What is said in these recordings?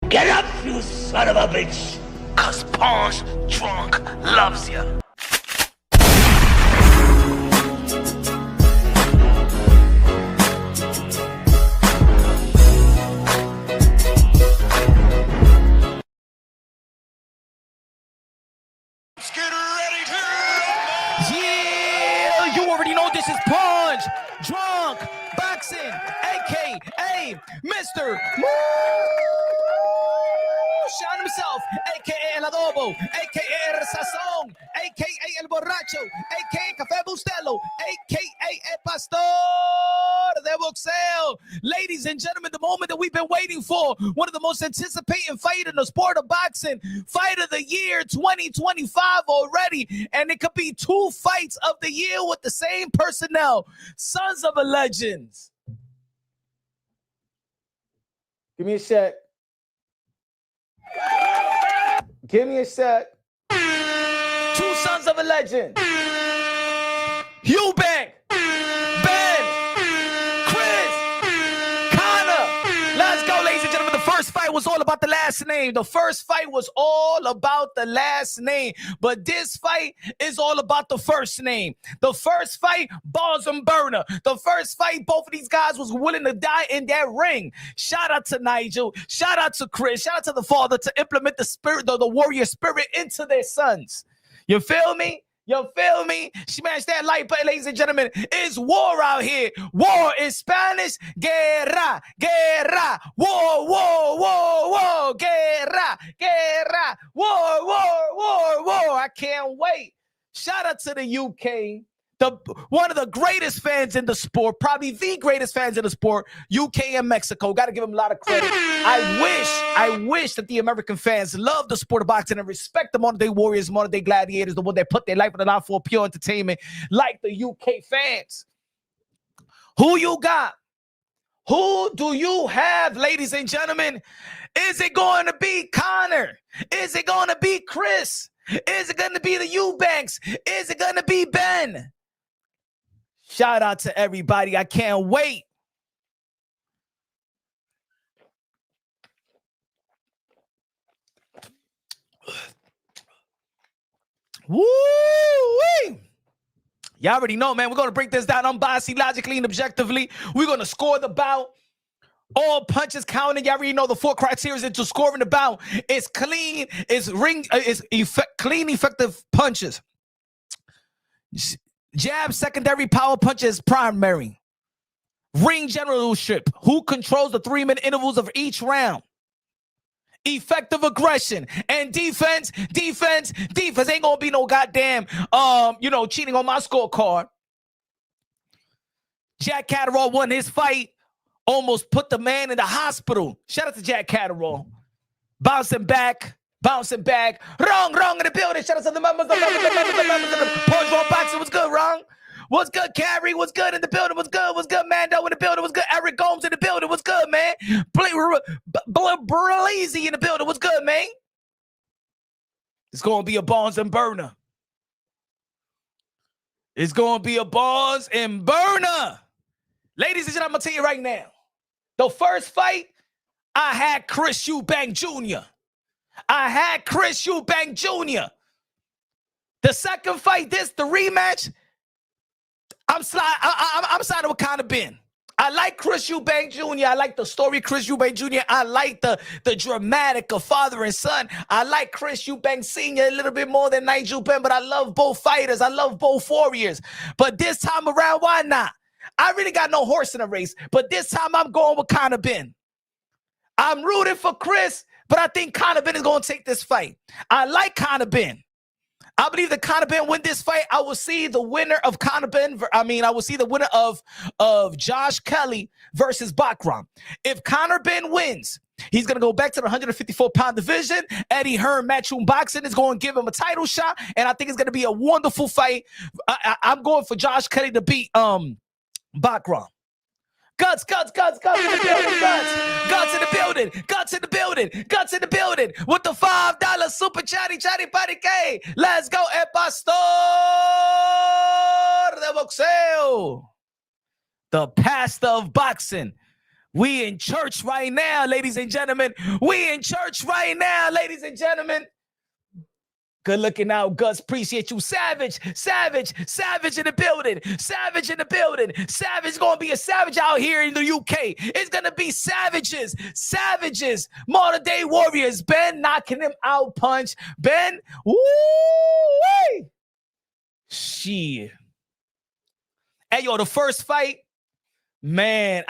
Get up, you son of a bitch! Cause Ponge Drunk loves you. Let's get ready to rumble! Yeah, you already know this is Ponge Drunk Boxing, aka Mr. Moonshine himself, aka El Adobo, aka El Sazón, aka El Borracho, aka Café Bustelo, aka El Pastor de Boxeo. Ladies and gentlemen, the moment that we've been waiting for, one of the most anticipating fight in the sport of boxing, fight of the year 2025 already, and it could be 2 fights of the year with the same personnel. Sons of a legends. Give me a sec. Give me a sec. 2 sons of a legend. Eubank, Benn, Chris, Conor. Let's go, ladies and gentlemen. The first fight was all about the last name. The first fight was all about the last name. But this fight is all about the first name. The first fight, balls and burner. The first fight, both of these guys was willing to die in that ring. Shout out to Nigel. Shout out to Chris. Shout out to the father to implement the spirit, the warrior spirit into their sons. You feel me? You feel me? Smash that like button, ladies and gentlemen. It's war out here. War in Spanish. Guerra, guerra. War, war, war, war. Guerra, guerra. War, war, war, war. I can't wait. Shout out to the UK. One of the greatest fans in the sport, probably the greatest fans in the sport, UK and Mexico. Got to give them a lot of credit. I wish that the American fans love the sport of boxing and respect the modern day warriors, modern day gladiators, the one that put their life on the line for pure entertainment, like the UK fans. Who you got? Who do you have, ladies and gentlemen? Is it going to be Conor? Is it going to be Chris? Is it going to be the Eubanks? Is it going to be Benn? Shout out to everybody. I can't wait. Woo-wee! Y'all already know, man. We're going to break this down unbiasedly, logically, and objectively. We're going to score the bout. All punches counted. Y'all already know the 4 criteria into scoring the bout. It's clean. It's clean, effective punches. Jab, secondary, power punches, primary. Ring generalship. Who controls the 3-minute intervals of each round? Effective aggression and defense. Ain't gonna be no goddamn cheating on my scorecard. Jack Catterall won his fight. Almost put the man in the hospital. Shout out to Jack Catterall. Bouncing back. Wrong in the building. Shout out to the members. Ponge Drunk Boxing. What's good, Wrong? What's good, Carrie? What's good in the building? What's good? Mando in the building? What's good? Eric Gomes in the building? What's good, man? Breezy in the building? What's good, man? It's going to be a Bonds and Burner. It's going to be a Bonds and Burner. Ladies and gentlemen, I'm going to tell you right now. The first fight, I had Chris Eubank Jr. The second fight, the rematch, I'm siding with Conor Benn. I like Chris Eubank Jr. I like the story Chris Eubank Jr. I like the dramatic of father and son. I like Chris Eubank Sr. a little bit more than Nigel Benn, but I love both fighters. I love both warriors. But this time around, why not? I really got no horse in the race, but this time I'm going with Conor Benn. I'm rooting for Chris, but I think Conor Benn is going to take this fight. I like Conor Benn. I believe that Conor Benn win this fight. I will see the winner of I will see the winner of Josh Kelly versus Bakram. If Conor Benn wins, he's going to go back to the 154-pound division. Eddie Hearn, Matchroom Boxing is going to give him a title shot, and I think it's going to be a wonderful fight. I'm going for Josh Kelly to beat Bakram. Guts in the building, guts in the building, with the $5 super chatty party K. Let's go, El Pastor de Boxeo. The pastor of boxing. We in church right now, ladies and gentlemen. We in church right now, ladies and gentlemen. Good looking out, Gus. Appreciate you. Savage in the building. Savage in the building. Savage gonna be a savage out here in the UK. It's gonna be savages. Modern day warriors. Benn knocking him out punch. Benn, woo! Shit. Hey, yo, the first fight, man,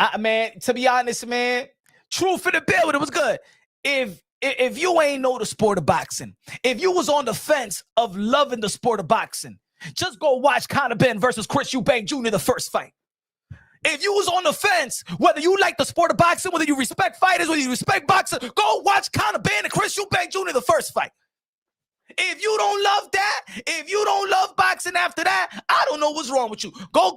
to be honest, man, truth in the building, it was good. If you ain't know the sport of boxing, if you was on the fence of loving the sport of boxing, just go watch Conor Benn versus Chris Eubank Jr. the first fight. If you was on the fence, whether you like the sport of boxing, whether you respect fighters, whether you respect boxing, go watch Conor Benn and Chris Eubank Jr. the first fight. If you don't love that, if you don't love boxing after that, I don't know what's wrong with you. Go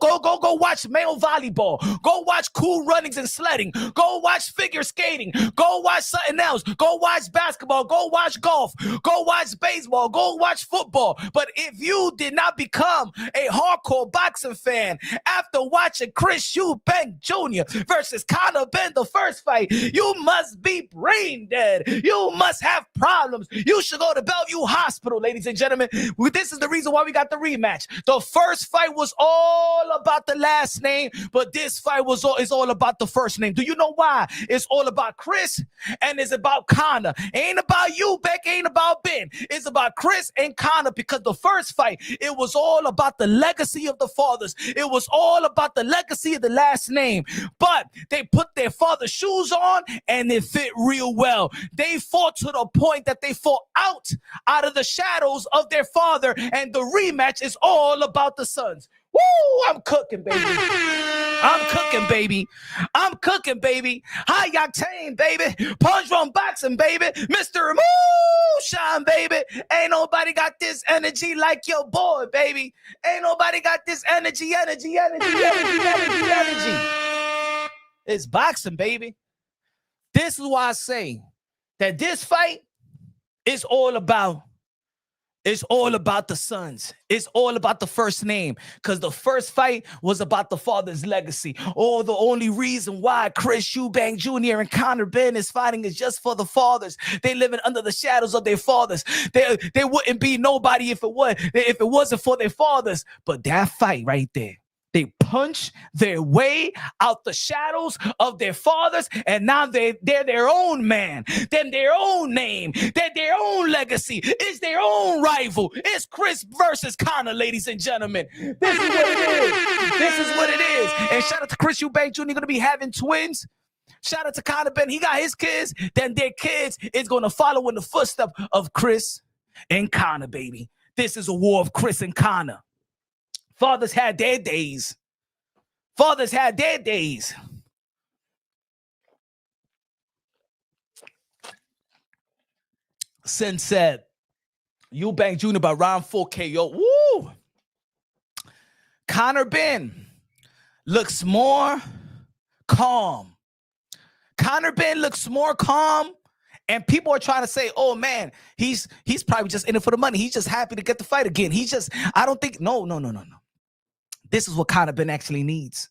watch male volleyball. Go watch cool runnings and sledding. Go watch figure skating. Go watch something else. Go watch basketball. Go watch golf. Go watch baseball. Go watch football. But if you did not become a hardcore boxing fan after watching Chris Eubank Jr. versus Conor Benn the first fight, you must be brain dead. You must have problems. You should go to Bellevue Hospital, ladies and gentlemen. This is the reason why we got the rematch. The first fight was all about the last name, but this fight is all about the first name. Do you know why? It's all about Chris and it's about Conor. Ain't about you, Beck. Ain't about Ben. It's about Chris and Conor, because the first fight, it was all about the legacy of the fathers. It was all about the legacy of the last name. But they put their father's shoes on and it fit real well. They fought to the point that they fought out of the shadows of their father, and the rematch is all about the sons. Woo! I'm cooking, baby. I'm cooking, baby. High octane, baby. Punch Drum Boxing, baby. Mr. Moonshine, baby. Ain't nobody got this energy like your boy, baby. Ain't nobody got this energy. It's boxing, baby. This is why I say that this fight is all about the sons. It's all about the first name, because the first fight was about the father's legacy. Oh, the only reason why Chris Eubank Jr. and Conor Benn is fighting is just for the fathers. They living under the shadows of their fathers. They wouldn't be nobody if it wasn't for their fathers. But that fight right there, they punch their way out the shadows of their fathers, and now they're their own man. Then their own name. They're their own legacy. It's their own rival. It's Chris versus Conor, ladies and gentlemen. This is what it is. And shout out to Chris Eubank Jr. going to be having twins. Shout out to Conor Benn. He got his kids. Then their kids is going to follow in the footsteps of Chris and Conor, baby. This is a war of Chris and Conor. Fathers had their days. Sin said, Eubank Jr. by round 4 KO. Woo! Conor Benn looks more calm. Conor Benn looks more calm. And people are trying to say, oh, man, he's probably just in it for the money. He's just happy to get the fight again. No. This is what Conor Benn actually needs.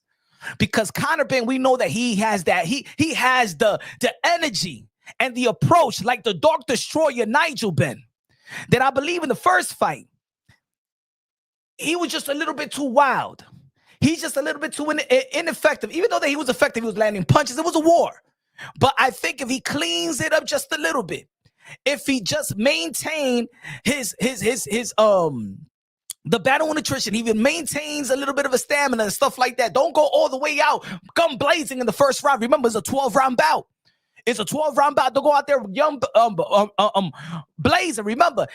Because Conor Benn, we know that he has that. He has the energy and the approach like the Dark Destroyer Nigel Benn. That I believe in the first fight, he was just a little bit too wild. He's just a little bit too ineffective. Even though that he was effective, he was landing punches. It was a war. But I think if he cleans it up just a little bit, if he just maintained the battle with nutrition, he even maintains a little bit of a stamina and stuff like that. Don't go all the way out, gun blazing in the first round. Remember, it's a 12-round bout. Don't go out there young, blazing. Remember,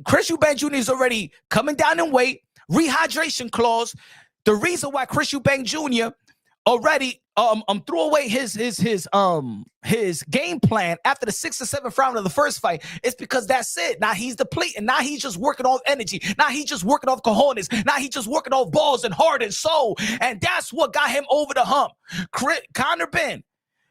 Chris Eubank Jr. is already coming down in weight. Rehydration clause. The reason why Chris Eubank Jr. already threw away his game plan after the 6th or 7th round of the first fight is because that's it. Now he's depleting. Now he's just working off energy. Now he's just working off cojones. Now he's just working off balls and heart and soul. And that's what got him over the hump. Conor Benn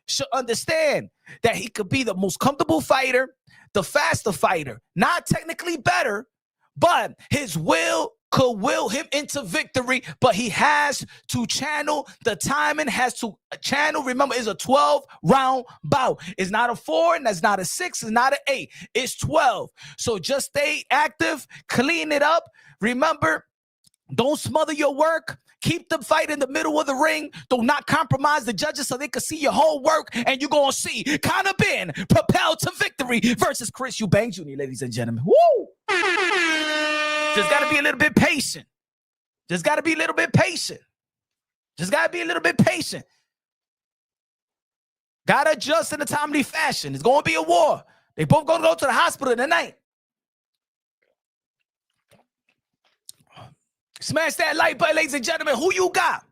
should understand that he could be the most comfortable fighter, the faster fighter, not technically better, but his will could will him into victory, but he has to channel the timing, has to channel. Remember, it's a 12-round bout. It's not a 4, and that's not a 6, it's not an 8. It's 12. So just stay active, clean it up. Remember, don't smother your work. Keep the fight in the middle of the ring. Do not compromise the judges so they can see your whole work. And you're going to see Conor Benn propelled to victory versus Chris Eubank Jr., ladies and gentlemen. Woo! Just got to be a little bit patient. Just got to be a little bit patient. Just got to be a little bit patient. Got to adjust in a timely fashion. It's going to be a war. They both going to go to the hospital tonight. Smash that like button, ladies and gentlemen. Who you got?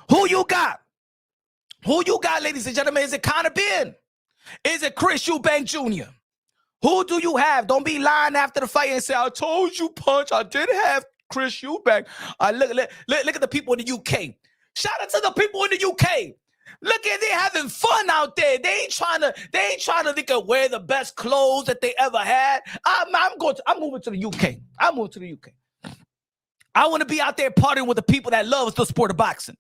Who you got? Who you got, ladies and gentlemen? Is it Conor Benn? Is it Chris Eubank Jr.? Who do you have? Don't be lying after the fight and say, I told you, Punch, I did have Chris Eubank. Look at the people in the UK. Shout out to the people in the UK. Look at, they having fun out there. They ain't trying to think of wear the best clothes that they ever had. I'm moving to the UK. I'm moving to the UK. I want to be out there partying with the people that love the sport of boxing.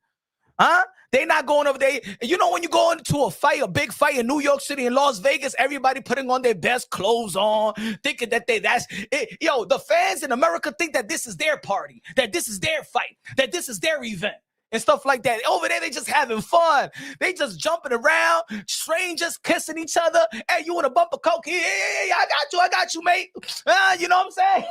Huh? They not going over there. You know, when you go into a fight, a big fight in New York City and Las Vegas, everybody putting on their best clothes on, thinking that that's it. Yo, the fans in America think that this is their party, that this is their fight, that this is their event and stuff like that. Over there, they just having fun. They just jumping around, strangers kissing each other. Hey, you want a bump of coke? Yeah, I got you, mate. You know what I'm saying?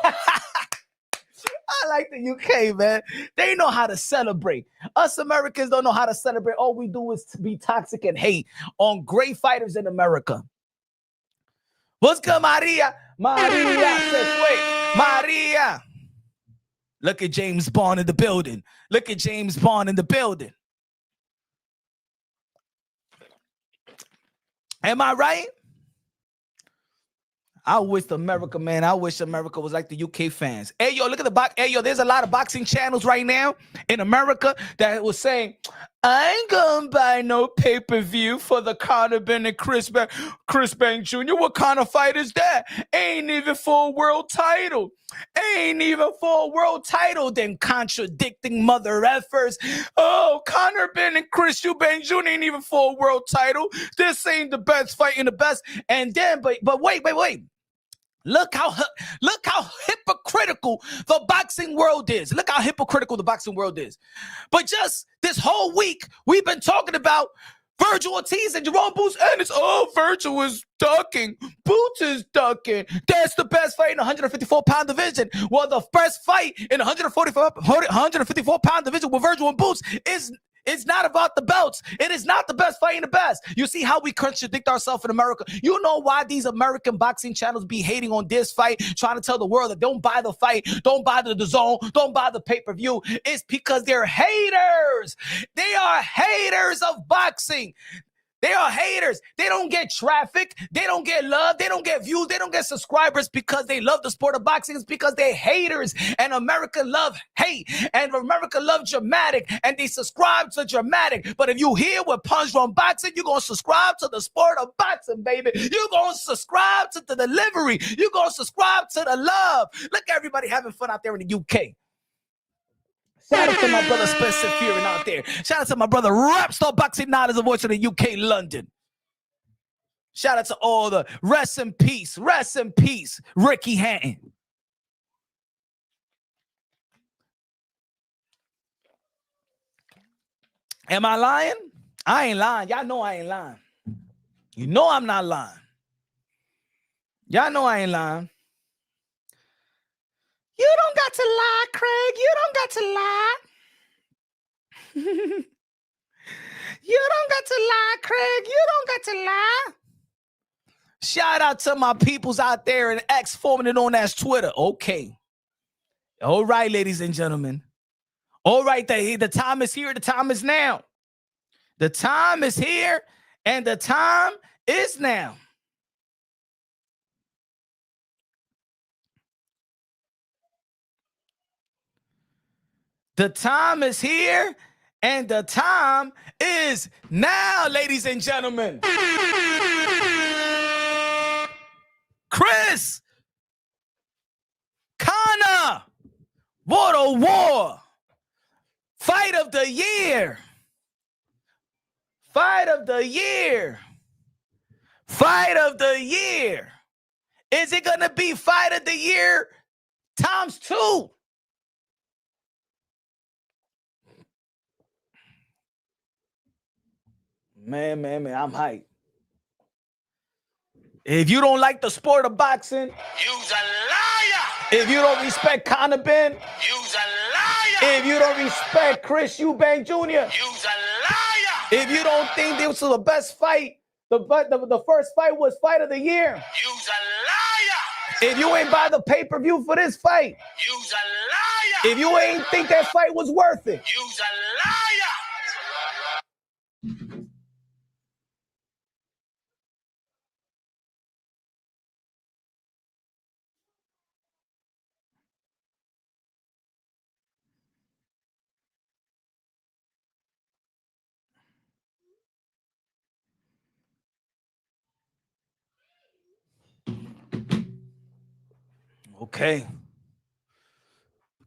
I like the UK, man. They know how to celebrate. Us Americans don't know how to celebrate. All we do is be toxic and hate on great fighters in America. What's good, Maria? Maria says, wait, Maria. Look at James Bond in the building. Look at James Bond in the building. Am I right? I wish America, man. I wish America was like the UK fans. Hey, yo, look at the box. Hey, yo, there's a lot of boxing channels right now in America that was saying, I ain't gonna buy no pay-per-view for the Conor Benn and Chris Eubank Jr. What kind of fight is that? Ain't even for a world title. Ain't even for a world title. Then contradicting mother effers. Oh, Conor Benn and Chris Eubank Jr. ain't even for a world title. This ain't the best fight in the best. And then, but wait. Look how hypocritical the boxing world is. Look how hypocritical the boxing world is. But just this whole week, we've been talking about Virgil Ortiz and Jerome Boots, and it's, Virgil is ducking. Boots is ducking. That's the best fight in the 154-pound division. Well, the best fight in the 154-pound division with Virgil and Boots is it's not about the belts. It is not the best fighting the best. You see how we contradict ourselves in America. You know why these American boxing channels be hating on this fight, trying to tell the world that don't buy the fight, don't buy the zone, don't buy the pay-per-view. It's because they're haters. They are haters of boxing. They are haters. They don't get traffic. They don't get love. They don't get views. They don't get subscribers because they love the sport of boxing. It's because they're haters. And America love hate. And America love dramatic. And they subscribe to dramatic. But if you hear what Punch Run Boxing, you're going to subscribe to the sport of boxing, baby. You're going to subscribe to the delivery. You're going to subscribe to the love. Look at everybody having fun out there in the UK. Shout out to my brother Spencer Fury out there. Shout out to my brother Rapstar Boxing Knowledge, as a voice of the UK, London. Shout out to all the rest in peace, Ricky Hatton. Am I lying? I ain't lying. Y'all know I ain't lying. You know I'm not lying. Y'all know I ain't lying. You don't got to lie, Craig. You don't got to lie. You don't got to lie, Craig. You don't got to lie. Shout out to my peoples out there in X, formerly known as Twitter. Okay. All right, ladies and gentlemen. All right, the time is here. The time is now. The time is here, and the time is now. The time is here, and the time is now, ladies and gentlemen. Chris, Conor, What a war. Fight of the year. Fight of the year. Fight of the year. Is it going to be fight of the year times 2? Man, I'm hyped. If you don't like the sport of boxing, You's a liar. if you don't respect Conor Benn, You's a liar. if you don't respect Chris Eubank Jr., You's a liar. if you don't think this was the best fight, the first fight was fight of the year, You's a liar. if you ain't buy the pay-per-view for this fight, You's a liar. if you ain't think that fight was worth it, You's a liar. okay.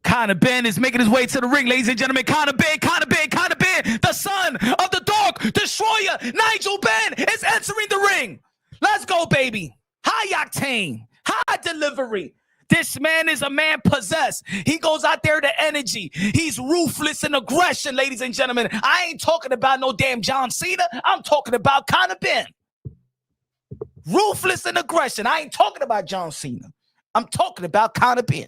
Conor Benn is making his way to the ring, ladies and gentlemen. Conor Benn, the son of the Dog Destroyer, Nigel Benn, is entering the ring. Let's go, baby. High octane, high delivery. This man is a man possessed. He goes out there to energy. He's ruthless in aggression, ladies and gentlemen. I ain't talking about no damn John Cena. I'm talking about Conor Benn. Ruthless in aggression. I ain't talking about John Cena. I'm talking about Conor Benn.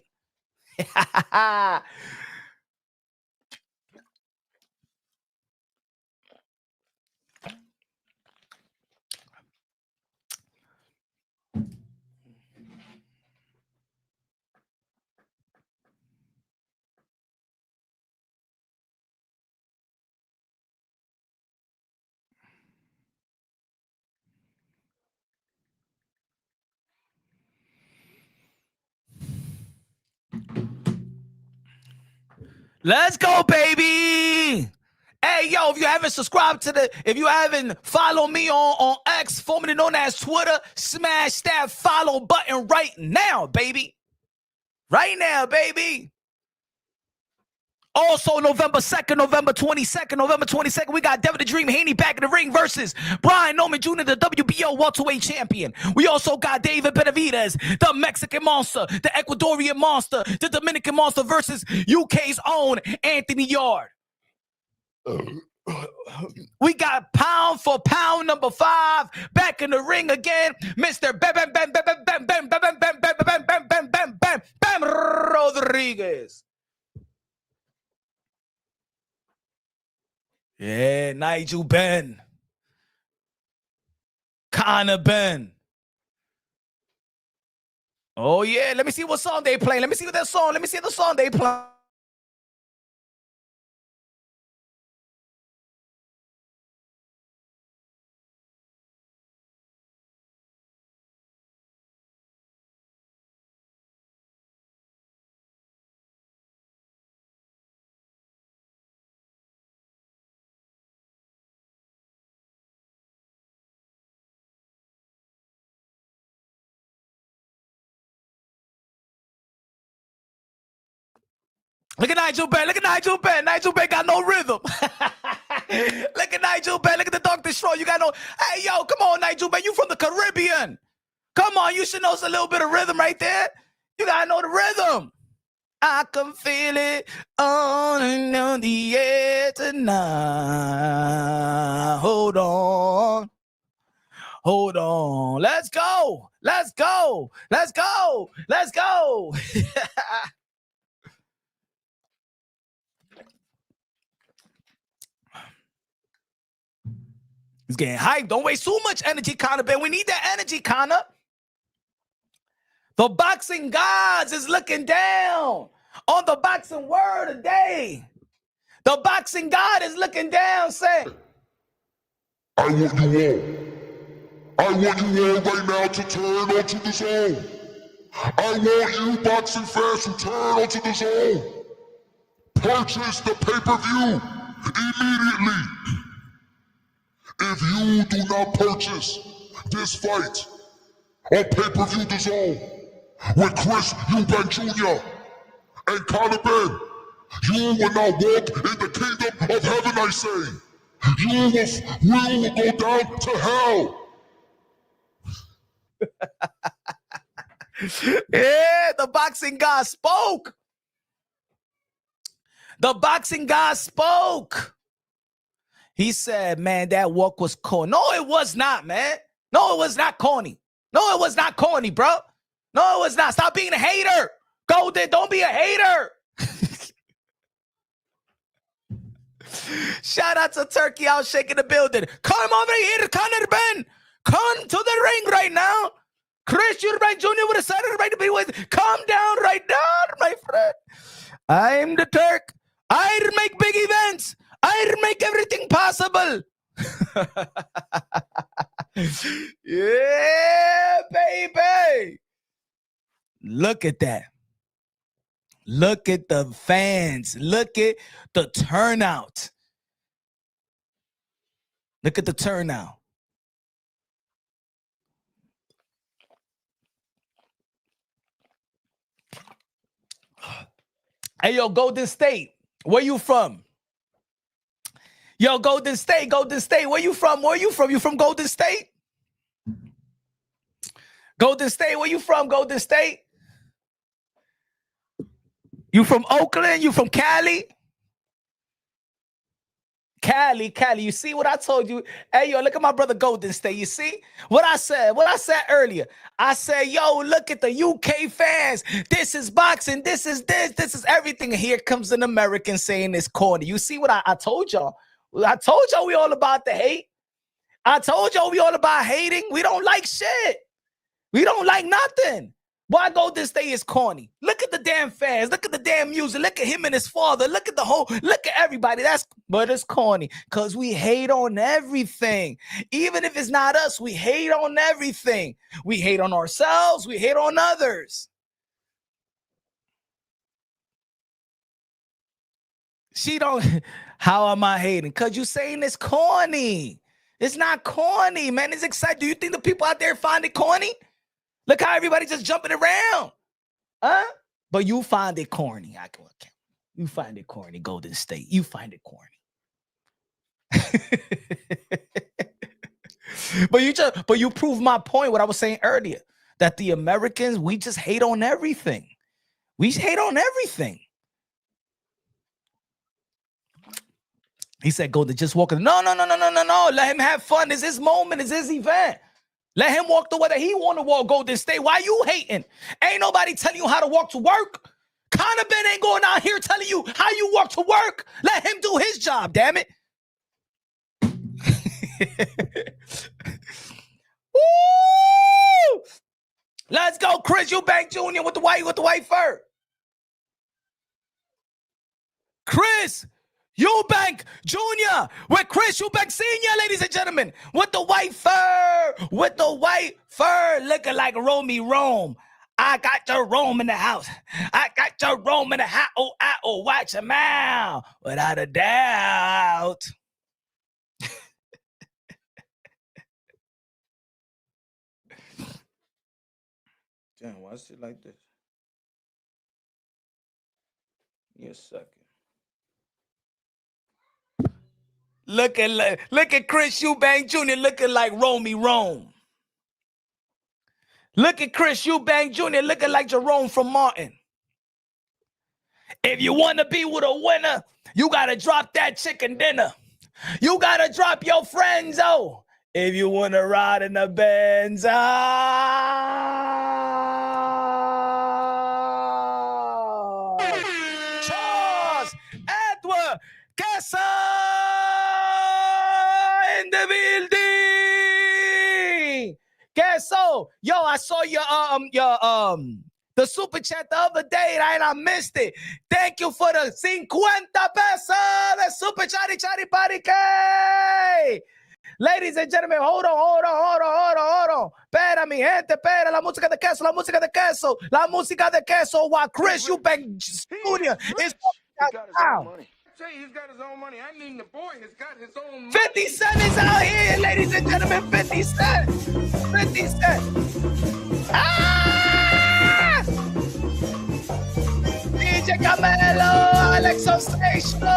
Let's go, baby. Hey, yo, if you haven't subscribed to if you haven't followed me on X, formerly known as Twitter, smash that follow button right now, baby. Right now, baby. Also, November 2nd, November 22nd, we got Devin the Dream Haney back in the ring versus Brian Norman Jr., the WBO welterweight champion. We also got David Benavidez, the Mexican monster, the Ecuadorian monster, the Dominican monster versus UK's own Anthony Yard. We got pound for pound number 5 back in the ring again, Mr. Bam Rodriguez. Yeah, Nigel Benn. Conor Benn. Oh, yeah. Let me see what song they play. Let me see what that song. Let me see the song they play. Look at Nigel Benn. Look at Nigel Benn. Nigel Benn got no rhythm. Look at Nigel Benn. Look at the Dog Destroyer. You got no. Hey, yo, come on, Nigel Benn. You from the Caribbean. Come on. You should know it's a little bit of rhythm right there. You got to know the rhythm. I can feel it on and on the air tonight. Hold on. Hold on. Let's go. Let's go. Let's go. Let's go. He's getting hyped. Don't waste too much energy, Conor Benn. We need that energy, Conor. The boxing gods is looking down on the boxing word today. The boxing god is looking down, saying, I want you all. I want you all right now to turn onto the zone. I want you boxing fans to turn onto the zone. Purchase the pay-per-view immediately. If you do not purchase this fight on pay-per-view the zone with Chris Eubank Jr. and Conor Benn, you will not walk in the kingdom of heaven, I say. You will go down to hell. Yeah, the boxing god spoke. The boxing god spoke. He said, man, that walk was corny. No, it was not, man. No, it was not corny. No, it was not corny, bro. No, it was not. Stop being a hater. Golden, don't be a hater. Shout out to Turkey out shaking the building. Come over here, Conor Benn. Come to the ring right now. Chris Eubank Jr. would have said it right to be with. Calm down right now, my friend. I'm the Turk. I'd make big events. I'd make everything possible. Yeah, baby. Look at that. Look at the fans. Look at the turnout. Look at the turnout. Hey, yo, Golden State, where you from? Yo, Golden State, where you from? Where you from? You from Golden State? Golden State, where you from, Golden State? You from Oakland? You from Cali? Cali. You see what I told you? Hey, yo, look at my brother Golden State. You see what I said? What I said earlier? I said, yo, look at the UK fans. This is boxing. This is this. This is everything. And here comes an American saying it's corny. You see what I told y'all? I told y'all we all about the hate. I told y'all we all about hating. We don't like shit. We don't like nothing. Why Golden State is corny? Look at the damn fans. Look at the damn music. Look at him and his father. Look at the whole, look at everybody. But it's corny because we hate on everything. Even if it's not us, we hate on everything. We hate on ourselves. We hate on others. How am I hating? Because you saying it's corny. It's not corny, man. It's exciting. Do you think the people out there find it corny? Look how everybody just jumping around. Huh? But you find it corny. You find it corny, Golden State. You find it corny. But you prove my point, what I was saying earlier, that the Americans, we just hate on everything. We hate on everything. He said, Golden, just walk. No. Let him have fun. It's his moment. It's his event. Let him walk the way that he want to walk, Golden State. Why you hating? Ain't nobody telling you how to walk to work. Conor Benn ain't going out here telling you how you walk to work. Let him do his job, damn it. Woo! Let's go, Chris Eubank Jr. with the white fur. Chris Eubank Jr. with Chris Eubank Sr., ladies and gentlemen, with the white fur, looking like Romy Rome. I got Jerome in the house. Oh, watch him out, without a doubt. Damn, why is it like this? Give me a second. Look at Chris Eubank Jr. looking like Romy Rome. Look at Chris Eubank Jr. looking like Jerome from Martin. If you want to be with a winner, you got to drop that chicken dinner. You got to drop your friends, oh. If you want to ride in the Benz, Charles Edward Kessa in the building. Queso, yo, I saw your the super chat the other day and I missed it. Thank you for the 50 pesos, the super chatty party K. Ladies and gentlemen, hold on. Espera, mi gente, espera. La música de queso. La música de queso while Chris Eubank Jr. is down. He's got his own money. I mean, the boy has got his own money. 50 Cent is out here, ladies and gentlemen. 50 Cent. 50 Cent. DJ Sensational!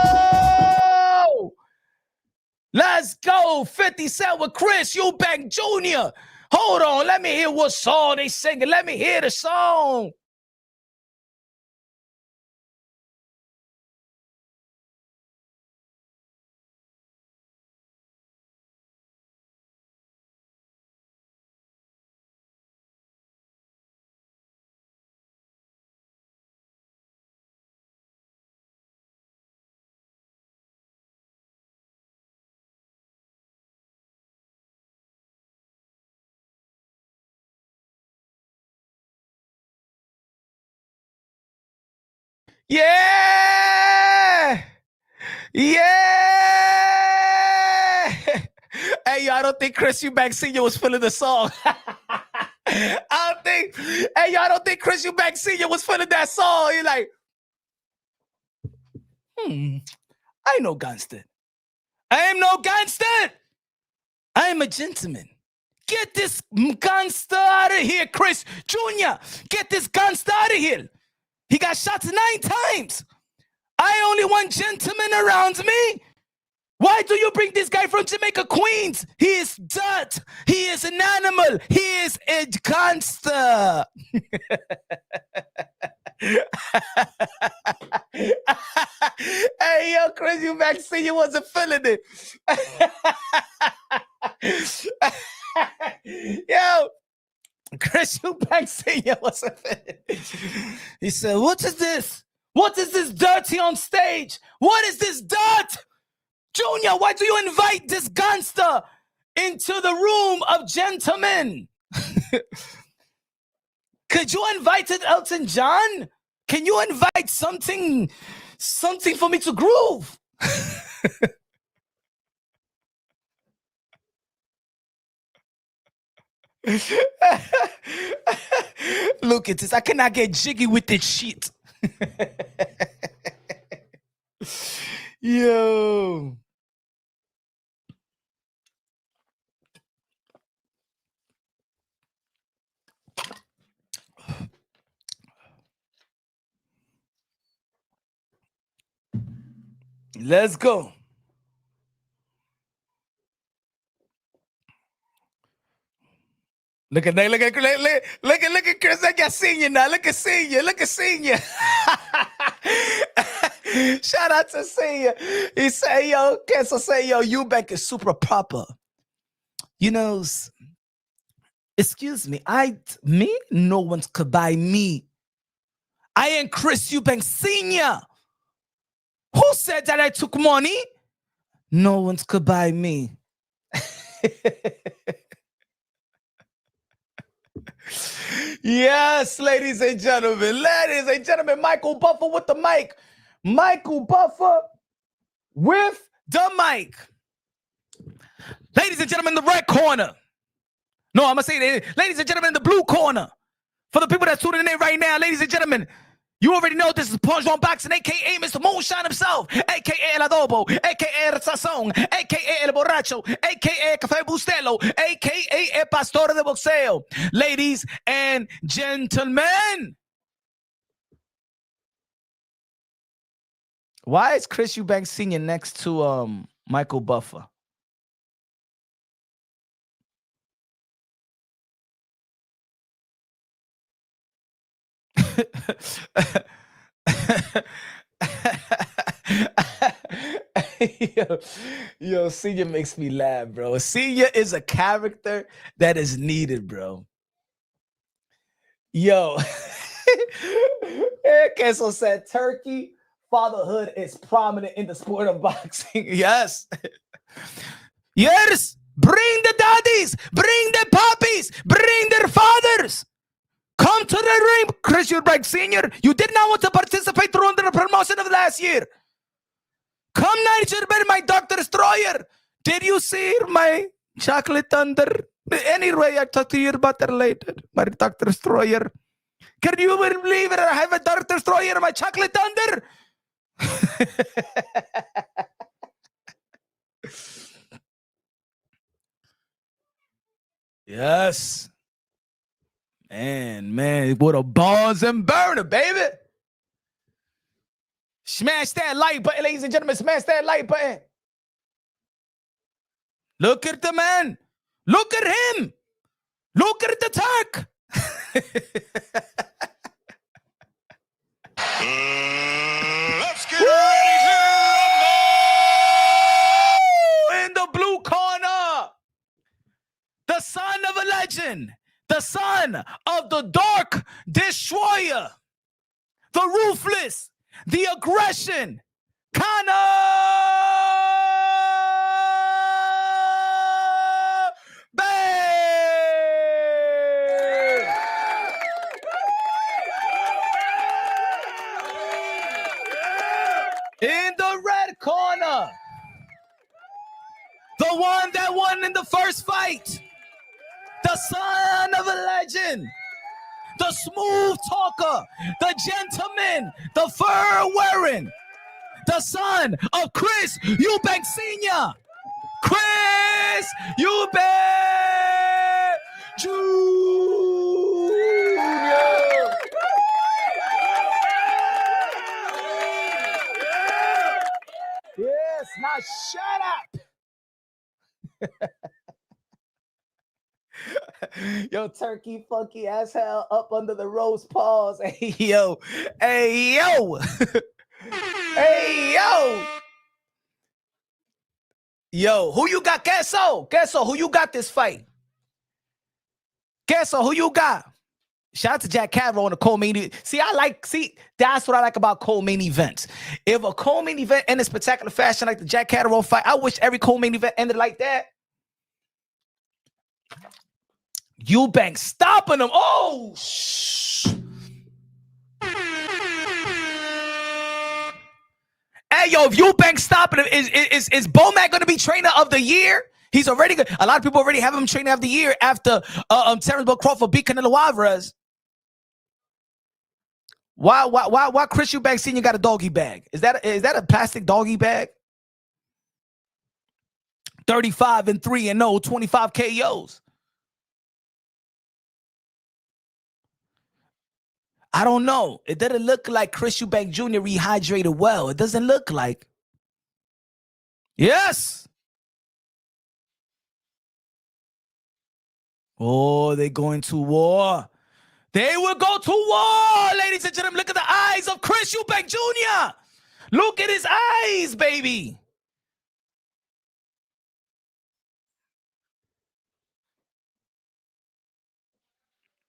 Let's go. 50 Cent with Chris Eubank Jr. Hold on. Let me hear what song they singing. Let me hear the song. Yeah! Yeah! Hey, yo, I don't think Chris Eubank Sr. was feeling the song. I don't think Chris Eubank Sr. was feeling that song. He's like, I ain't no gangster. I am no gangster. I am a gentleman. Get this gangster out of here, Chris Jr. Get this gangster out of here. He got shot 9 times. I only want gentlemen around me. Why do you bring this guy from Jamaica, Queens? He is dirt. He is an animal. He is a gangster. Hey, yo, Chris Eubank Sr. wasn't feeling it. Yo, Chris Eubank Sr. wasn't feeling it. He said, what is this? What is this dirty on stage? What is this dirt? Junior, why do you invite this gangster into the room of gentlemen? Could you invite Elton John? Can you invite something for me to groove? Look at this. I cannot get jiggy with this shit. Yo. Let's go. Look at Chris. I got senior now. Look at senior. Shout out to senior. He say, yo, Kessel say, yo, Eubank is super proper. You know, excuse me, no one could buy me. I am Chris Eubank Senior. Who said that I took money? No one could buy me. Yes, ladies and gentlemen, Michael Buffer with the mic. Michael Buffer with the mic. Ladies and gentlemen, the red corner. No, I'm going to say that. Ladies and gentlemen, the blue corner. For the people that's tuning in right now, ladies and gentlemen, you already know this is Punch on Boxing, a.k.a. Mr. Moonshine himself, a.k.a. El Adobo, a.k.a. El Sazón, a.k.a. El Borracho, a.k.a. Café Bustelo, a.k.a. El Pastor de Boxeo. Ladies and gentlemen. Why is Chris Eubank Sr. next to Michael Buffer? yo, Senior makes me laugh, bro. Senior is a character that is needed, bro. Yo. Kessel said Turkey fatherhood is prominent in the sport of boxing. Yes. Yes. Bring the daddies. Bring the puppies. Bring their fathers. Come to the ring, Chris Eubank Sr. You did not want to participate during the promotion of last year. Come now, you should have been my Dr. Destroyer. Did you see my chocolate thunder? Anyway, I talk to you about that later. My Dr. Destroyer. Can you believe it? I have a Dr. Destroyer, my chocolate thunder. Yes. Man, what a balls and burner, baby. Smash that like button, ladies and gentlemen. Smash that like button. Look at the man. Look at him. Look at the Turk. Let's get ready to rumble! In the blue corner, the son of a legend, the son of the Dark Destroyer, the ruthless, the aggression, Conor Benn. In the red corner, the one that won in the first fight, the son of a legend, the smooth talker, the gentleman, the fur wearing, the son of Chris Eubank Sr., Chris Eubank Jr. Yes, now shut up. Yo, turkey funky as hell up under the rose paws. Hey, yo. Hey, yo. Hey, yo. Yo, who you got? Queso, who you got this fight? Queso, who you got? Shout out to Jack Catterall in the co-main event. See, that's what I like about co-main events. If a co-main event ends in spectacular fashion like the Jack Catterall fight, I wish every co-main event ended like that. Eubank stopping him. Oh, Hey, yo, if Eubank stopping him, is Bomac going to be trainer of the year? He's already good. A lot of people already have him trainer of the year after Terrence Bud Crawford beat Canelo Alvarez. Why Chris Eubank Sr. got a doggy bag? Is that a plastic doggy bag? 35-3-0, 25 KOs. I don't know. It doesn't look like Chris Eubank Jr. rehydrated well. It doesn't look like. Yes. Oh, they're going to war. They will go to war, ladies and gentlemen. Look at the eyes of Chris Eubank Jr. Look at his eyes, baby.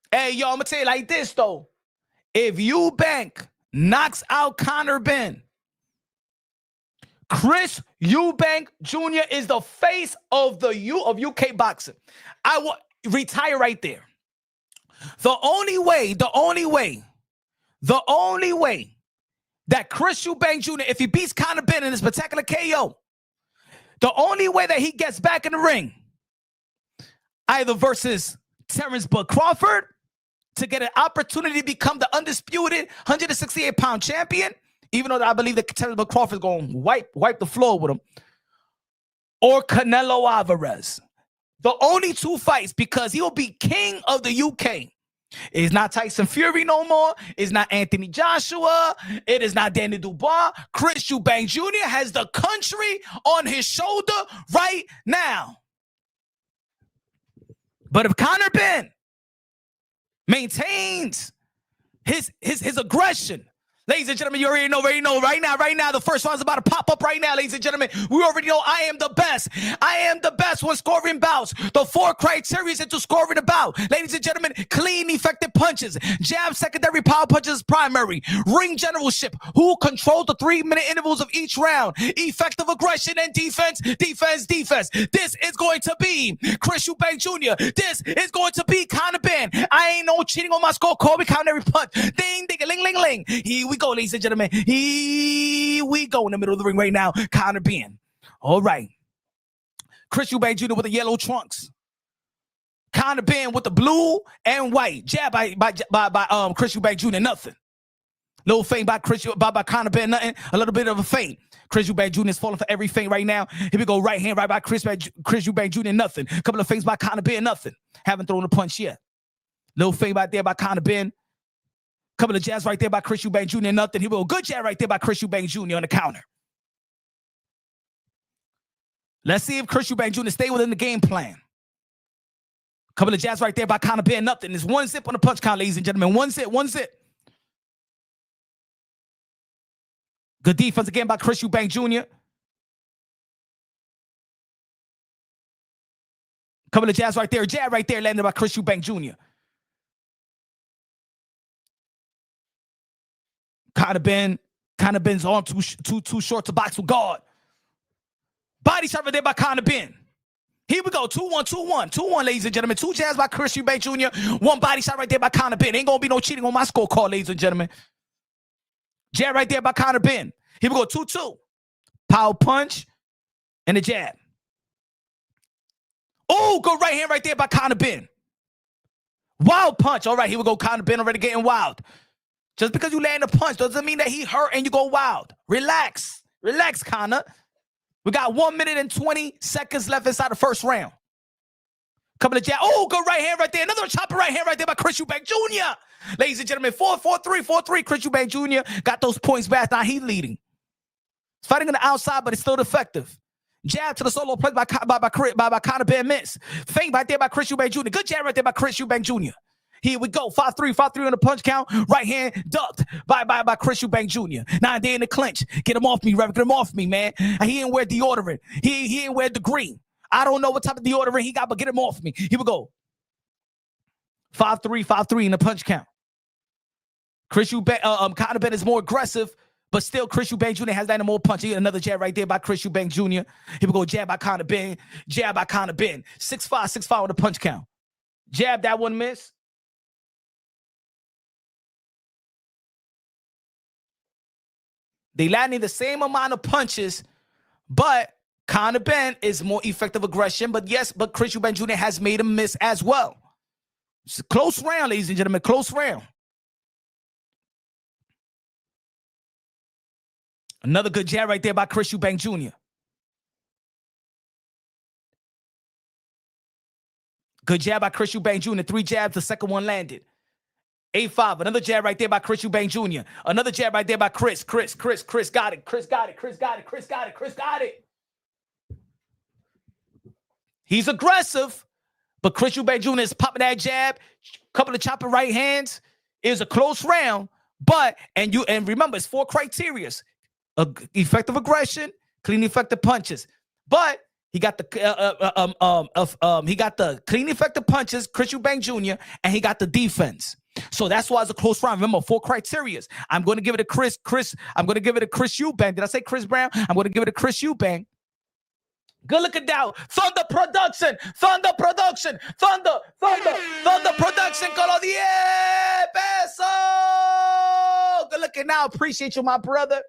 Hey, yo, I'm going to tell you like this, though. If Eubank knocks out Conor Benn, Chris Eubank Jr. is the face of UK boxing. I will retire right there. The only way that Chris Eubank Jr., if he beats Conor Benn in this spectacular KO, the only way that he gets back in the ring, either versus Terrence Bud Crawford, to get an opportunity to become the undisputed 168-pound champion, even though I believe that Terrence Bud Crawford is going to wipe the floor with him, or Canelo Alvarez. The only two fights, because he will be king of the UK. It's not Tyson Fury no more. It's not Anthony Joshua. It is not Danny Dubois. Chris Eubank Jr. has the country on his shoulder right now. But if Conor Benn maintains his aggression, ladies and gentlemen, you already know right now, the first round's about to pop up right now, ladies and gentlemen. We already know I am the best. I am the best when scoring bouts. The 4 criteria into scoring a bout. Ladies and gentlemen, clean, effective punches. Jab, secondary, power punches, primary. Ring generalship. Who controls the 3-minute intervals of each round. Effective aggression and defense. This is going to be Chris Eubank Jr. This is going to be Conor Benn. I ain't no cheating on my scorecard. We count every punch. Ding, ding, ling, ling, ling. Here we go, ladies and gentlemen. Here we go in the middle of the ring right now. Conor Benn. All right. Chris Eubank Jr. with the yellow trunks. Conor Benn with the blue and white. Jab by Chris Eubank Jr. Nothing. Little feint by Conor Benn. Nothing. A little bit of a feint. Chris Eubank Jr. is falling for every feint right now. Here we go. Right hand right by Chris Eubank Jr. Nothing. A couple of feints by Conor Benn. Nothing. Haven't thrown a punch yet. Little feint right there by Conor Benn. Couple of jabs right there by Chris Eubank Jr. Nothing. He will. Good jab right there by Chris Eubank Jr. on the counter. Let's see if Chris Eubank Jr. stay within the game plan. Couple of jabs right there by Conor Benn. Nothing. There's one zip on the punch count, ladies and gentlemen. One zip. Good defense again by Chris Eubank Jr. Couple of jabs right there. Jab right there landed by Chris Eubank Jr. Conor Benn's arm too short to box with guard. Body shot right there by Conor Benn. Here we go. 2-1, 2-1. 2-1, ladies and gentlemen. 2 jabs by Chris Eubank Jr. 1 body shot right there by Conor Benn. Ain't gonna be no cheating on my scorecard, ladies and gentlemen. Jab right there by Conor Benn. Here we go. 2-2. Power punch and a jab. Oh, good right hand right there by Conor Benn. Wild punch. All right, here we go. Conor Benn already getting wild. Just because you land a punch doesn't mean that he hurt and you go wild. Relax. Relax, Conor. We got 1 minute and 20 seconds left inside the first round. Couple of jab. Oh, good right hand right there. Another chopper right hand right there by Chris Eubank Jr. Ladies and gentlemen, 4-3. Chris Eubank Jr. got those points back. Now he's leading. It's fighting on the outside, but it's still effective. Jab to the solo play by Conor Benn miss. Feint right there by Chris Eubank Jr. Good jab right there by Chris Eubank Jr. Here we go. 5-3 on the punch count. Right hand ducked by Chris Eubank Jr. Now they're in the clinch. Get him off me, Rev. Get him off me, man. He ain't wear deodorant. He ain't wear the green. I don't know what type of deodorant he got, but get him off me. Here we go. 5-3 in the punch count. Conor Benn is more aggressive, but still Chris Eubank Jr. has that more punch. Another jab right there by Chris Eubank Jr. Here we go. Jab by Conor Benn. Jab by Conor Benn. 6-5 on the punch count. Jab, that one miss. They landing the same amount of punches, but Conor Benn is more effective aggression. But Chris Eubank Jr. has made him miss as well. It's a close round, ladies and gentlemen. Close round. Another good jab right there by Chris Eubank Jr. Good jab by Chris Eubank Jr. 3 jabs, the second one landed. 8-5. Another jab right there by Chris Eubank Jr. Another jab right there by Chris. Chris got it. Chris got it. He's aggressive, but Chris Eubank Jr. is popping that jab. Couple of chopping right hands. It was a close round, but and remember, it's 4 criterias: effective aggression, clean, effective punches. But he got the clean, effective punches, Chris Eubank Jr., and he got the defense. So that's why it's a close round. Remember, 4 criterias. I'm going to give it to Chris. I'm going to give it to Chris Eubank. Did I say Chris Brown? I'm going to give it to Chris Eubank. Good looking down. Thunder production. Thunder production. Thunder production. Color Peso. Good looking now. Appreciate you, my brother.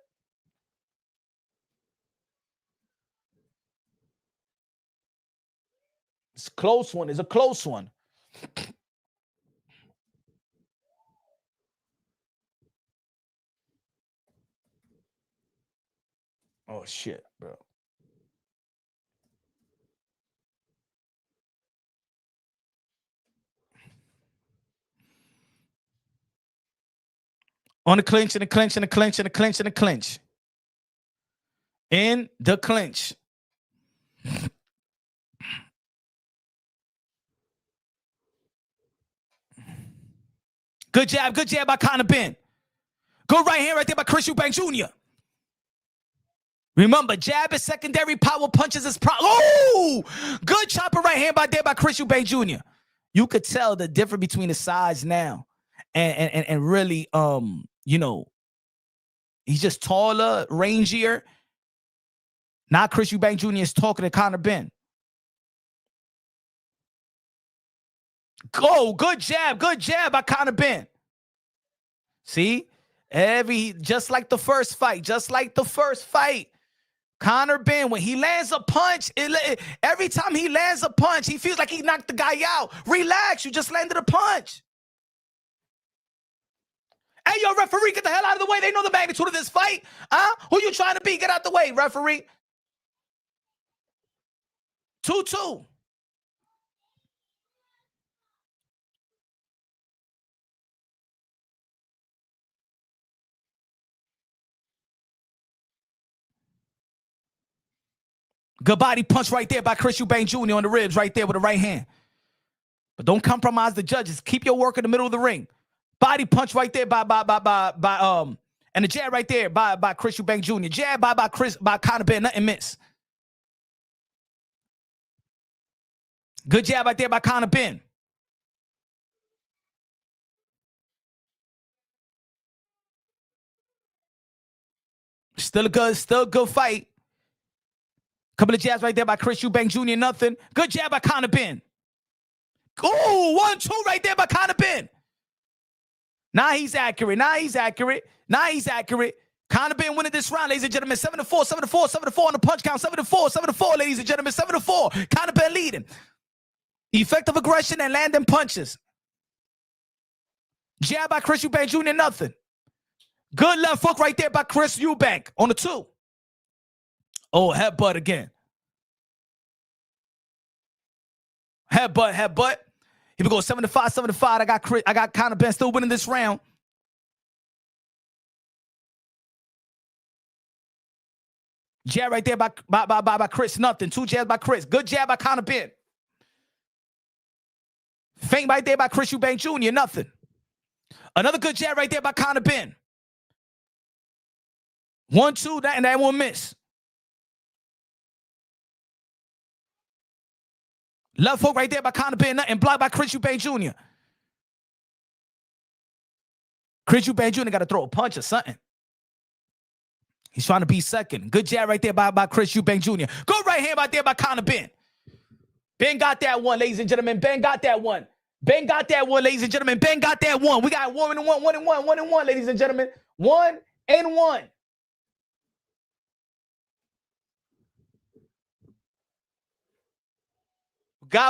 It's a close one. It's a close one. Oh, shit, bro. On the clinch, in the clinch. In the clinch. Good jab by Conor Benn. Good right hand right there by Chris Eubank Jr. Remember, jab is secondary, power punches is good chopper right hand by Chris Eubank Jr. You could tell the difference between the sides now. And really, he's just taller, rangier. Now Chris Eubank Jr. is talking to Conor Benn. Good jab by Conor Benn. See? Just like the first fight. Conor Benn, when he lands a punch, every time he lands a punch, he feels like he knocked the guy out. Relax, you just landed a punch. Hey, yo, referee, get the hell out of the way. They know the magnitude of this fight. Who you trying to be? Get out the way, referee. 2-2. Good body punch right there by Chris Eubank Jr. on the ribs right there with the right hand. But don't compromise the judges. Keep your work in the middle of the ring. Body punch right there by and the jab right there by Chris Eubank Jr. Jab by Conor Benn, nothing miss. Good jab right there by Conor Benn. Still a good fight. Couple of jabs right there by Chris Eubank Jr. Nothing. Good jab by Conor Benn. Ooh, 1-2 right there by Conor Benn. Now he's accurate. Conor Benn winning this round, ladies and gentlemen. 7-4, 7-4, 7-4 on the punch count. 7-4, 7-4, ladies and gentlemen. 7-4. Conor Benn leading. Effective aggression and landing punches. Jab by Chris Eubank Jr. Nothing. Good left hook right there by Chris Eubank on the 2. Oh, headbutt again. Headbutt. Here we go, 7-5, 7-5. I got Conor Benn still winning this round. Jab right there by Chris. Nothing. 2 jabs by Chris. Good jab by Conor Benn. Feint right there by Chris Eubank Jr. Nothing. Another good jab right there by Conor Benn. 1-2, and that won't miss. Left hook right there by Conor Benn and blocked by Chris Eubank Jr. Chris Eubank Jr. got to throw a punch or something. He's trying to be second. Good jab right there by Chris Eubank Jr. Good right hand right there by Conor Benn. Ben got that one, ladies and gentlemen. Ben got that one, ladies and gentlemen. Ben got that one. We got 1-1, ladies and gentlemen. 1-1.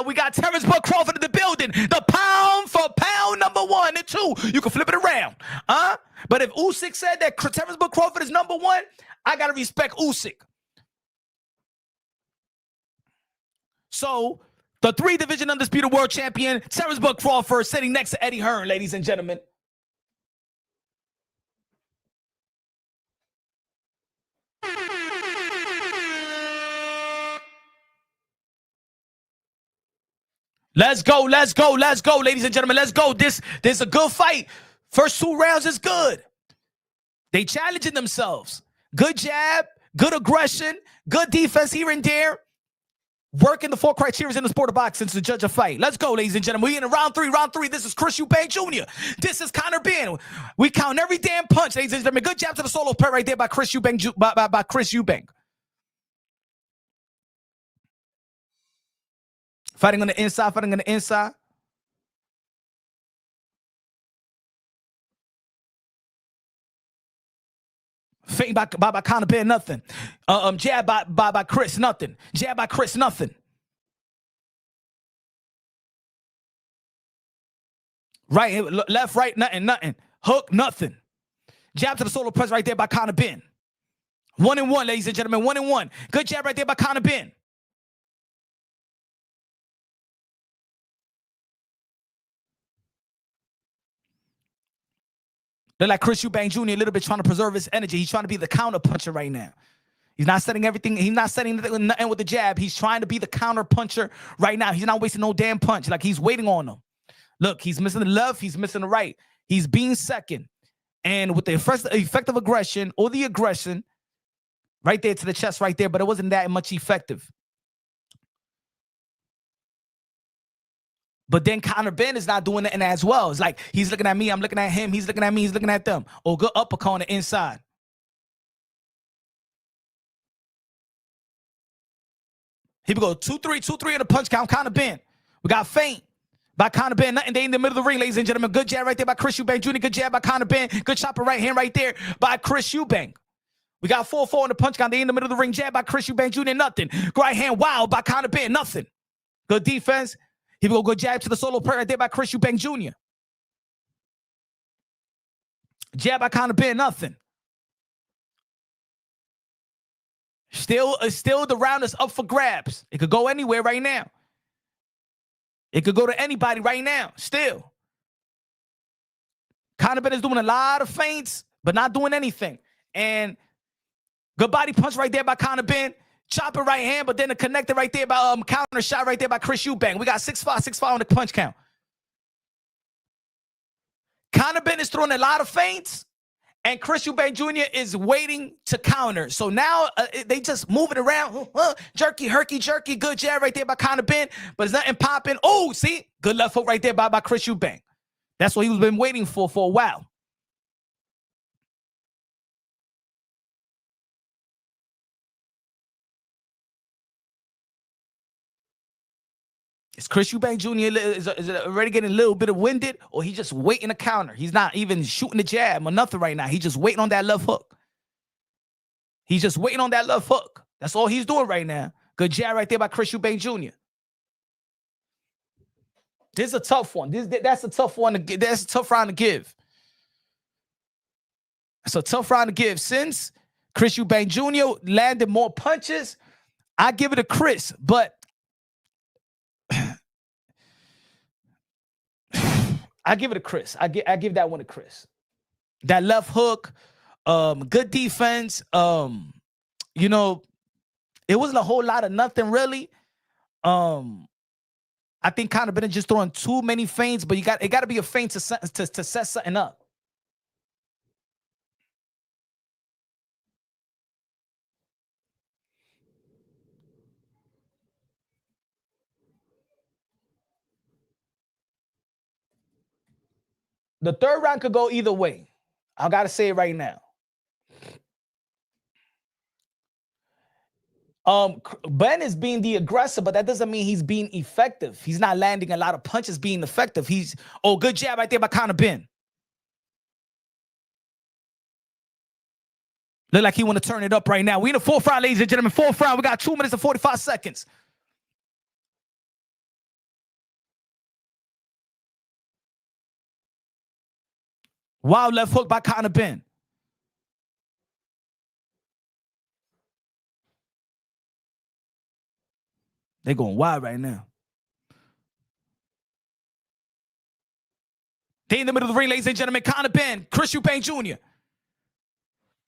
We got Terrence Bud Crawford in the building. The pound for pound number 1 and 2. You can flip it around. But if Usyk said that Terrence Bud Crawford is number 1, I got to respect Usyk. So, the 3-division undisputed world champion, Terrence Bud Crawford, sitting next to Eddie Hearn, ladies and gentlemen. Let's go, ladies and gentlemen. Let's go. This is a good fight. First 2 rounds is good. They challenging themselves. Good jab, good aggression, good defense here and there. Working the 4 criteria in the sport of boxing to judge a fight. Let's go, ladies and gentlemen. We in round 3. This is Chris Eubank Jr. This is Conor Benn. We count every damn punch, ladies and gentlemen. Good jab to the solo part right there by Chris Eubank. By Chris Eubank. Fighting on the inside. Feint by Conor Benn, nothing. Jab by Chris, nothing. Jab by Chris, nothing. Right, left, right, nothing. Hook, nothing. Jab to the solo press right there by Conor Benn. 1-1, ladies and gentlemen, 1-1. Good jab right there by Conor Benn. Look like Chris Eubank Jr. a little bit trying to preserve his energy. He's trying to be the counter puncher right now. He's not setting everything. He's not setting nothing with the jab. He's trying to be the counter puncher right now. He's not wasting no damn punch. Like he's waiting on them. Look, he's missing the left. He's missing the right. He's being second. And with the effective aggression or the aggression right there to the chest right there, but it wasn't that much effective. But then Conor Benn is not doing it as well. It's like he's looking at me, I'm looking at him, he's looking at me, he's looking at them. Or good uppercut on the inside. Here we go. 2-3 in the punch count. Conor Benn. We got feint by Conor Benn. Nothing. They in the middle of the ring, ladies and gentlemen. Good jab right there by Chris Eubank Jr. Good jab by Conor Benn. Good chopper right hand right there by Chris Eubank. We got 4-4 in the punch count. They in the middle of the ring. Jab by Chris Eubank Jr. Nothing. Right hand wild by Conor Benn. Nothing. Good defense. Here we go. Good jab to the solo prayer right there by Chris Eubank Jr. Jab by Conor Benn. Nothing. Still the round is up for grabs. It could go anywhere right now. It could go to anybody right now. Still. Conor Benn is doing a lot of feints, but not doing anything. And good body punch right there by Conor Benn. Chopping right hand, but then a connected right there by counter shot right there by Chris Eubank. We got 6'5", 6'5" on the punch count. Conor Benn is throwing a lot of feints, and Chris Eubank Jr. is waiting to counter. So now they just moving around. Jerky, herky, jerky. Good jab right there by Conor Benn, but there's nothing popping. Oh, see? Good left hook right there by Chris Eubank. That's what he's been waiting for a while. Is Chris Eubank Jr. is already getting a little bit of winded, or he just waiting to counter? He's not even shooting the jab or nothing right now. He's just waiting on that left hook. He's just waiting on that left hook. That's all he's doing right now. Good jab right there by Chris Eubank Jr. This is a tough one. That's a tough one. That's a tough round to give. It's a tough round to give. Since Chris Eubank Jr. landed more punches, I give it to Chris, but I give it to Chris. I give that one to Chris. That left hook, good defense. You know, it wasn't a whole lot of nothing really. I think Conor Benn just throwing too many feints, but it got to be a feint to set something up. The third round could go either way. I got to say it right now. Benn is being the aggressor, but that doesn't mean he's being effective. He's not landing a lot of punches being effective. Good jab right there by Conor Benn. Look like he want to turn it up right now. We in the fourth round, ladies and gentlemen. Fourth round. We got 2 minutes and 45 seconds. Wild left hook by Conor Benn. They're going wild right now. They in the middle of the ring, ladies and gentlemen. Conor Benn, Chris Eubank Jr.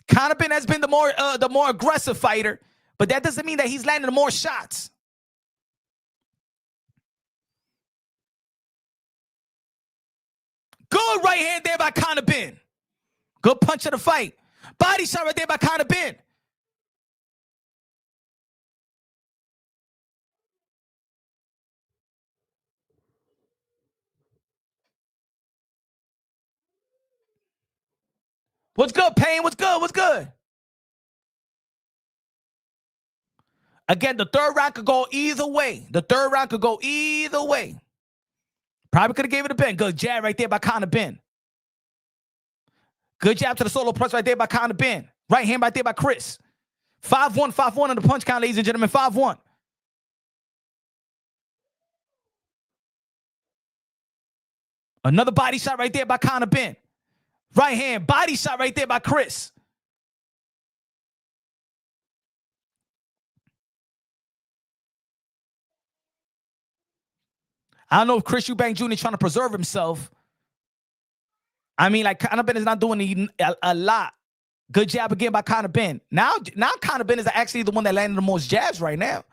Conor Benn has been the more aggressive fighter, but that doesn't mean that he's landing more shots. Good right hand there by Conor Benn. Good punch of the fight. Body shot right there by Conor Benn. What's good, Payne? What's good? What's good? Again, the third round could go either way. The third round could go either way. Probably could have gave it to Benn. Good jab right there by Conor Benn. Good jab to the solo punch right there by Conor Benn. Right hand right there by Chris. 5-1, 5-1 on the punch count, ladies and gentlemen. 5-1. Another body shot right there by Conor Benn. Right hand, body shot right there by Chris. I don't know if Chris Eubank Jr. trying to preserve himself. I mean, like, Conor Benn is not doing a lot. Good jab again by Conor Benn. Now Conor Benn is actually the one that landed the most jabs right now.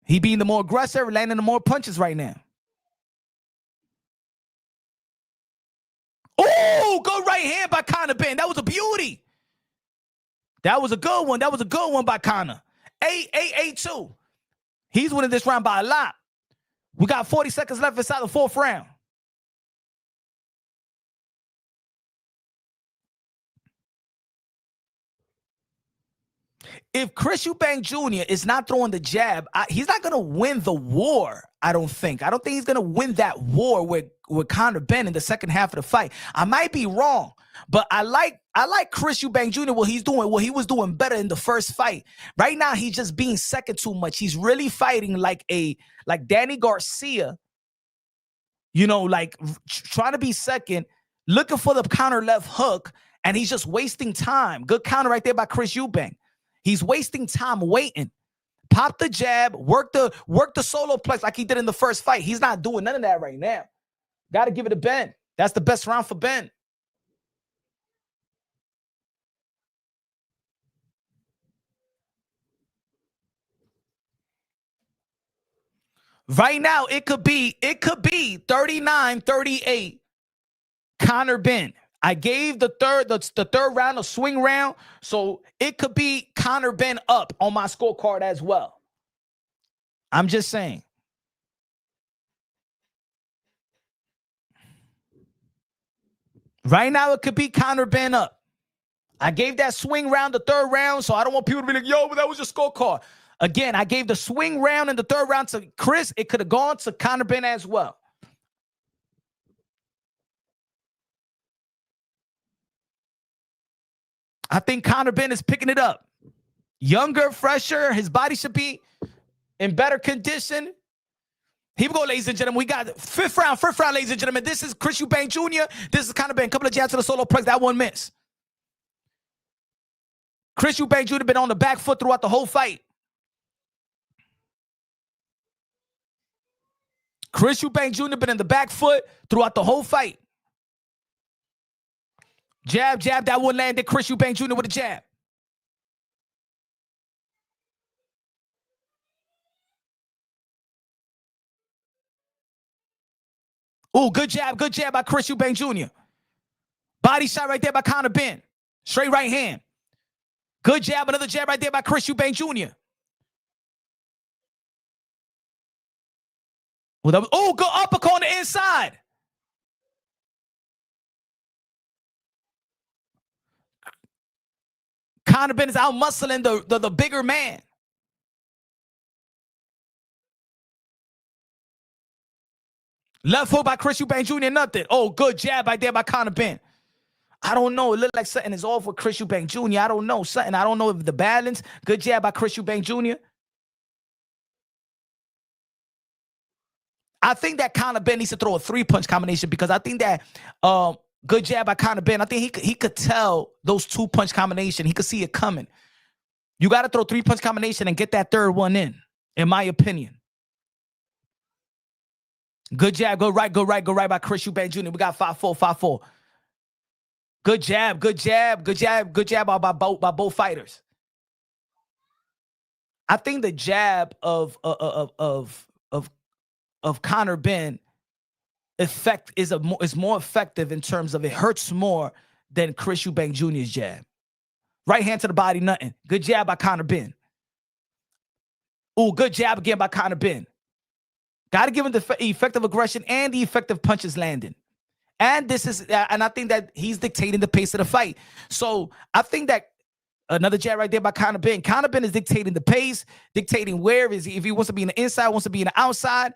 He being the more aggressive, landing the more punches right now. Oh, good right hand by Conor Benn. That was a beauty. That was a good one. That was a good one by Conor. 8-2. He's winning this round by a lot. We got 40 seconds left inside the fourth round. If Chris Eubank Jr. is not throwing the jab, he's not going to win the war, I don't think. I don't think he's going to win that war with Conor Benn in the second half of the fight. I might be wrong, but I like Chris Eubank Jr. what he's doing, what he was doing better in the first fight. Right now, he's just being second too much. He's really fighting like Danny Garcia, you know, like trying to be second, looking for the counter left hook, and he's just wasting time. Good counter right there by Chris Eubank. He's wasting time waiting. Pop the jab, work the solo plex like he did in the first fight. He's not doing none of that right now. Got to give it to Benn. That's the best round for Benn. Right now, it could be 39-38. Conor Benn. I gave the third round a swing round, so it could be Conor Benn up on my scorecard as well. I'm just saying. Right now, it could be Conor Benn up. I gave that swing round the third round, so I don't want people to be like, yo, but that was your scorecard. Again, I gave the swing round in the third round to Chris. It could have gone to Conor Benn as well. I think Conor Benn is picking it up. Younger, fresher. His body should be in better condition. Here we go, ladies and gentlemen. We got fifth round, ladies and gentlemen. This is Chris Eubank Jr. This is Conor Benn. Couple of jabs to the solo press. That one miss. Chris Eubank Jr. been on the back foot throughout the whole fight. Chris Eubank Jr. been in the back foot throughout the whole fight. Jab, jab, that one landed. Chris Eubank Jr. with a jab. Oh, good jab by Chris Eubank Jr. Body shot right there by Conor Benn. Straight right hand. Good jab, another jab right there by Chris Eubank Jr. Well, good uppercut on the inside. Conor Benn is out muscling the bigger man. Left hook by Chris Eubank Jr. Nothing. Oh, good jab right there by Conor Benn. I don't know. It looked like something is off with Chris Eubank Jr. I don't know. Something. I don't know if the balance. Good jab by Chris Eubank Jr. I think that Conor Benn needs to throw a 3-punch combination because I think that good jab by Conor Benn. I think he could tell those 2-punch combination. He could see it coming. You got to throw 3-punch combination and get that third one in my opinion. Good jab, go right by Chris Eubank Jr. We got 5-4. Good jab by both fighters. I think the jab of Conor Benn is more effective in terms of it hurts more than Chris Eubank Jr.'s jab. Right hand to the body, nothing. Good jab by Conor Benn. Oh, good jab again by Conor Benn. Got to give him the effective aggression and the effective punches landing. And I think that he's dictating the pace of the fight. So I think that another jab right there by Conor Benn. Conor Benn is dictating the pace, dictating where is he. If he wants to be in the inside, wants to be in the outside.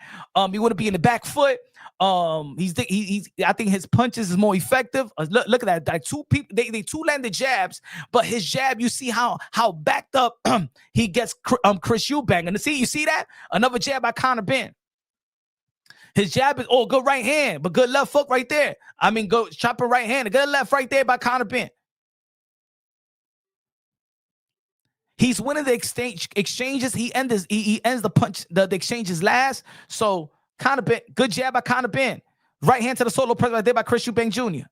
He want to be in the back foot. I think his punches is more effective. Look at that. Like two people, they two landed jabs, but his jab, you see how backed up he gets Chris Eubank. And you see that? Another jab by Conor Benn. His jab is, good right hand, but good left hook right there. I mean, go chopper right hand, a good left right there by Conor Benn. He's winning the exchanges. He ends the punch, the exchanges last. So Conor Benn, good jab by Conor Benn. Right hand to the solo press right there by Chris Eubank Jr.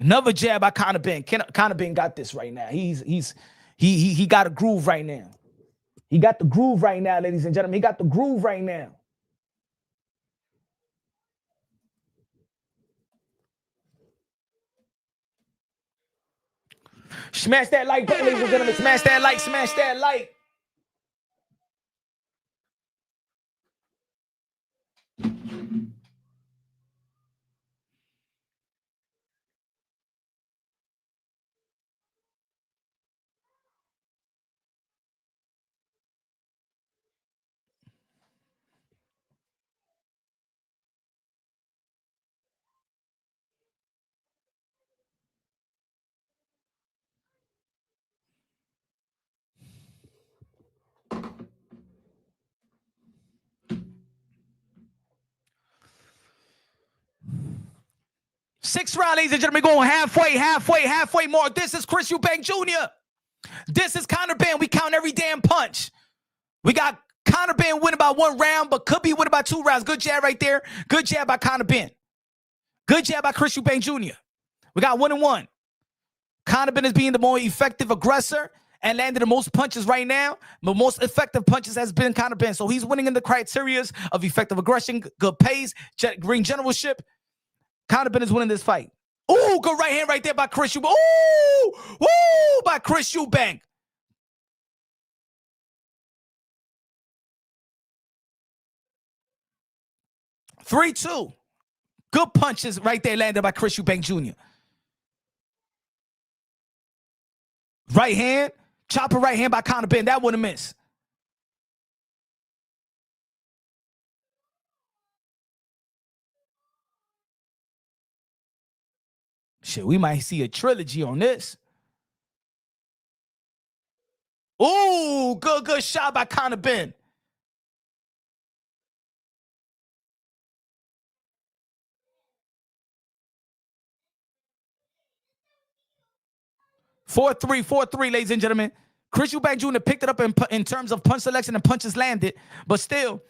Another jab by Conor Benn. Conor Benn got this right now. He got a groove right now. He got the groove right now, ladies and gentlemen. He got the groove right now. Smash that like button, ladies and gentlemen. Smash that like, smash that like. Sixth round, ladies and gentlemen, going halfway more. This is Chris Eubank Jr. This is Conor Benn. We count every damn punch. We got Conor Benn winning by 1 round, but could be winning by 2 rounds. Good jab right there. Good jab by Conor Benn. Good jab by Chris Eubank Jr. We got 1-1. Conor Benn is being the more effective aggressor and landed the most punches right now. The most effective punches has been Conor Benn. So he's winning in the criterias of effective aggression, good pace, ring generalship. Conor Benn is winning this fight. Ooh, good right hand right there by Chris Eubank. Ooh, woo, by Chris Eubank. Three, 2. Good punches right there landed by Chris Eubank Jr. Right hand, chopper right hand by Conor Benn. That wouldn't miss. Shit, we might see a trilogy on this. Ooh, good shot by Conor Benn. Four three, ladies and gentlemen. Chris Eubank Jr. picked it up in terms of punch selection and punches landed, but still,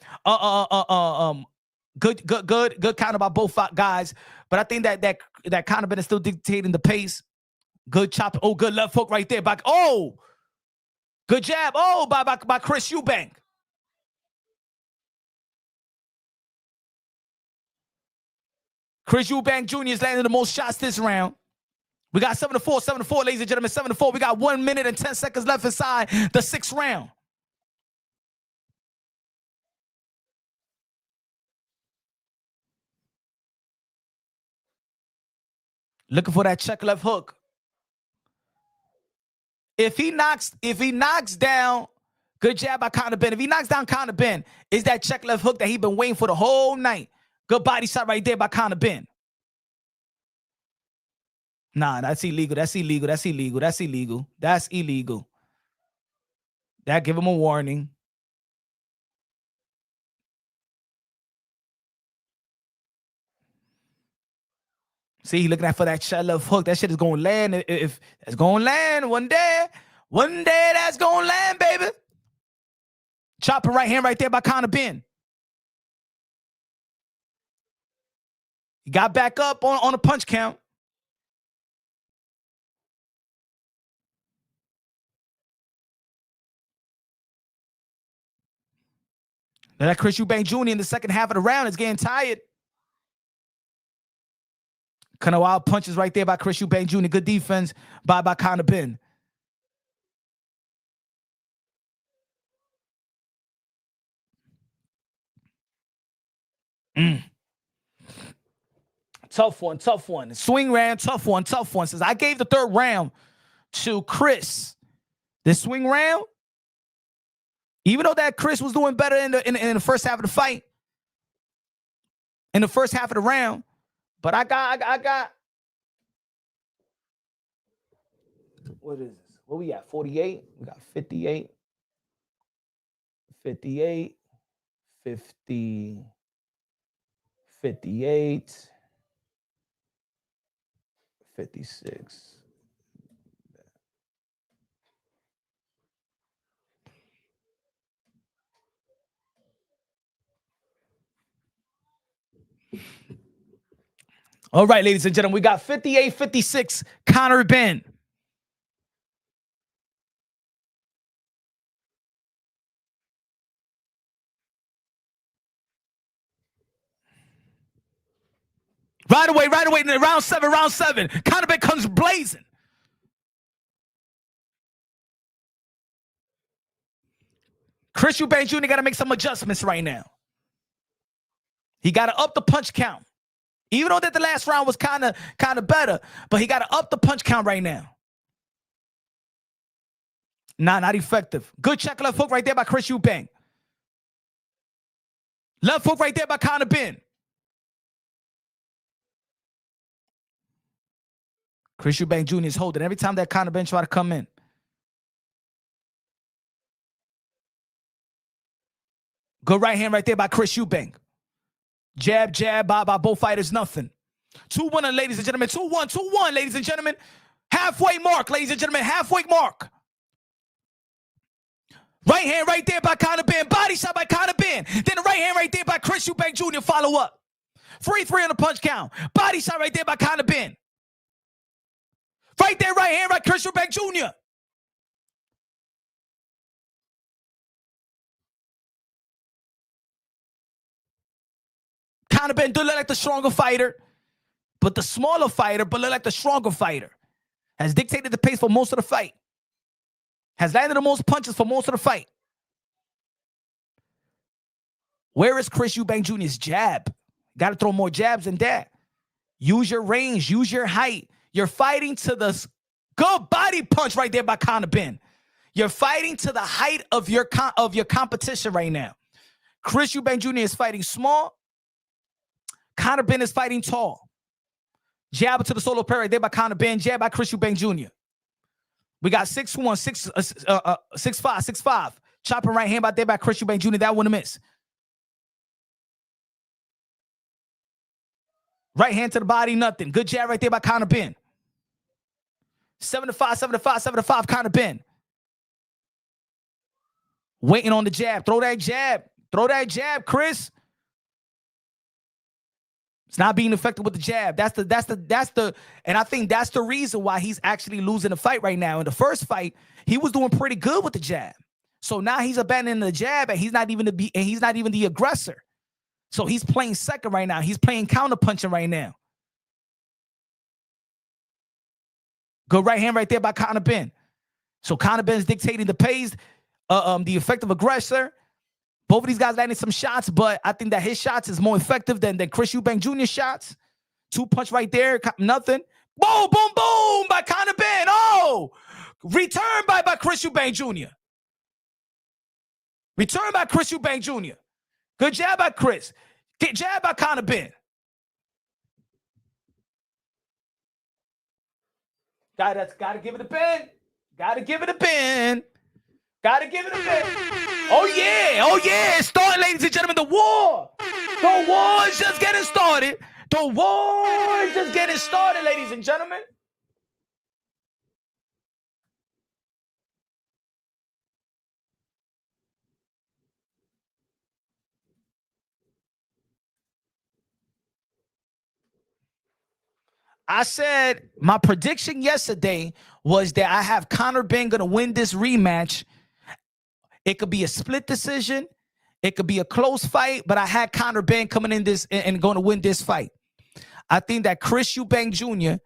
good counter by both guys. But I think that Conor Benn is still dictating the pace. Good chop. Oh, good left hook right there. Good jab. Oh, by Chris Eubank. Chris Eubank Jr. is landing the most shots this round. We got 7-4, ladies and gentlemen, 7-4. We got 1 minute and 10 seconds left inside the 6th round. Looking for that check left hook. If he knocks down, good jab by Conor Benn. If he knocks down Conor Benn, is that check left hook that he's been waiting for the whole night. Good body shot right there by Conor Benn. Nah, that's illegal. That's illegal. That give him a warning. See, he looking at for that shot left hook. That shit is gonna land. If it's gonna land one day that's gonna land, baby. Chopper right hand right there by Conor Benn. He got back up on a punch count. Now that Chris Eubank Jr. in the second half of the round is getting tired. Kind of wild punches right there by Chris Eubank Jr. Good defense by Conor Benn. Tough one. Swing round, tough one. Since I gave the 3rd round to Chris, this swing round, even though that Chris was doing better in the first half of the fight, in the first half of the round, but I got what is this? What we got? 48? We got 58, 58, 50, 58, 56. All right, ladies and gentlemen, we got 58-56, Conor Benn. Right away, round seven. Conor Benn comes blazing. Chris Eubank Jr. got to make some adjustments right now. He got to up the punch count. Even though that the last round was kind of better, but he got to up the punch count right now. Nah, not effective. Good check left hook right there by Chris Eubank. Left hook right there by Conor Benn. Chris Eubank Jr. is holding every time that Conor Benn try to come in. Good right hand right there by Chris Eubank. Jab by both fighters, nothing. 2-1, ladies and gentlemen. 2-1, ladies and gentlemen. Halfway mark, ladies and gentlemen. Halfway mark. Right hand right there by Conor Benn. Body shot by Conor Benn. Then the right hand right there by Chris Eubank Jr. Follow up. 3-3 on the punch count. Body shot right there by Conor Benn. Right there, right hand, right, Chris Eubank Jr. Conor Benn do look like the stronger fighter, but the smaller fighter, but look like the stronger fighter. Has dictated the pace for most of the fight. Has landed the most punches for most of the fight. Where is Chris Eubank Jr.'s jab? Got to throw more jabs than that. Use your range. Use your height. You're fighting to the good body punch right there by Conor Benn. You're fighting to the height of your competition right now. Chris Eubank Jr. is fighting small. Conor Benn is fighting tall. Jab to the solo pair right there by Conor Benn. Jab by Chris Eubank Jr. We got 6'1", 6'5", 6'5". Chopping right hand by there by Chris Eubank Jr. That wouldn't miss. Right hand to the body, nothing. Good jab right there by Conor Benn. 7-5, 7-5, 7-5, Conor Benn. Waiting on the jab. Throw that jab. Throw that jab, Chris. It's not being effective with the jab. That's the, and I think that's the reason why he's actually losing the fight right now. In the first fight, he was doing pretty good with the jab. So now he's abandoning the jab, and he's not even the aggressor. So he's playing second right now. He's playing counter punching right now. Good right hand right there by Conor Benn. So Conor Benn is dictating the pace, the effective aggressor. Both of these guys landing some shots, but I think that his shots is more effective than Chris Eubank Jr.'s shots. 2 punch right there, nothing. Boom, boom, boom by Conor Benn. Oh, return by Chris Eubank Jr. Return by Chris Eubank Jr. Good jab by Chris. Get jab by Conor Benn. Gotta give it a Benn. Gotta give it a Benn. Gotta give it a Benn. Oh yeah. It's starting, ladies and gentlemen. The war. The war is just getting started. The war is just getting started, ladies and gentlemen. I said my prediction yesterday was that I have Conor Benn going to win this rematch. It could be a split decision. It could be a close fight, but I had Conor Benn coming in this and going to win this fight. I think that Chris Eubank Jr.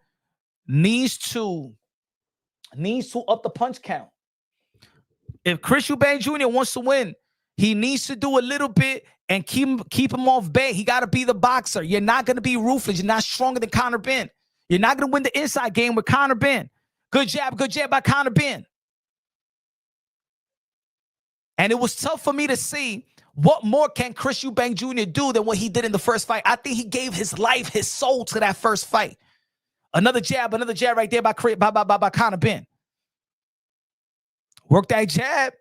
needs to up the punch count. If Chris Eubank Jr. wants to win, he needs to do a little bit and keep him off bait. He got to be the boxer. You're not going to be ruthless. You're not stronger than Conor Benn. You're not going to win the inside game with Conor Benn. Good jab by Conor Benn. And it was tough for me to see what more can Chris Eubank Jr. do than what he did in the first fight. I think he gave his life, his soul to that first fight. Another jab right there by Conor Benn. Work that jab.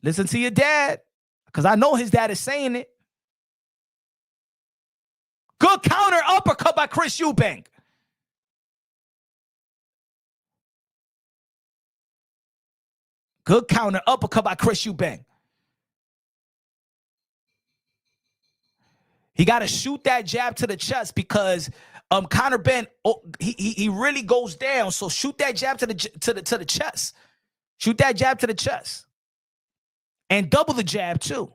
Listen to your dad, because I know his dad is saying it. Good counter uppercut by Chris Eubank. Good counter uppercut by Chris Eubank. He got to shoot that jab to the chest because Conor Benn, he really goes down. So shoot that jab to the chest. Shoot that jab to the chest. And double the jab too.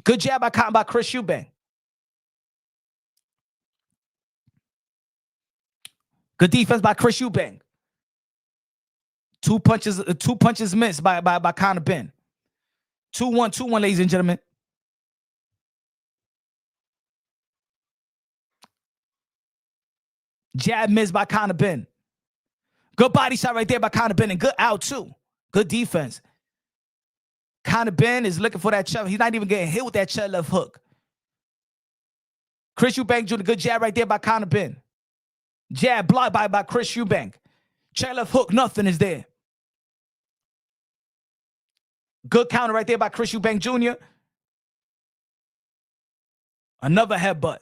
Good jab by Chris Eubank. Good defense by Chris Eubank. Two punches missed by Conor Benn. 2-1, ladies and gentlemen. Jab missed by Conor Benn. Good body shot right there by Conor Benn, and good out too. Good defense. Conor Benn is looking for that chub. He's not even getting hit with that chub left hook. Chris Eubank Jr., good jab right there by Conor Benn. Jab blocked by Chris Eubank. Chub left hook, nothing is there. Good counter right there by Chris Eubank Jr. Another headbutt.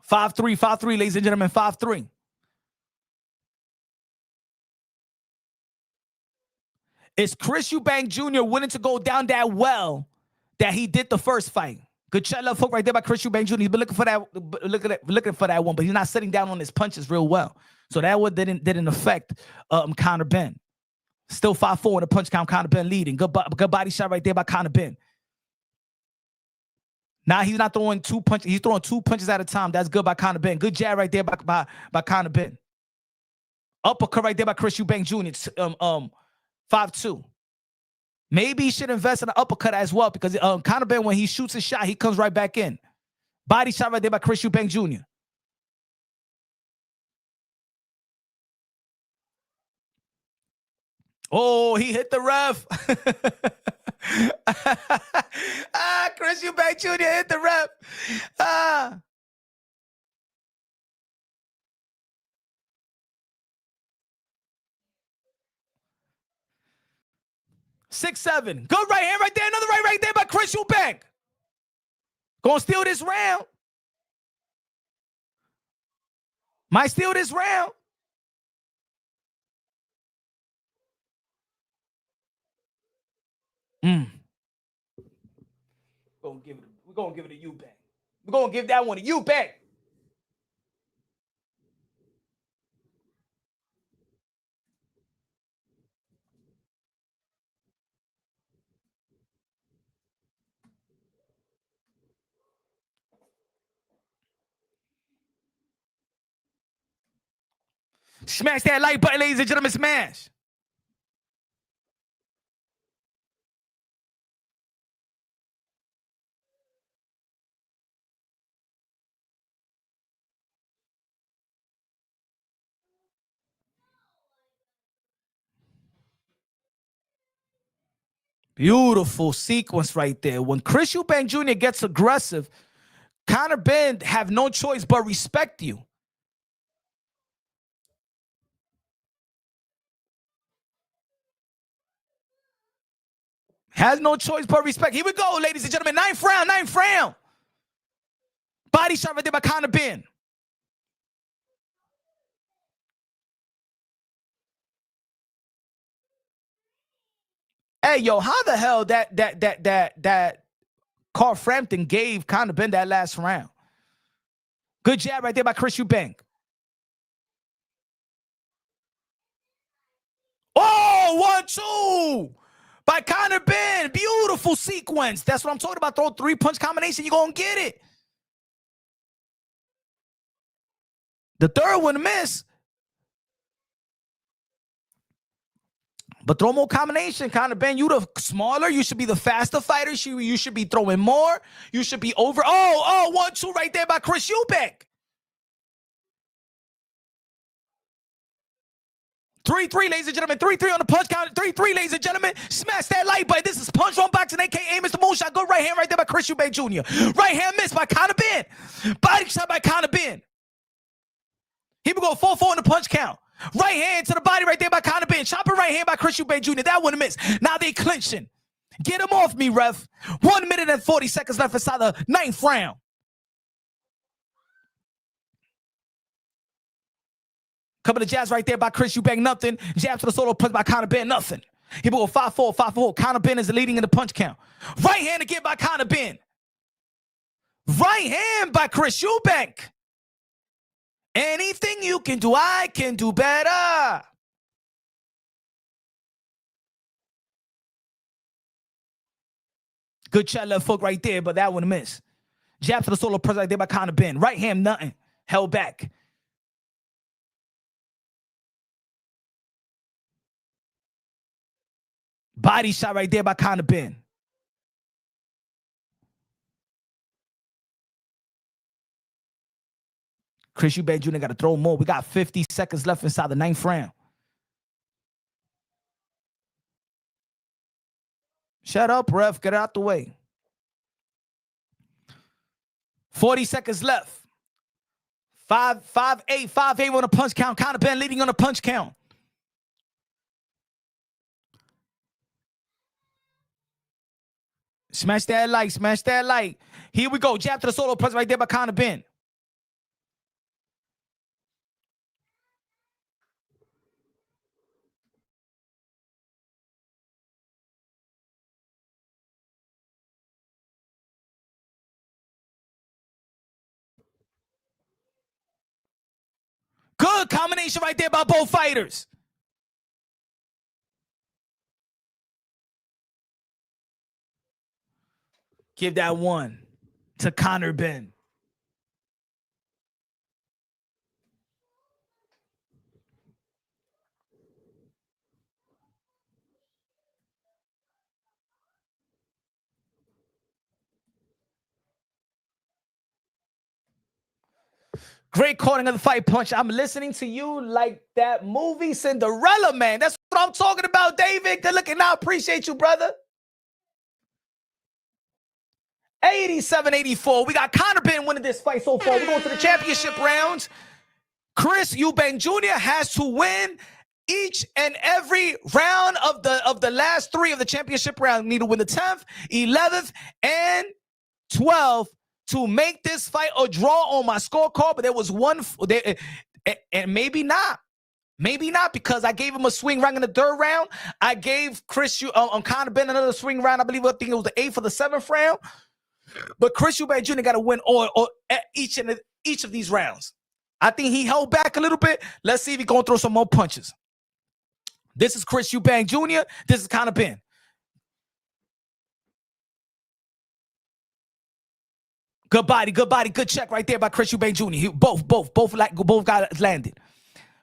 Five three, ladies and gentlemen, 5-3. Is Chris Eubank Jr. willing to go down that well that he did the first fight? Good shot, love hook right there by Chris Eubank Jr. He's been looking for that, looking for that one, but he's not sitting down on his punches real well. So that one didn't affect Conor Benn. Still 5-4 in the punch count. Conor Benn leading. Good body shot right there by Conor Benn. Now he's not throwing two punches. He's throwing 2 punches at a time. That's good by Conor Benn. Good jab right there by Conor Benn. Uppercut right there by Chris Eubank Jr. 5-2. Maybe he should invest in an uppercut as well because Conor Benn, when he shoots a shot, he comes right back in. Body shot right there by Chris Eubank Jr. Oh, he hit the ref. Chris Eubank Jr. hit the ref. 6-7. Good right hand right there. Another right there by Chris Eubank. Gonna steal this round. Might steal this round. We're gonna give it a Eubank. We're gonna give that one a Eubank. Smash that like button, ladies and gentlemen. Smash. Beautiful sequence right there. When Chris Eubank Jr. gets aggressive, Conor Benn have no choice but respect you. Has no choice but respect. Here we go, ladies and gentlemen. Ninth round. Body shot right there by Conor Benn. Hey, yo, how the hell that Carl Frampton gave Conor Benn that last round? Good jab right there by Chris Eubank. Oh, 1-2 by Conor Benn. Beautiful sequence. That's what I'm talking about. Throw 3-punch combination, you're going to get it. The third one miss. But throw more combination. Conor Benn, you the smaller. You should be the faster fighter. You should be throwing more. You should be over. 1-2 right there by Chris Eubank. 3-3, ladies and gentlemen. 3-3 on the punch count. 3-3, ladies and gentlemen. Smash that like button. This is Punch on Boxing, a.k.a. Mr. Moonshot. Good right hand right there by Chris Eubank Jr. Right hand missed by Conor Benn. Body shot by Conor Benn. Here we go. 4-4 on the punch count. Right hand to the body right there by Conor Benn. Chopping right hand by Chris Eubank Jr. That one missed. Now they clinching. Get him off me, ref. 1 minute and 40 seconds left inside the 9th round. Couple of jabs right there by Chris Eubank, nothing. Jab to the solo punch by Conor Benn, nothing. Here we go, 5-4. Conor Benn is leading in the punch count. Right hand again by Conor Benn. Right hand by Chris Eubank. Anything you can do, I can do better. Good shot, left hook right there, but that one missed. Jab to the solo punch right there by Conor Benn. Right hand, nothing. Held back. Body shot right there by Conor Benn. Chris Eubank Jr. got to throw more. We got 50 seconds left inside the 9th round. Shut up, ref. Get out the way. 40 seconds left. 5-8 on the punch count. Conor Benn leading on the punch count. Smash that like, smash that like. Here we go. Jab to the solo punch right there by Conor Benn. Good combination right there by both fighters. Give that one to Conor Benn. Great calling of the fight, Punch. I'm listening to you like that movie Cinderella, man. That's what I'm talking about, David. Good looking out. Appreciate you, brother. 87-84. We got Conor Benn winning this fight so far. We're going to the championship rounds. Chris Eubank Jr. has to win each and every round of the last three of the championship round. Need to win the 10th, 11th, and 12th to make this fight a draw on my scorecard. But there was one, and maybe not. Maybe not, because I gave him a swing round in the third round. I gave Conor Benn another swing round. I think it was the 8th or the 7th round. But Chris Eubank Jr. got to win or each of these rounds. I think he held back a little bit. Let's see if he's going to throw some more punches. This is Chris Eubank Jr. This is Conor Benn. Good body, good check right there by Chris Eubank Jr. Both got landed.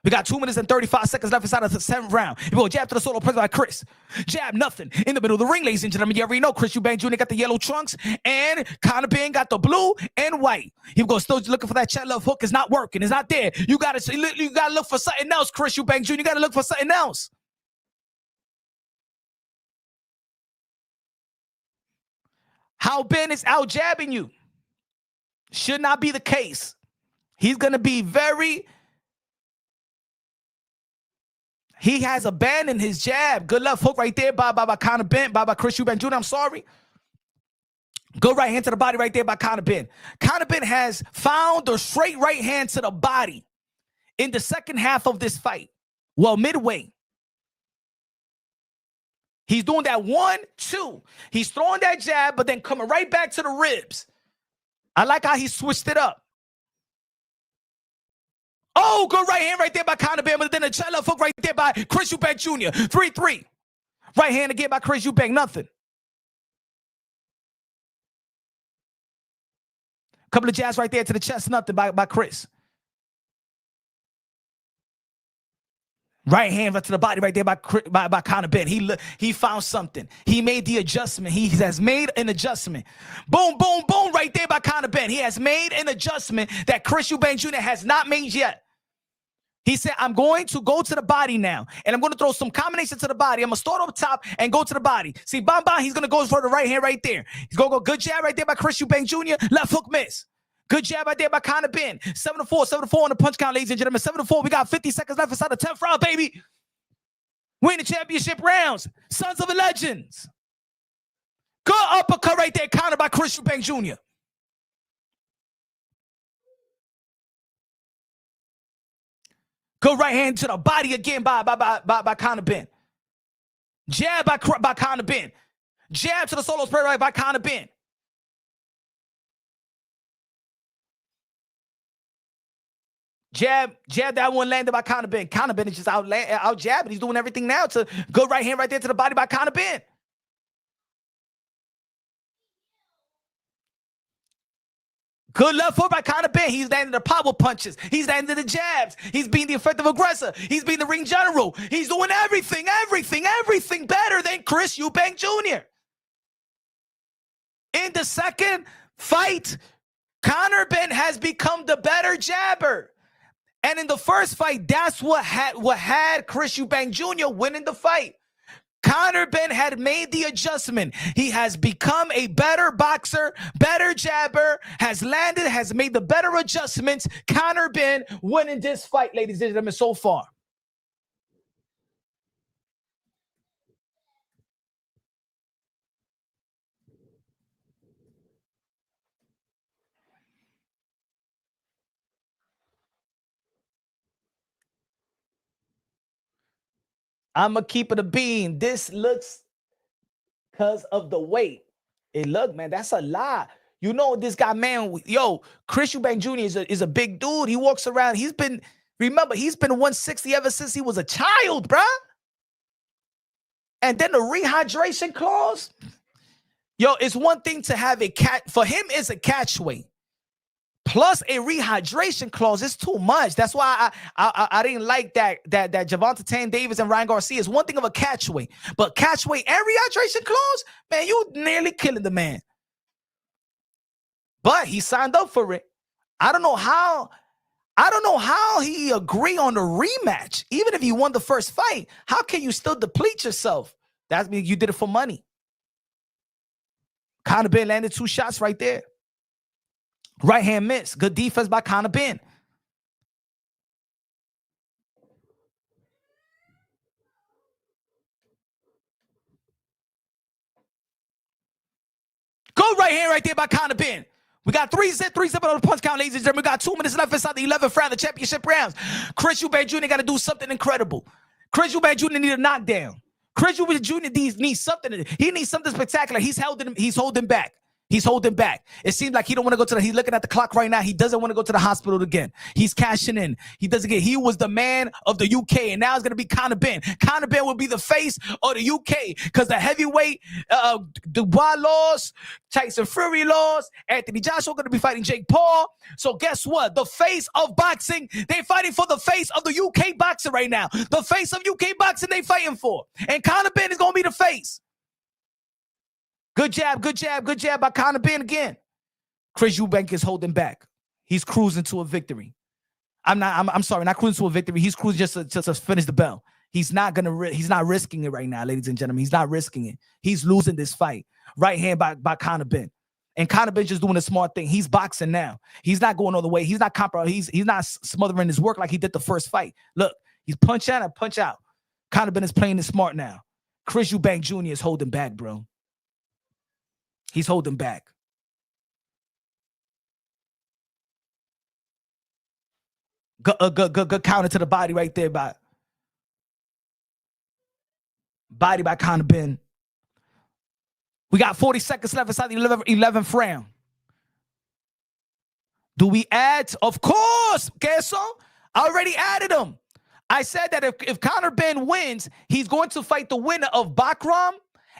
We got 2 minutes and 35 seconds left inside of the 7th round. You go jab to the solo press by Chris. Jab, nothing. In the middle of the ring, ladies and gentlemen. You already know Chris Eubank Jr. got the yellow trunks, and Conor Benn got the blue and white. He goes still looking for that chat love hook. It's not working. It's not there. You gotta look for something else, Chris Eubank Jr. You gotta look for something else. How Benn is out jabbing you should not be the case. He's gonna be very. He has abandoned his jab. Good left hook right there by Conor Benn, by Chris Eubank Jr. I'm sorry. Good right hand to the body right there by Conor Benn. Conor Benn has found the straight right hand to the body in the second half of this fight. Well, midway. He's doing that 1-2. He's throwing that jab, but then coming right back to the ribs. I like how he switched it up. Oh, good right hand right there by Conor Benn, but then a chin left hook right there by Chris Eubank Jr. 3-3. Right hand again by Chris Eubank, nothing. Couple of jabs right there to the chest, nothing by Chris. Right hand right to the body right there by Conor Benn. He found something. He made the adjustment. He has made an adjustment. Boom, boom, boom right there by Conor Benn. He has made an adjustment that Chris Eubank Jr. has not made yet. He said, I'm going to go to the body now, and I'm going to throw some combination to the body. I'm going to start up top and go to the body. See, bam, bam, he's going to go for the right hand right there. He's going to go good jab right there by Chris Eubank Jr. Left hook miss. Good jab right there by Conor Benn. 7-4 on the punch count, ladies and gentlemen. 7-4. We got 50 seconds left inside the 10th round, baby. Win the championship rounds. Sons of the Legends. Good uppercut right there, countered by Chris Eubank Jr. Good right hand to the body again by Conor Benn. Jab by Conor Benn. Jab to the solo spray right by Conor Benn. Jab that one landed by Conor Benn. Conor Benn is just out jabbing. He's doing everything now to good right hand right there to the body by Conor Benn. Good left hook by Conor Benn. He's landing the power punches. He's landing the jabs. He's being the effective aggressor. He's being the ring general. He's doing everything better than Chris Eubank Jr. In the second fight, Conor Benn has become the better jabber. And in the first fight, that's what had Chris Eubank Jr. winning the fight. Conor Benn had made the adjustment. He has become a better boxer, better jabber, has landed, has made the better adjustments. Conor Benn winning this fight, ladies and gentlemen, so far. I'm going to keep it a bean. This looks because of the weight. Look, man, that's a lot. You know this guy, man. Yo, Chris Eubank Jr. is a big dude. He walks around. He's been Remember, he's been 160 ever since he was a child, bruh. And then the rehydration clause. Yo, it's one thing to have a cat. For him, it's a catch weight. Plus a rehydration clause. It's too much. That's why I didn't like that Gervonta Tank Davis and Ryan Garcia is one thing of a catch weight. But catch weight and rehydration clause, man, you nearly killing the man. But he signed up for it. I don't know how he agreed on the rematch. Even if he won the first fight, how can you still deplete yourself? That means you did it for money. Conor Benn landed 2 shots right there. Right hand miss. Good defense by Conor Benn. Go right hand right there by Conor Benn. We got 3-zip on the punch count, ladies and gentlemen. We got 2 minutes left inside the 11th round of the championship rounds. Chris Eubank Jr. got to do something incredible. Chris Eubank Jr. need a knockdown. Chris Eubank Jr. needs something. He needs something spectacular. He's holding back. He's holding back. It seems like he don't want to go to he's looking at the clock right now. He doesn't want to go to the hospital again. He's cashing in. He was the man of the UK, and now it's going to be Conor Benn. Conor Benn will be the face of the UK because the heavyweight, Dubois lost, Tyson Fury lost, Anthony Joshua going to be fighting Jake Paul. So guess what? The face of boxing, they're fighting for the face of the UK boxing right now. The face of UK boxing they fighting for. And Conor Benn is going to be the face. Good jab by Conor Benn again. Chris Eubank is holding back. He's cruising to a victory. I'm sorry, not cruising to a victory. He's cruising just to finish the bell. He's not risking it right now, ladies and gentlemen. He's not risking it. He's losing this fight. Right hand by Conor Benn. And Conor Benn just doing a smart thing. He's boxing now. He's not going all the way. He's not he's not smothering his work like he did the first fight. Look, he's punch out and punch out. Conor Benn is playing it smart now. Chris Eubank Jr. is holding back, bro. He's holding back. Good counter to the body right there by Conor Benn. We got 40 seconds left inside the 11th round. Do we add? Of course, Queso. I already added him. I said that if Conor Benn wins, he's going to fight the winner of Bakram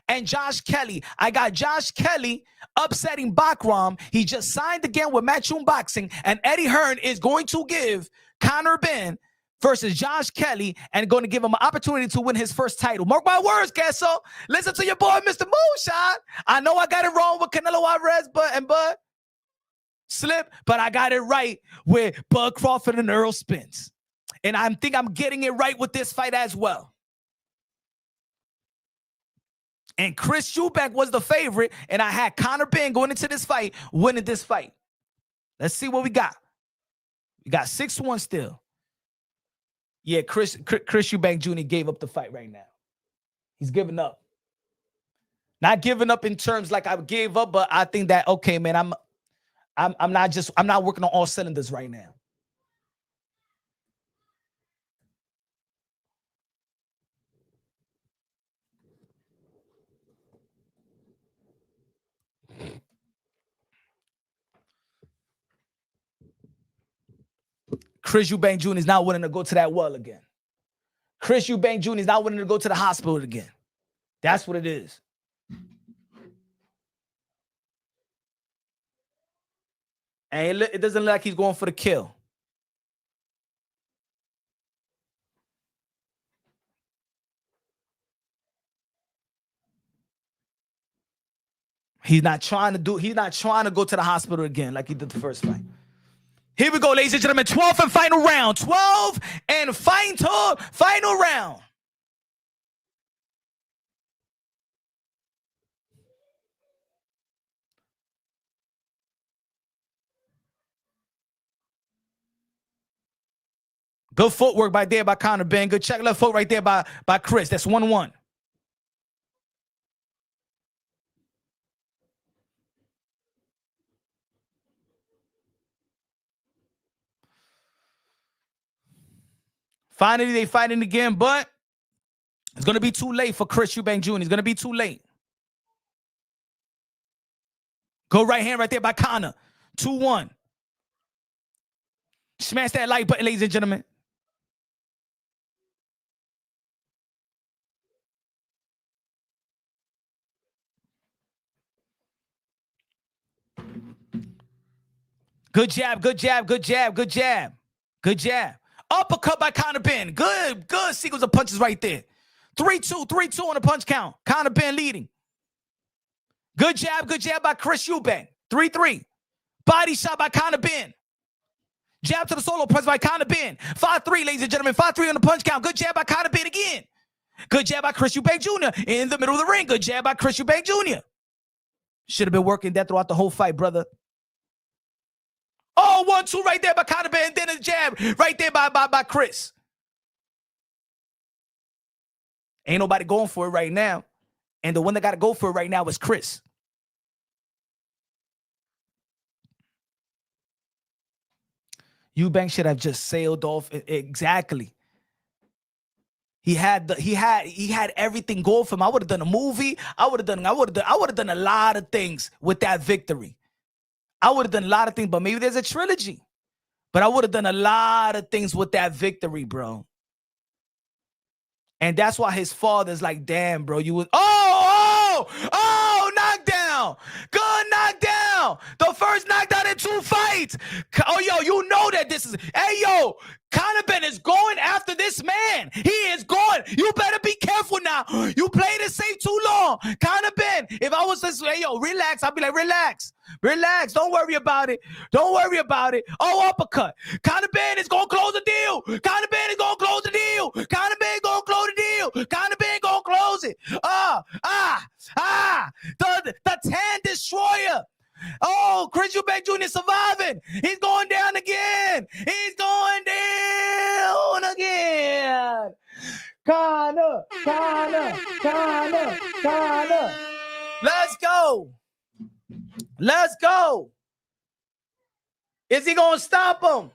and Josh Kelly. I got Josh Kelly upsetting Bakram. He just signed again with Matchroom Boxing, and Eddie Hearn is going to give Conor Benn versus Josh Kelly and going to give him an opportunity to win his first title. Mark my words, Queso. Listen to your boy, Mr. Moonshine. I know I got it wrong with Canelo Alvarez and Bud Slip, but I got it right with Bud Crawford and Earl Spence. And I think I'm getting it right with this fight as well. And Chris Eubank was the favorite, and I had Conor Benn going into this fight, winning this fight. Let's see what we got. We got 6-1 still. Yeah, Chris Eubank Jr. gave up the fight right now. He's giving up. Not giving up in terms like I gave up, but I think that, okay, man, I'm not working on all cylinders right now. Chris Eubank Jr. is not willing to go to that well again. Chris Eubank Jr. is not willing to go to the hospital again. That's what it is. And it doesn't look like he's going for the kill. He's not trying to go to the hospital again like he did the first fight. Here we go, ladies and gentlemen. 12th and final round. 12 and final round. Good footwork by Conor Benn. Good check left foot right there by Chris. That's 1-1. Finally, they fighting again, but it's going to be too late for Chris Eubank Jr. It's going to be too late. Go right hand right there by Conor. 2-1. Smash that like button, ladies and gentlemen. Good jab, good jab, good jab, good jab. Good jab. Uppercut by Conor Benn. Good sequence of punches right there. 3-2, 3-2 on the punch count. Conor Benn leading. Good jab by Chris Eubank. 3-3. Body shot by Conor Benn. Jab to the solo press by Conor Benn. 5-3, ladies and gentlemen. 5-3 on the punch count. Good jab by Conor Benn again. Good jab by Chris Eubank Jr. in the middle of the ring. Good jab by Chris Eubank Jr. Should have been working that throughout the whole fight, brother. Oh, 1-2 right there by Conor Benn, and then a jab right there by Chris. Ain't nobody going for it right now. And the one that got to go for it right now is Chris. Eubank should have just sailed off. Exactly. He had everything going for him. I would have done a movie. I would have done a lot of things with that victory. I would have done a lot of things, but maybe there's a trilogy. But I would have done a lot of things with that victory, bro. And that's why his father's like, damn, bro, you was knockdown. Good knockdown. The first knockdown in 2 fights. Oh, yo, you know that this is, hey, yo, Conor Benn is going after this man. He is going. You better be careful now. You played it safe too long. Conor Benn, if I was this, hey, yo, relax, I'd be like, relax. Relax. Don't worry about it. Don't worry about it. Oh, uppercut. Conor Benn is going to close the deal. Conor Benn is going to close the deal. Conor Benn going to close the deal. Conor Benn going to close it. The Tan Destroyer. Oh, Chris Eubank Jr. surviving. He's going down again. He's going down again. Conor. Let's go. Let's go. Is he going to stop him?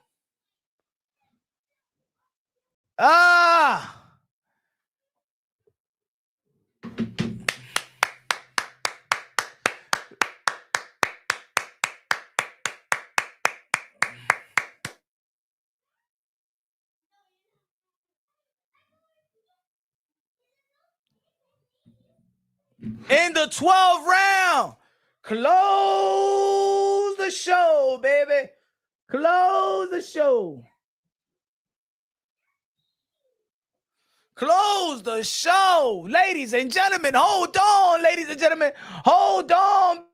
In the 12th round, close the show, baby. Close the show. Close the show. Ladies and gentlemen, hold on, ladies and gentlemen. Hold on.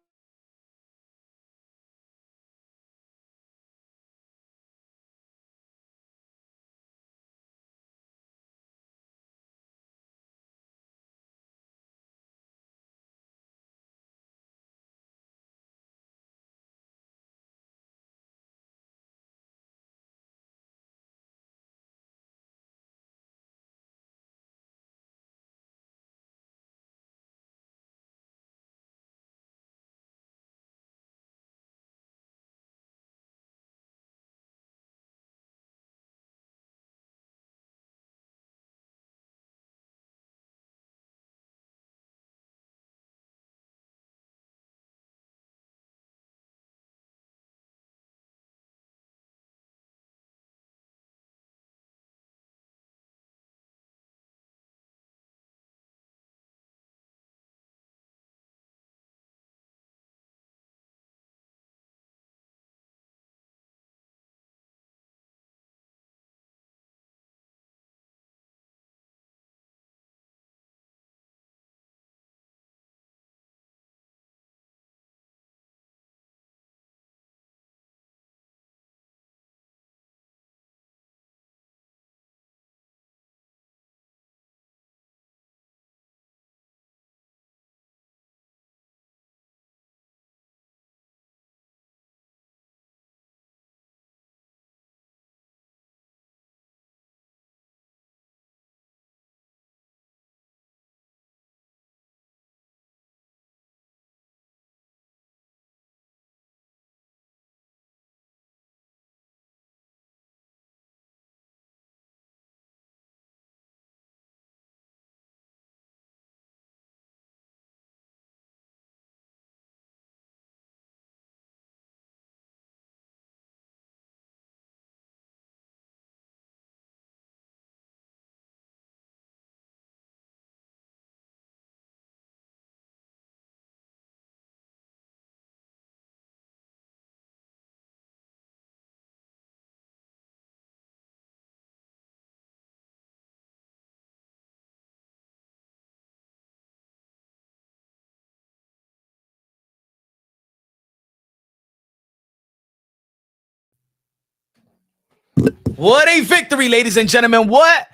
What a victory, ladies and gentlemen. What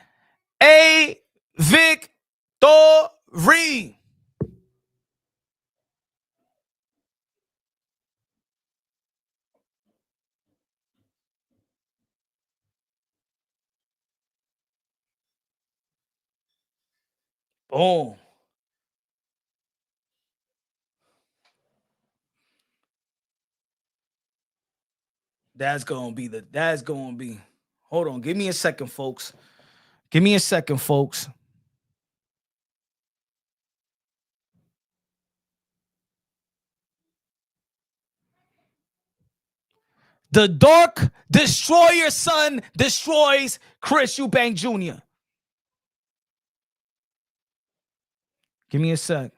a victory. Boom. That's gonna be. Hold on, give me a second, folks. Give me a second, folks. The Dark Destroyer son destroys Chris Eubank Jr. Give me a sec.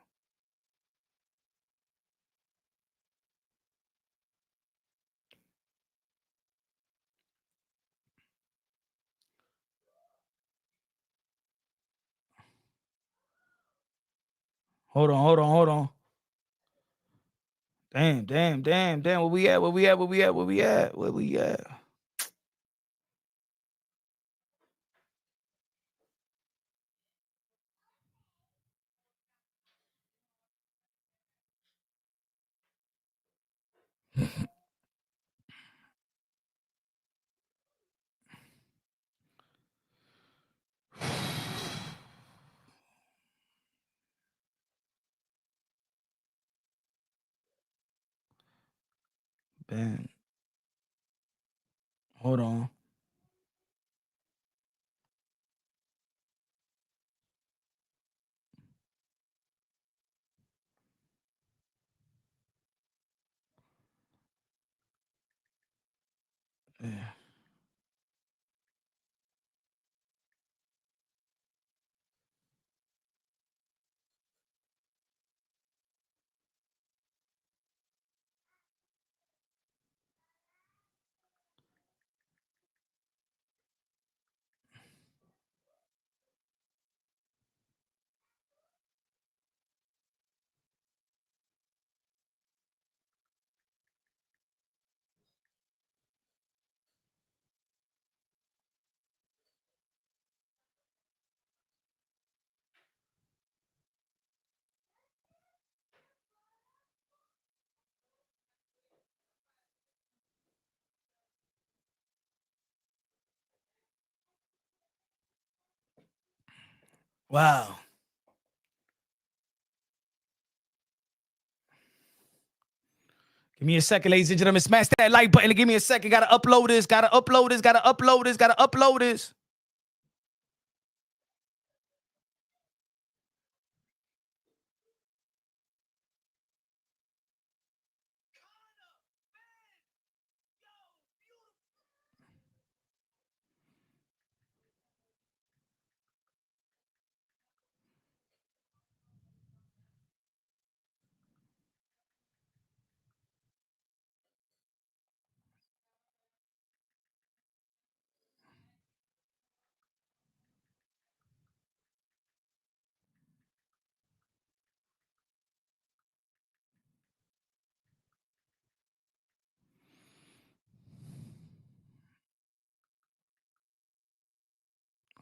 Hold on. Damn. Where we at? Benn. Hold on. Yeah. Wow. Give me a second, ladies and gentlemen. Smash that like button and give me a second. Gotta upload this. Gotta upload this.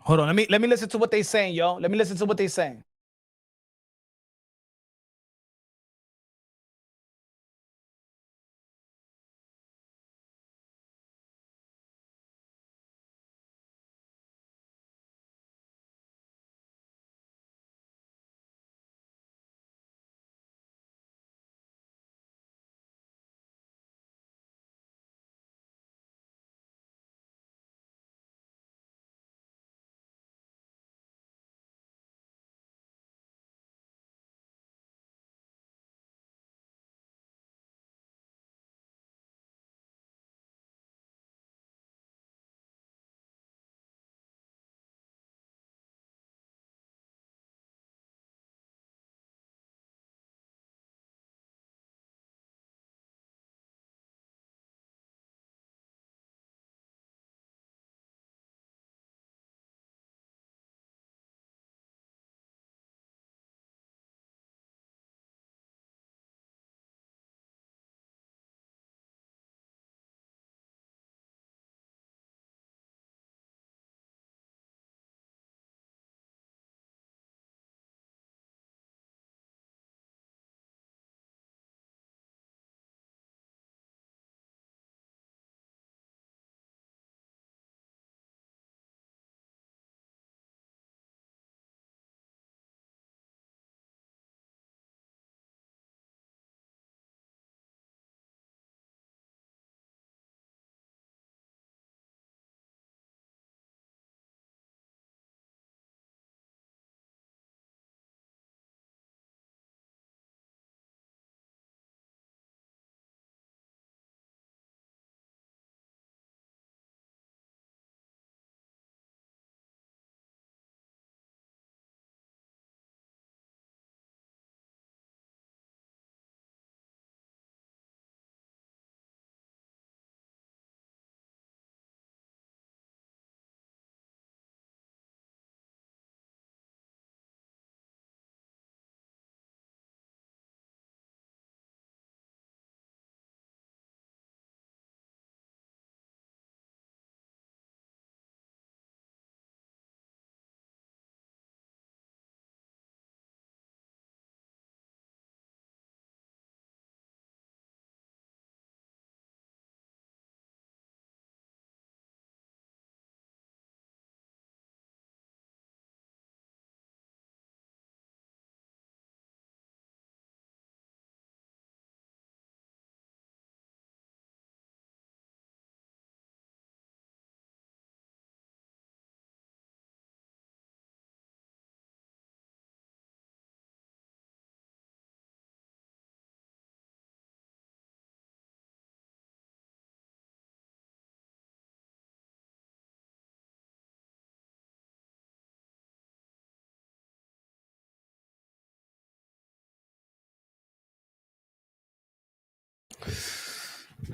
Hold on. Let me listen to what they saying, yo. Let me listen to what they saying.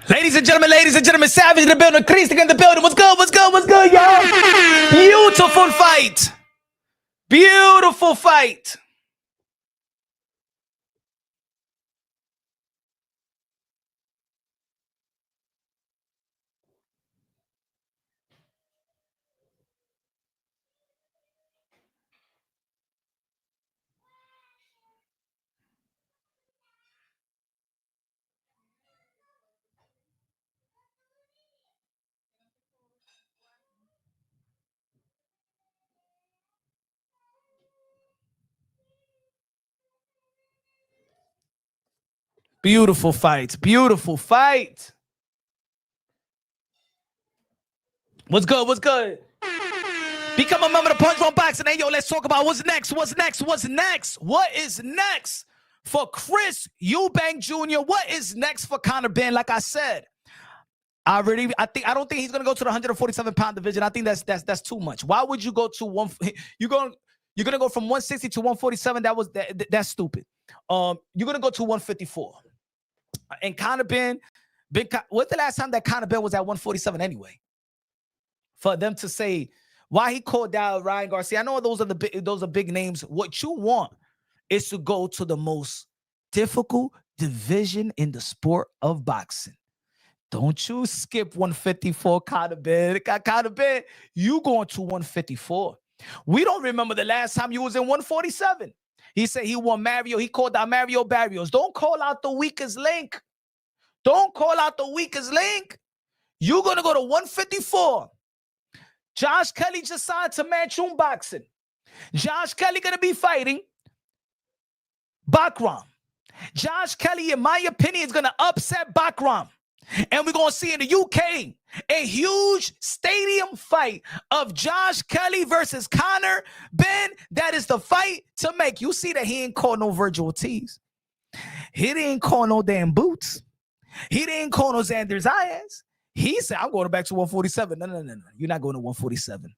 Ladies and gentlemen, Savage in the building, Christian in the building. What's good, y'all? Beautiful fight. Beautiful fight. Beautiful fight. Beautiful fight. What's good? Become a member of the Punch One Boxing. Hey, yo, let's talk about what's next. What is next for Chris Eubank Jr.? What is next for Conor Benn? Like I said, I don't think he's gonna go to the 147-pound division. I think that's too much. Why would you go to one? You're gonna go from 160 to 147. That's stupid. You're gonna go to 154. And Conor Benn, what's the last time that Conor Benn was at 147 anyway? For them to say why he called down Ryan Garcia, I know those are big names. What you want is to go to the most difficult division in the sport of boxing. Don't you skip 154, Conor Benn. Conor Benn, you going to 154. We don't remember the last time you was in 147. He said he won Mario. He called out Mario Barrios. Don't call out the weakest link. Don't call out the weakest link. You're going to go to 154. Josh Kelly just signed to Matchroom Boxing. Josh Kelly going to be fighting Bakram. Josh Kelly, in my opinion, is going to upset Bakram. And we're going to see in the UK a huge stadium fight of Josh Kelly versus Conor Benn. That is the fight to make. You see that he ain't call no Virgil Ortiz. He didn't call no damn Boots. He didn't call no Xander Zayas. He said, I'm going back to 147. No. You're not going to 147.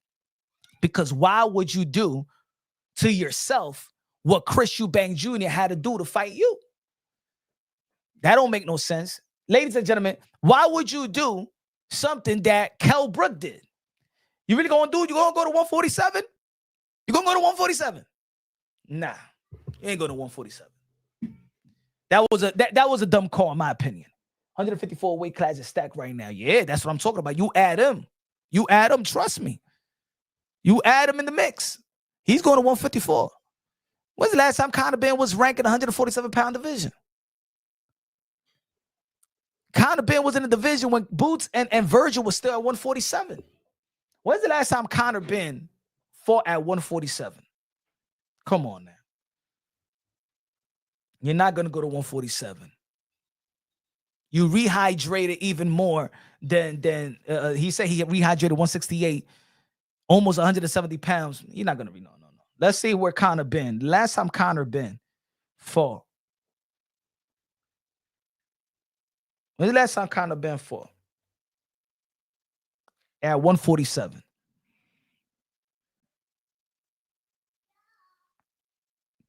Because why would you do to yourself what Chris Eubank Jr. had to do to fight you? That don't make no sense. Ladies and gentlemen, why would you do something that Kell Brook did? You really going to do it? You going to go to 147? You going to go to 147? Nah, you ain't going to 147. That was a dumb call, in my opinion. 154 weight class is stacked right now. Yeah, that's what I'm talking about. You add him. Trust me. You add him in the mix. He's going to 154. When's the last time Conor Benn was ranked in the 147-pound division? Conor Benn was in the division when Boots and Virgil was still at 147. When's the last time Conor Benn fought at 147? Come on now. You're not going to go to 147. You rehydrated even more than he said he rehydrated 168, almost 170 pounds. You're not going to be, no. Let's see where Conor Benn, last time Conor Benn fought. When's the last time Conor Benn fought? At 147.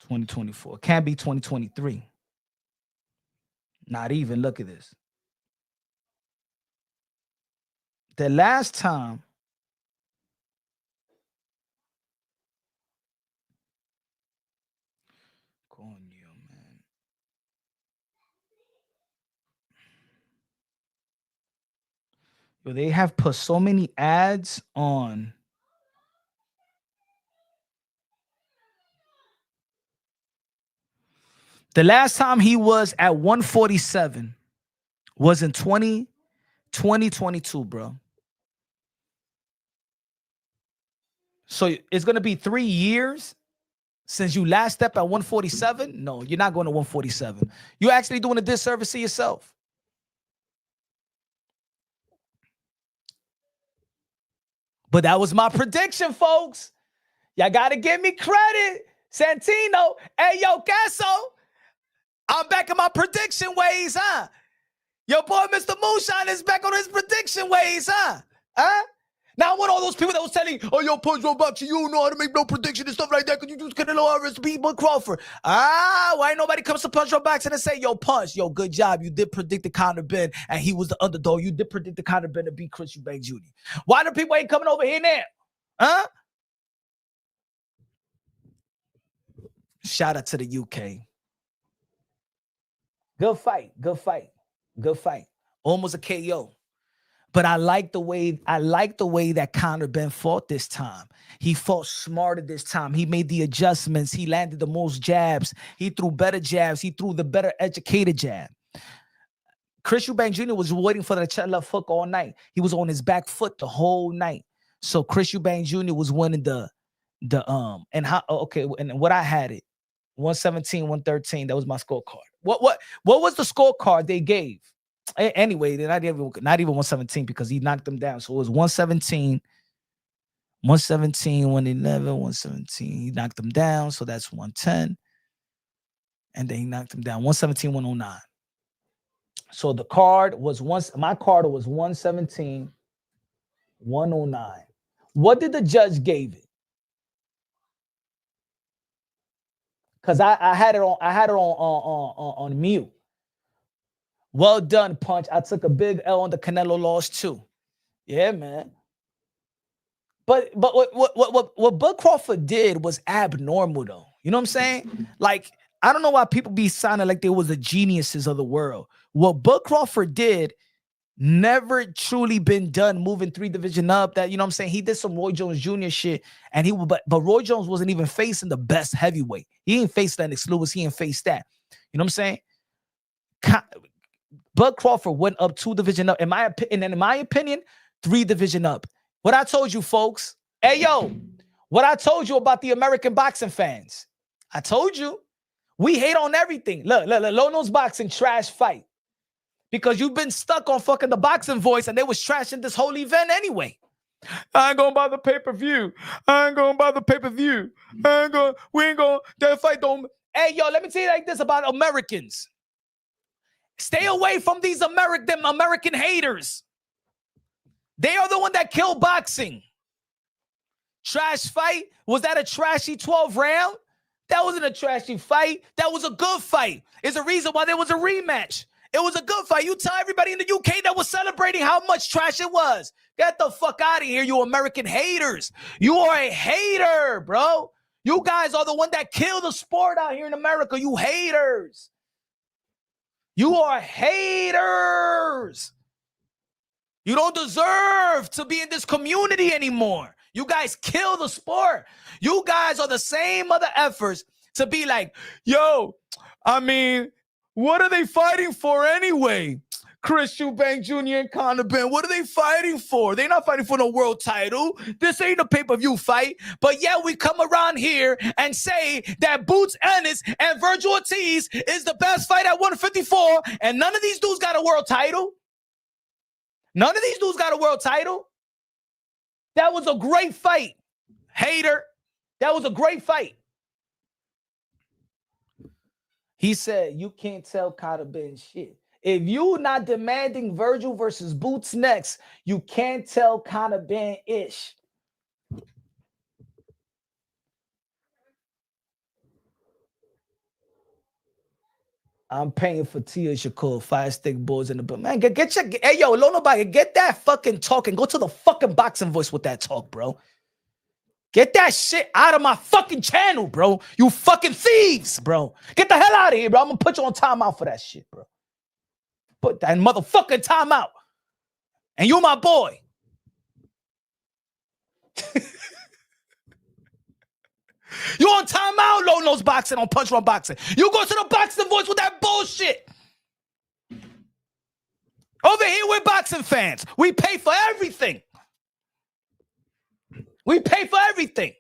$2024. Can't be 2023. Not even. Look at this. The last time man. Yo, they have put so many ads on. The last time he was at 147 was in 2022, bro. So it's going to be 3 years since you last stepped at 147? No, you're not going to 147. You're actually doing a disservice to yourself. But that was my prediction, folks. Y'all got to give me credit. Santino, hey, yo, Casso, I'm back in my prediction ways, huh? Your boy, Mr. Moonshine, is back on his prediction ways, huh? Now I want all those people that was telling, oh, yo, Punch Roll Boxing, you don't know how to make no prediction and stuff like that because you just couldn't know Alvarez beat Bud Crawford. Why nobody comes to Punch Roll Boxing and say, yo, Punch, yo, good job. You did predict the Conor Benn, and he was the underdog. You did predict the Conor Benn to beat Chris Eubank Jr. Why the people ain't coming over here now? Huh? Shout out to the UK. Good fight. Almost a KO. But I like the way that Conor Benn fought this time. He fought smarter this time. He made the adjustments. He landed the most jabs. He threw better jabs. He threw the better educated jab. Chris Eubank Jr. was waiting for the left hook all night. He was on his back foot the whole night. So Chris Eubank Jr. was winning and what I had it 117, 113. That was my scorecard. What was the scorecard they gave? Anyway, they're not even 117 because he knocked them down. So it was 117, 111, 117. He knocked them down. So that's 110. And then he knocked them down. 117, 109. So the card was my card was 117, 109. What did the judge give it? Because I had it on mute. Well done, Punch. I took a big L on the Canelo loss too. Yeah, man. But what Bud Crawford did was abnormal, though. You know what I'm saying? Like, I don't know why people be sounding like they was the geniuses of the world. What Bud Crawford did never truly been done, moving 3 division up. That, you know what I'm saying? He did some Roy Jones Jr. shit, and but Roy Jones wasn't even facing the best heavyweight. He ain't faced Lennox Lewis. He ain't faced that. You know what I'm saying? Bud Crawford went up 2 division up. In my opinion, 3 division up. What I told you, folks. Hey, yo, what I told you about the American boxing fans. I told you. We hate on everything. Look, Low Nose Boxing trash fight. Because you've been stuck on fucking the Boxing Voice and they was trashing this whole event anyway. I ain't gonna buy the pay-per-view. We ain't gonna, that fight don't. Hey, yo, let me tell you like this about Americans. Stay away from these American haters. They are the one that killed boxing. Trash fight. Was that a trashy 12 round? That wasn't a trashy fight. That was a good fight. It's a reason why there was a rematch. It was a good fight. You tell everybody in the UK that was celebrating how much trash it was. Get the fuck out of here, you American haters. You are a hater, bro. You guys are the one that killed the sport out here in America. You haters. You are haters. You don't deserve to be in this community anymore. You guys kill the sport. You guys are the same other efforts to be like, yo, I mean, what are they fighting for anyway? Chris Eubank Jr. and Conor Benn, what are they fighting for? They're not fighting for no world title. This ain't a pay-per-view fight. But yeah, we come around here and say that Boots Ennis and Virgil Ortiz is the best fight at 154, and none of these dudes got a world title. None of these dudes got a world title. That was a great fight, hater. That was a great fight. He said, you can't tell Conor Benn shit. If you're not demanding Virgil versus Boots next, you can't tell Conor Benn ish. I'm paying for Tia Shakur, Fire Stick Boys in the book. Man, get your, hey, yo, nobody, get that fucking talk and go to the fucking Boxing Voice with that talk, bro. Get that shit out of my fucking channel, bro. You fucking thieves, bro. Get the hell out of here, bro. I'm gonna put you on timeout for that shit, bro. Put that motherfucking timeout. And you my boy. You on timeout, Low Nose Boxing, on Punch Run Boxing. You go to the Boxing Voice with that bullshit. Over here, we're boxing fans. We pay for everything. We pay for everything.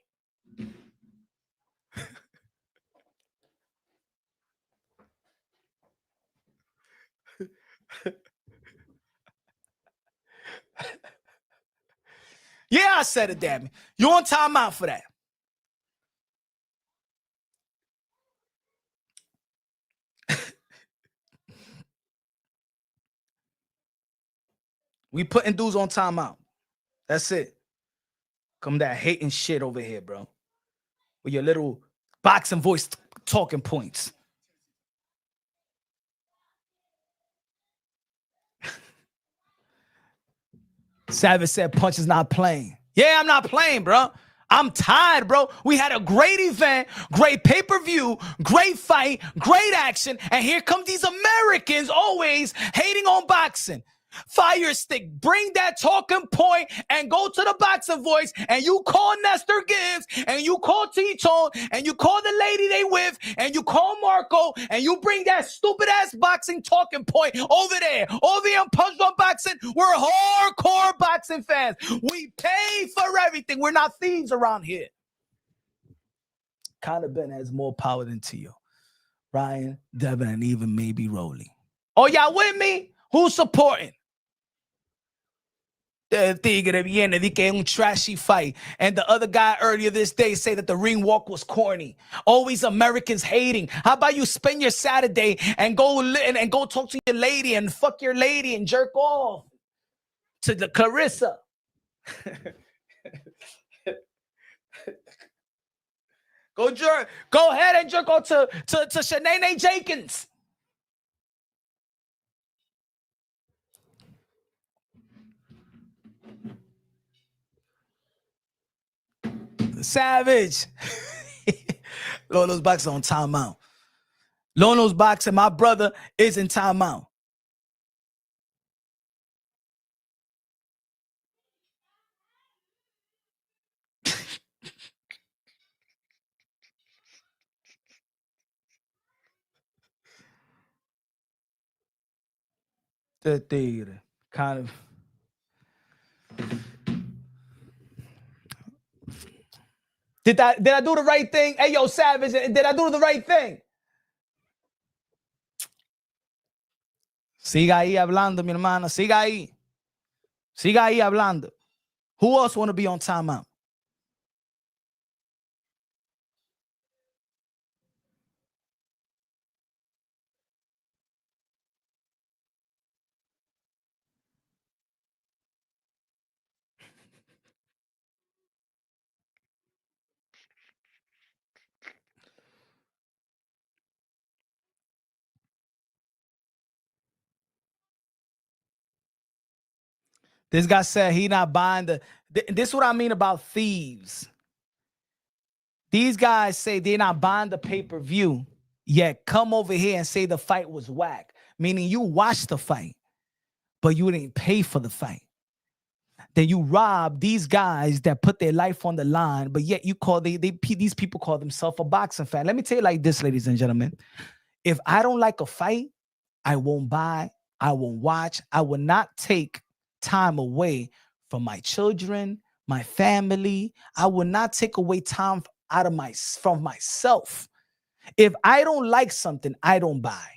Yeah, I said it, damn it. You're on timeout for that. We putting dudes on timeout. That's it. Come that hating shit over here, bro. With your little boxing voice talking points. Savage said Punch is not playing. Yeah, I'm not playing, bro. I'm tired, bro. We had a great event, great pay-per-view, great fight, great action, and here come these Americans always hating on boxing. Fire stick, bring that talking point and go to the boxing voice, and you call Nestor Gibbs, and you call T-Tone, and you call the lady they with, and you call Marco, and you bring that stupid-ass boxing talking point over there. Over here on Punch on Boxing, we're hardcore boxing fans. We pay for everything. We're not thieves around here. Conor Benn has more power than Tio. Ryan, Devin, and even maybe Rolly. Oh, y'all with me? Who's supporting? The Tigre viene, di que es un trashy fight. And the other guy earlier this day say that the ring walk was corny. Always Americans hating. How about you spend your Saturday and go and go talk to your lady and fuck your lady and jerk off to the Clarissa. Go ahead and jerk off to Shanae Jenkins. Savage. Lolo's boxing on timeout. Lolo's boxing. My brother is in timeout. The Tigre. Kind of. Did I do the right thing? Hey, yo, Savage, did I do the right thing? Siga ahí hablando, mi hermana. Siga ahí. Siga ahí hablando. Who else want to be on timeout? This guy said he not buying the. This is what I mean about thieves. These guys say they're not buying the pay-per-view, yet come over here and say the fight was whack. Meaning you watched the fight, but you didn't pay for the fight. Then you rob these guys that put their life on the line, but yet you call these people call themselves a boxing fan. Let me tell you like this, ladies and gentlemen. If I don't like a fight, I won't buy, I won't watch, I will not take time away from my children, my family. I will not take away time out of from myself. If I don't like something, I don't buy.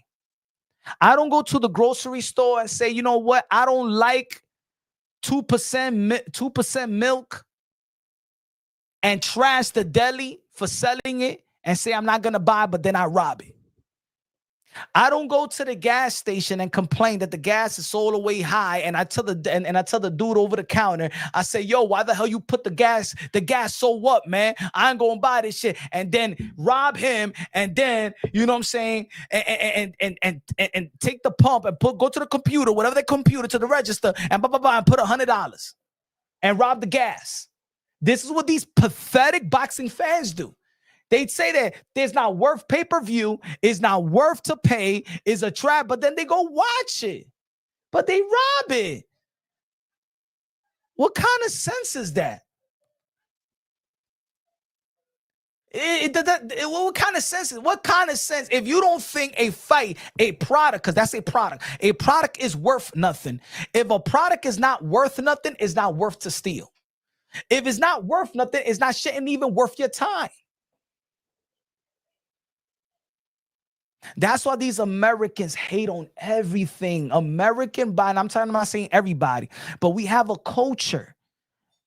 I don't go to the grocery store and say, you know what? I don't like 2% milk and trash the deli for selling it and say I'm not going to buy, but then I rob it. I don't go to the gas station and complain that the gas is all the way high, and I tell the and I tell the dude over the counter, I say, "Yo, why the hell you put the gas so what, man? I ain't gonna buy this shit," and then rob him, and then you know what I'm saying, and take the pump and go to the computer, whatever the computer, to the register, and blah blah blah, and put $100 and rob the gas. This is what these pathetic boxing fans do. They'd say that there's not worth pay-per-view, is not worth to pay, is a trap, but then they go watch it. But they rob it. What kind of sense is that? What kind of sense? What kind of sense? If you don't think a fight, a product, because that's a product is worth nothing. If a product is not worth nothing, it's not worth to steal. If it's not worth nothing, it's not shouldn't even worth your time. That's why these Americans hate on everything. American body, I'm talking about saying everybody, but we have a culture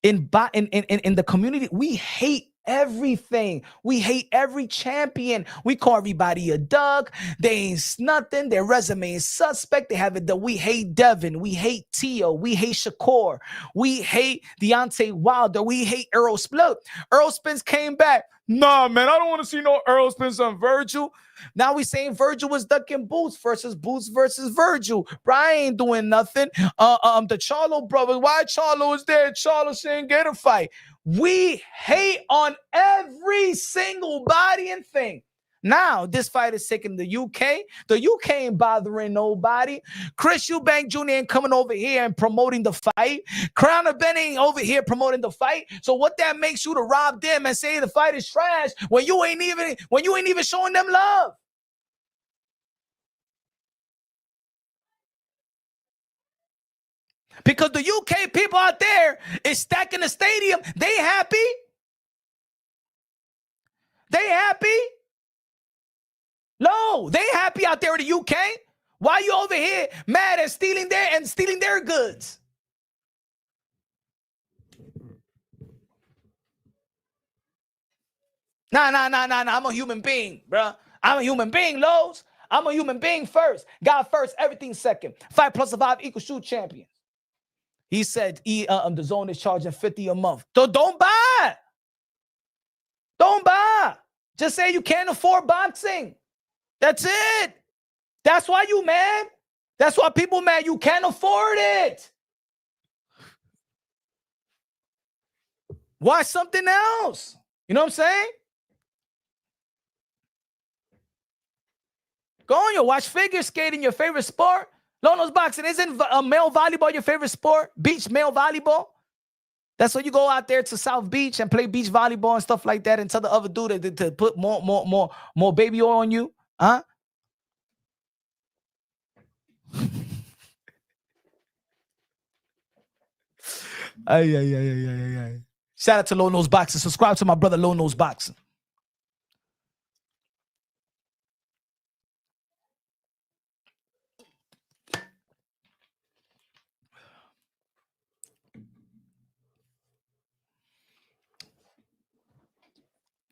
in the community. We hate everything. We hate every champion. We call everybody a dog. They ain't nothing. Their resume is suspect. They have it that we hate Devin. We hate Tio. We hate Shakur. We hate Deontay Wilder. We hate Earl Spence. Earl Spence came back. Nah, man, I don't want to see no Earl Spence on Virgil. Now we saying Virgil was ducking Boots versus Virgil. Brian ain't doing nothing. The Charlo brothers. Why Charlo is there? Charlo shouldn't get a fight. We hate on every single body and thing. Now, this fight is taking the UK. The UK ain't bothering nobody. Chris Eubank Jr. ain't coming over here and promoting the fight. Conor Benn ain't over here promoting the fight. So what that makes you to rob them and say the fight is trash when you ain't even showing them love? Because the UK people out there is stacking the stadium. They happy. They happy. No, they happy out there in the UK. Why you over here mad and stealing their goods? Nah. I'm a human being, bro. I'm a human being, Lowe's. I'm a human being first. God first, everything second. 5 + 5 = shoot champions. He said the zone is charging $50 a month. So don't buy. Don't buy. Just say you can't afford boxing. That's it. That's why you mad. That's why people mad. You can't afford it. Watch something else. You know what I'm saying? Go on, watch figure skating, your favorite sport. Lono's boxing. Isn't male volleyball your favorite sport? Beach male volleyball? That's why you go out there to South Beach and play beach volleyball and stuff like that and tell the other dude to put more baby oil on you? Huh? Ay. Shout out to Low Nose Boxing. Subscribe to my brother Low Nose Boxing.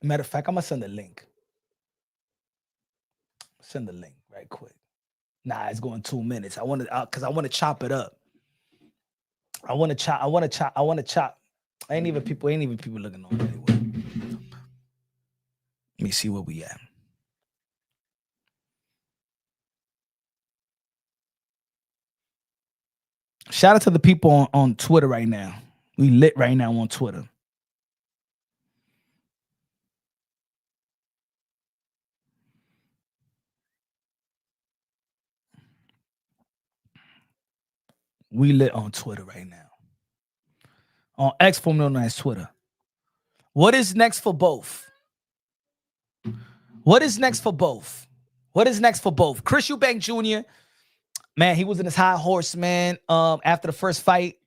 Matter of fact, I'm gonna send a link. Send the link right quick. Nah, it's going 2 minutes. I want to chop it up. I want to chop. Ain't even people looking on anyway. Let me see where we at. Shout out to the people on Twitter right now. We lit right now on Twitter. We lit on Twitter right now. On X, formerly known as Twitter. What is next for both? What is next for both? What is next for both? Chris Eubank Jr., man, he was in his high horse, man. After the first fight,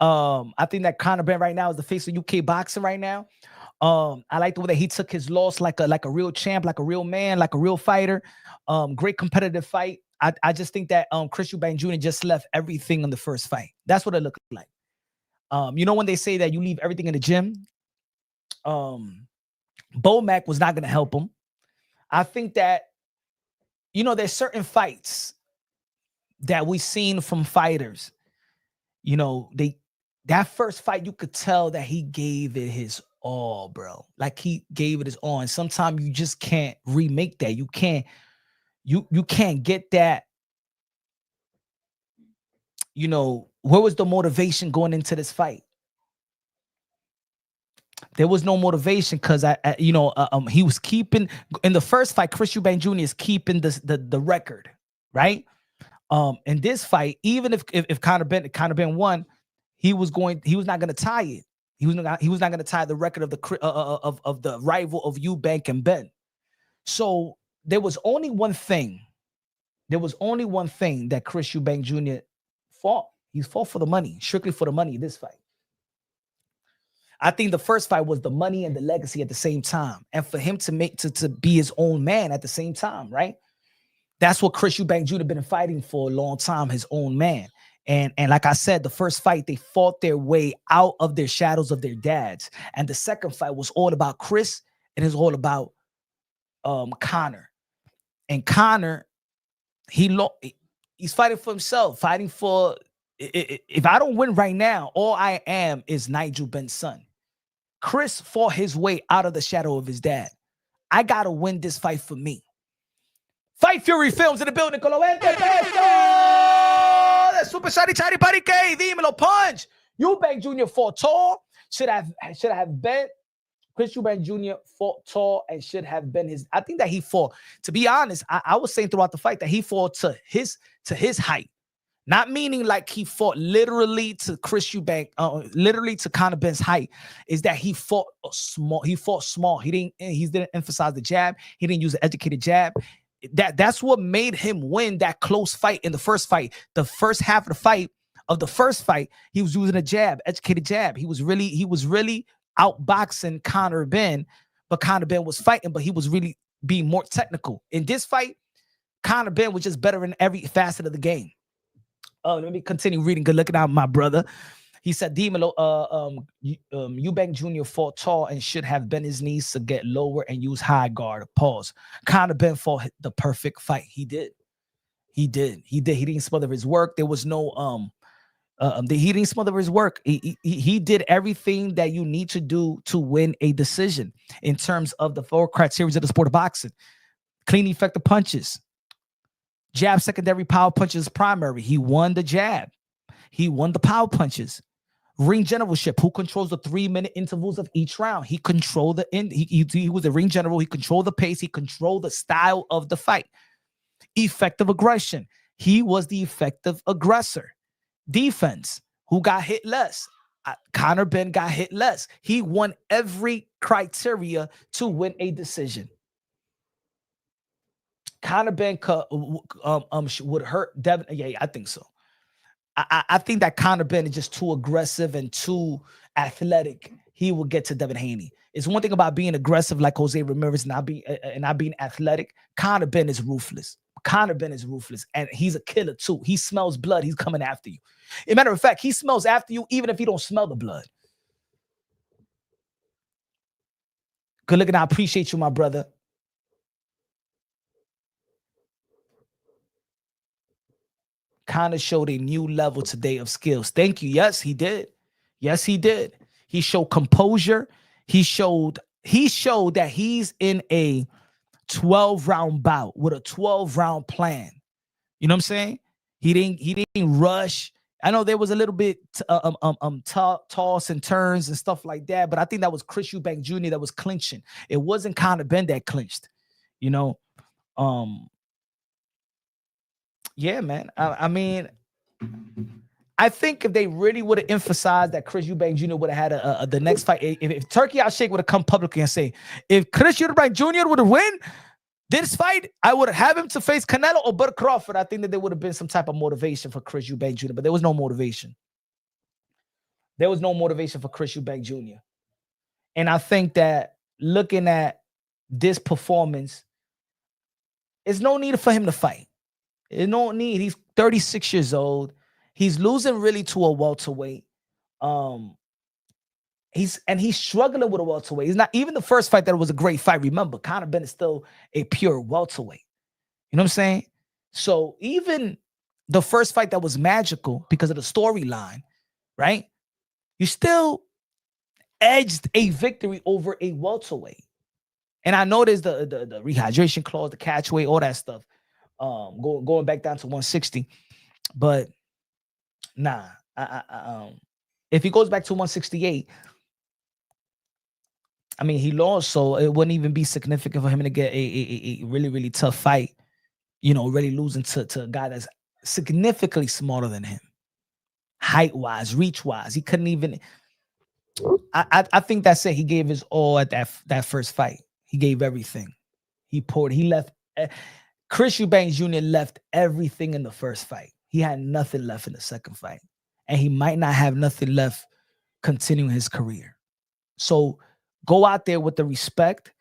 I think that Conor Benn right now is the face of UK boxing right now. I like the way that he took his loss like a real champ, like a real man, like a real fighter. Great competitive fight. I just think that Chris Eubank Jr. just left everything in the first fight. That's what it looked like. You know when they say that you leave everything in the gym? Bomac was not going to help him. I think that, you know, there's certain fights that we've seen from fighters. You know, that first fight, you could tell that he gave it his all, bro. Like he gave it his all. And sometimes you just can't remake that. You can't get that. You know, where was the motivation going into this fight? There was no motivation because he was keeping in the first fight. Chris Eubank Jr. is keeping the record, right? In this fight, even if Conor Benn won, he was not going to tie it. He was not going to tie the record of the rival of Eubank and Benn. So there was only one thing. That Chris Eubank Jr. fought. He fought for the money, strictly for the money. This fight. I think the first fight was the money and the legacy at the same time, and for him to be his own man at the same time, right? That's what Chris Eubank Jr. been fighting for a long time, his own man. And like I said, the first fight, they fought their way out of their shadows of their dads. And the second fight was all about Chris, and it was all about Conor. And Conor, he's fighting for himself, fighting for, if I don't win right now, all I am is Nigel Benn's son. Chris fought his way out of the shadow of his dad. I got to win this fight for me. Fight Fury Films in the building. That's Super Shiny Chatty Buddy K. Dímelo Punch. Eubank Jr. fought tall. Should have been. Chris Eubank Jr. fought tall and should have been his. I think that he fought. To be honest, I was saying throughout the fight that he fought to his height. Not meaning like he fought literally to Chris Eubank, literally to Conor Benn's height. Is that he fought small. He fought small. He didn't emphasize the jab. He didn't use an educated jab. That's what made him win that close fight in the first fight. The first half of the first fight, he was using a jab, educated jab. He was really outboxing Conor Benn, but Conor Benn was fighting, but he was really being more technical. In this fight, Conor Benn was just better in every facet of the game. Let me continue reading. Good looking out, my brother. He said, Dímelo, Eubank Jr. fought tall and should have bent his knees to get lower and use high guard. Pause. Conor Benn fought the perfect fight. He did. He didn't smother his work. There was no he didn't smother his work. He did everything that you need to do to win a decision in terms of the 4 criteria of the sport of boxing. Clean, effective punches. Jab, secondary, power punches, primary. He won the jab. He won the power punches. Ring generalship. Who controls the 3-minute intervals of each round? He controlled the end. He was a ring general. He controlled the pace. He controlled the style of the fight. Effective aggression. He was the effective aggressor. Defense. Who got hit less? Conor Benn got hit less. He won every criteria to win a decision. Conor Benn would hurt Devin. Yeah, I think so. I think that Conor Benn is just too aggressive and too athletic. He will get to Devin Haney. It's one thing about being aggressive like Jose Ramirez and not being athletic. Conor Benn is ruthless. Conor Benn is ruthless, and he's a killer too. He smells blood. He's coming after you. As a matter of fact, he smells after you even if you don't smell the blood. Good looking. I appreciate you, my brother. Conor showed a new level today of skills. Thank you. Yes, he did. Yes, he did. He showed composure. He showed that he's in a 12-round bout with a 12-round plan. You know what I'm saying? He didn't rush. I know there was a little bit toss and turns and stuff like that, but I think that was Chris Eubank Jr. that was clinching. It wasn't Conor Benn that clinched. You know, yeah, man. I mean, I think if they really would have emphasized that Chris Eubank Jr. would have had the next fight, if Turkey Out Shake would have come publicly and say, if Chris Eubank Jr. would have win this fight, I would have him to face Canelo or Bud Crawford. I think that there would have been some type of motivation for Chris Eubank Jr., but there was no motivation. There was no motivation for Chris Eubank Jr. And I think that looking at this performance, there's no need for him to fight. There's no need. He's 36 years old. He's losing really to a welterweight. He's struggling with a welterweight. He's not even the first fight that was a great fight. Remember, Conor Benn is still a pure welterweight. You know what I'm saying? So even the first fight that was magical because of the storyline, right? You still edged a victory over a welterweight. And I know there's the rehydration clause, the catch weight, all that stuff. Going back down to 160, but nah. If he goes back to 168, I mean he lost, so it wouldn't even be significant for him to get a really, really tough fight. You know, really losing to a guy that's significantly smaller than him, height wise, reach wise. He couldn't even. I think that's it. He gave his all at that first fight. He gave everything. He left. Chris Eubank Jr. left everything in the first fight. He had nothing left in the second fight. And he might not have nothing left continuing his career. So go out there with the respect.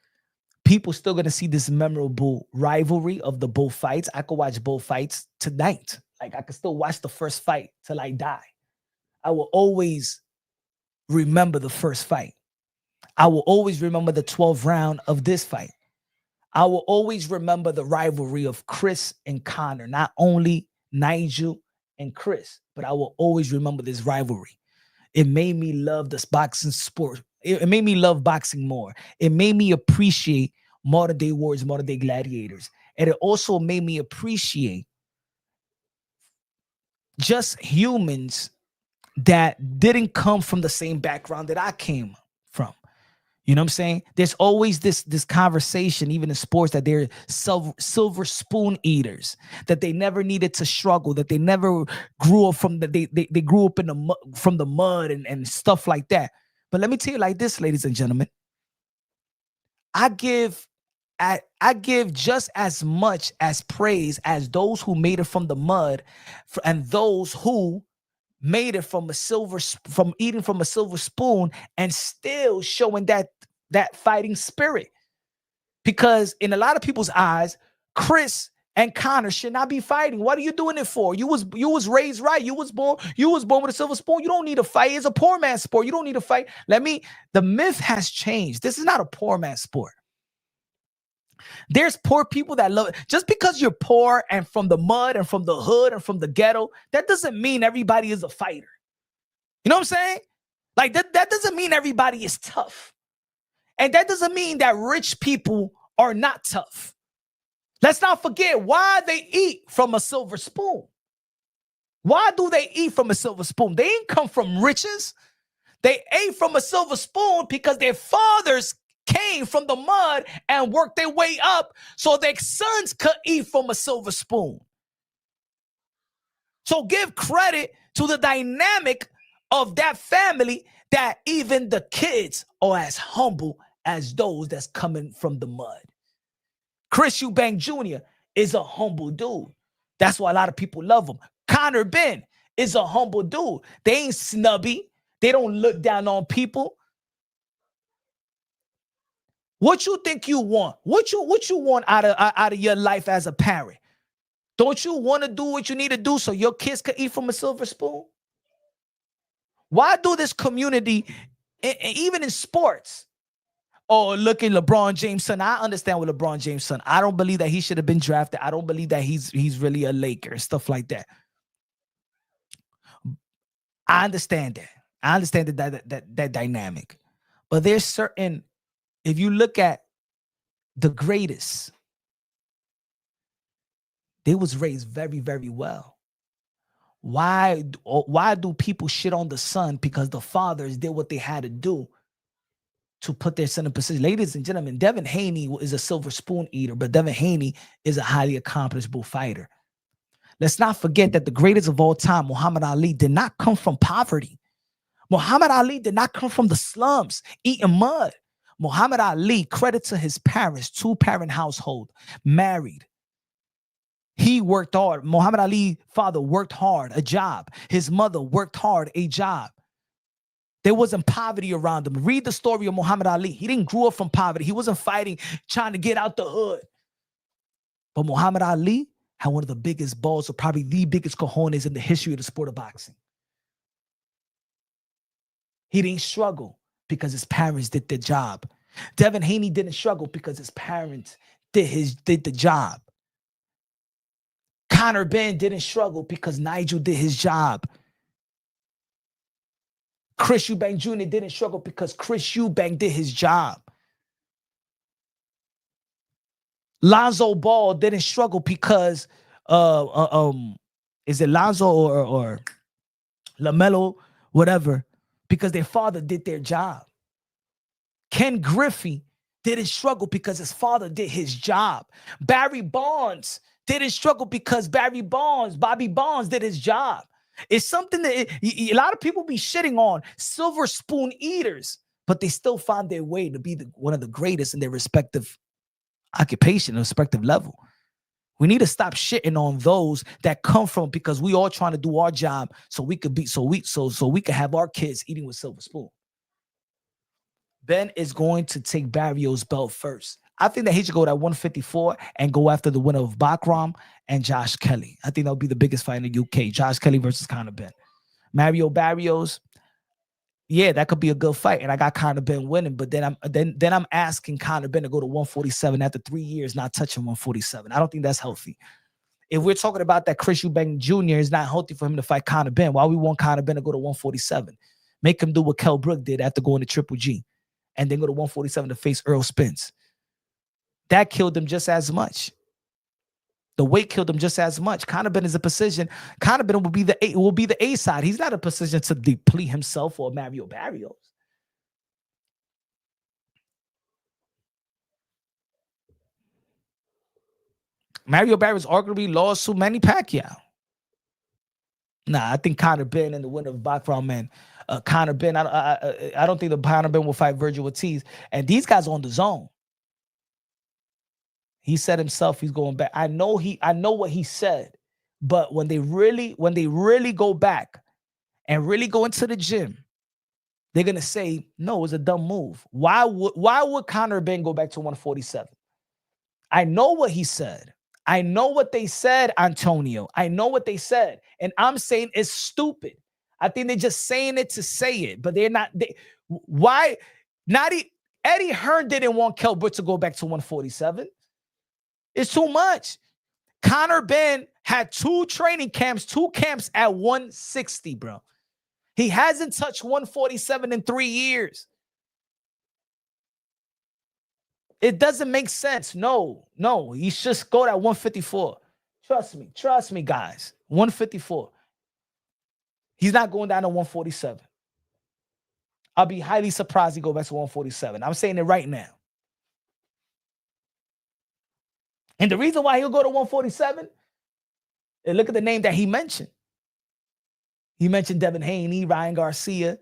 People still going to see this memorable rivalry of the both fights. I could watch both fights tonight. Like I could still watch the first fight till I die. I will always remember the first fight. I will always remember the 12th round of this fight. I will always remember the rivalry of Chris and Conor, not only Nigel and Chris, but I will always remember this rivalry. It made me love this boxing sport. It made me love boxing more. It made me appreciate modern day warriors, modern day gladiators. And it also made me appreciate just humans that didn't come from the same background that I came from. You know what I'm saying? There's always this conversation, even in sports, that they're silver spoon eaters, that they never needed to struggle, that they never grew up from they grew up in from the mud and stuff like that. But let me tell you like this, ladies and gentlemen, I give just as much as praise as those who made it from the mud, and those who made it from eating from a silver spoon and still showing that fighting spirit. Because in a lot of people's eyes, Chris and Conor should not be fighting. What are you doing it for? You was raised right. You was born with a silver spoon. You don't need to fight. It's a poor man's sport. You don't need to fight. The myth has changed. This is not a poor man's sport. There's poor people that love it. Just because you're poor and from the mud and from the hood and from the ghetto, that doesn't mean everybody is a fighter. You know what I'm saying? Like that doesn't mean everybody is tough. And that doesn't mean that rich people are not tough. Let's not forget why they eat from a silver spoon. Why do they eat from a silver spoon? They ain't come from riches. They ate from a silver spoon because their fathers came from the mud and worked their way up so their sons could eat from a silver spoon. So give credit to the dynamic of that family, that even the kids are as humble as those that's coming from the mud. Chris Eubank Jr. is a humble dude. That's why a lot of people love him. Conor Benn is a humble dude. They ain't snubby. They don't look down on people. What you think you want? What you want out of your life as a parent? Don't you want to do what you need to do so your kids can eat from a silver spoon? Why do this community, even in sports? Oh, look at LeBron James' son. I understand with LeBron James' son. I don't believe that he should have been drafted. I don't believe that he's really a Laker, stuff like that. I understand that. I understand that dynamic. But there's certain, if you look at the greatest, they was raised very, very well. Why do people shit on the son? Because the fathers did what they had to do to put their son in position. Ladies and gentlemen, Devin Haney is a silver spoon eater, but Devin Haney is a highly accomplished bullfighter. Let's not forget that the greatest of all time, Muhammad Ali, did not come from poverty. Muhammad Ali did not come from the slums eating mud. Muhammad Ali, credit to his parents, 2-parent household, married. He worked hard. Muhammad Ali's father worked hard, a job. His mother worked hard, a job. There wasn't poverty around him. Read the story of Muhammad Ali. He didn't grow up from poverty. He wasn't fighting, trying to get out the hood. But Muhammad Ali had one of the biggest balls, or probably the biggest cojones in the history of the sport of boxing. He didn't struggle because his parents did their job. Devin Haney didn't struggle because his parents did the job. Conor Benn didn't struggle because Nigel did his job. Chris Eubank Jr. didn't struggle because Chris Eubank did his job. Lonzo Ball didn't struggle because is it Lonzo or LaMelo, whatever, because their father did their job. Ken Griffey didn't struggle because his father did his job. Barry Bonds didn't struggle because Bobby Bonds did his job. It's something that a lot of people be shitting on silver spoon eaters, but they still find their way to be one of the greatest in their respective occupation, respective level. We need to stop shitting on those that come from, because we all trying to do our job so we could be so we can have our kids eating with silver spoon. Benn is going to take Barrio's belt first. I think that he should go at 154 and go after the winner of Bakram and Josh Kelly. I think that'll be the biggest fight in the UK. Josh Kelly versus Conor Benn. Mario Barrios, yeah, that could be a good fight. And I got Conor Benn winning, but then I'm asking Conor Benn to go to 147 after 3 years not touching 147. I don't think that's healthy. If we're talking about that Chris Eubank Jr. is not healthy for him to fight Conor Benn, why we want Conor Benn to go to 147? Make him do what Kell Brook did after going to Triple G and then go to 147 to face Earl Spence. That killed him just as much. The weight killed him just as much. Conor Benn is a position. Conor Benn will be the A side. He's not a position to deplete himself or Mario Barrios. Mario Barrios arguably lost to Manny Pacquiao. Nah, I think Conor Benn and the winner of Bakram Man. Conor Benn, I don't think the Conor Benn will fight Virgil Ortiz. And these guys are on the zone. He said himself he's going back. I know what he said, but when they really go back and really go into the gym, they're gonna say, no, it was a dumb move. Why would Conor Benn go back to 147? I know what he said. I know what they said, Antonio. I know what they said. And I'm saying it's stupid. I think they're just saying it to say it, but they're not. Why? Eddie Hearn didn't want Kell Brook to go back to 147. It's too much. Conor Benn had 2 camps at 160, bro. He hasn't touched 147 in 3 years. It doesn't make sense. No. He should go at 154. Trust me, guys. 154. He's not going down to 147. I'll be highly surprised he go back to 147. I'm saying it right now. And the reason why he'll go to 147, and look at the name that he mentioned. He mentioned Devin Haney, Ryan Garcia.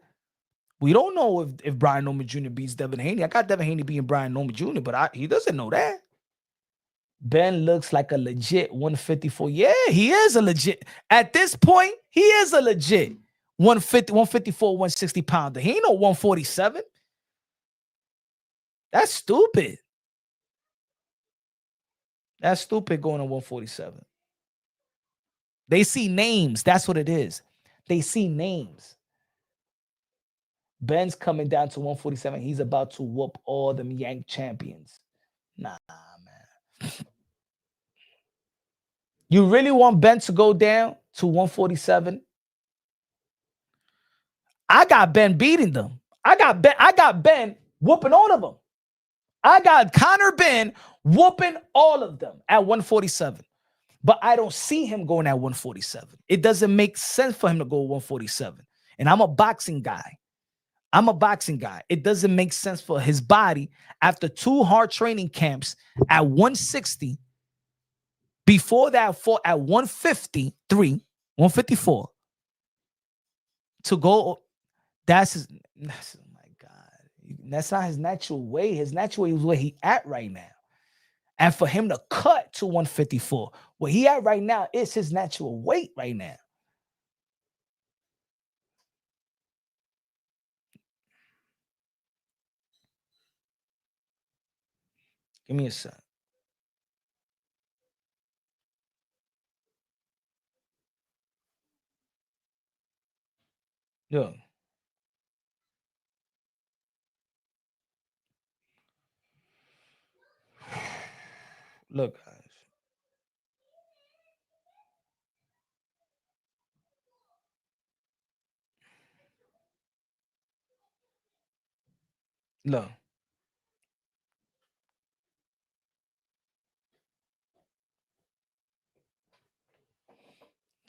We don't know if Brian Norman Jr. beats Devin Haney. I got Devin Haney beating Brian Norman Jr., but he doesn't know that. Benn looks like a legit 154. Yeah, he is a legit. At this point, he is a legit 154, 160 pounder. He ain't no 147. That's stupid. That's stupid going to 147. They see names. That's what it is. They see names. Benn's coming down to 147. He's about to whoop all them Yank champions. Nah, man. You really want Benn to go down to 147? I got Benn beating them. I got Benn whooping all of them. I got Conor Benn whooping all of them at 147. But I don't see him going at 147. It doesn't make sense for him to go 147. And I'm a boxing guy. It doesn't make sense for his body after 2 hard training camps at 160. Before that, fought at 153, 154 to go. That's oh my God. That's not his natural way. His natural way is where he at right now. And for him to cut to 154, where he at right now is his natural weight right now. Give me a sec. Look. Look, guys. Look.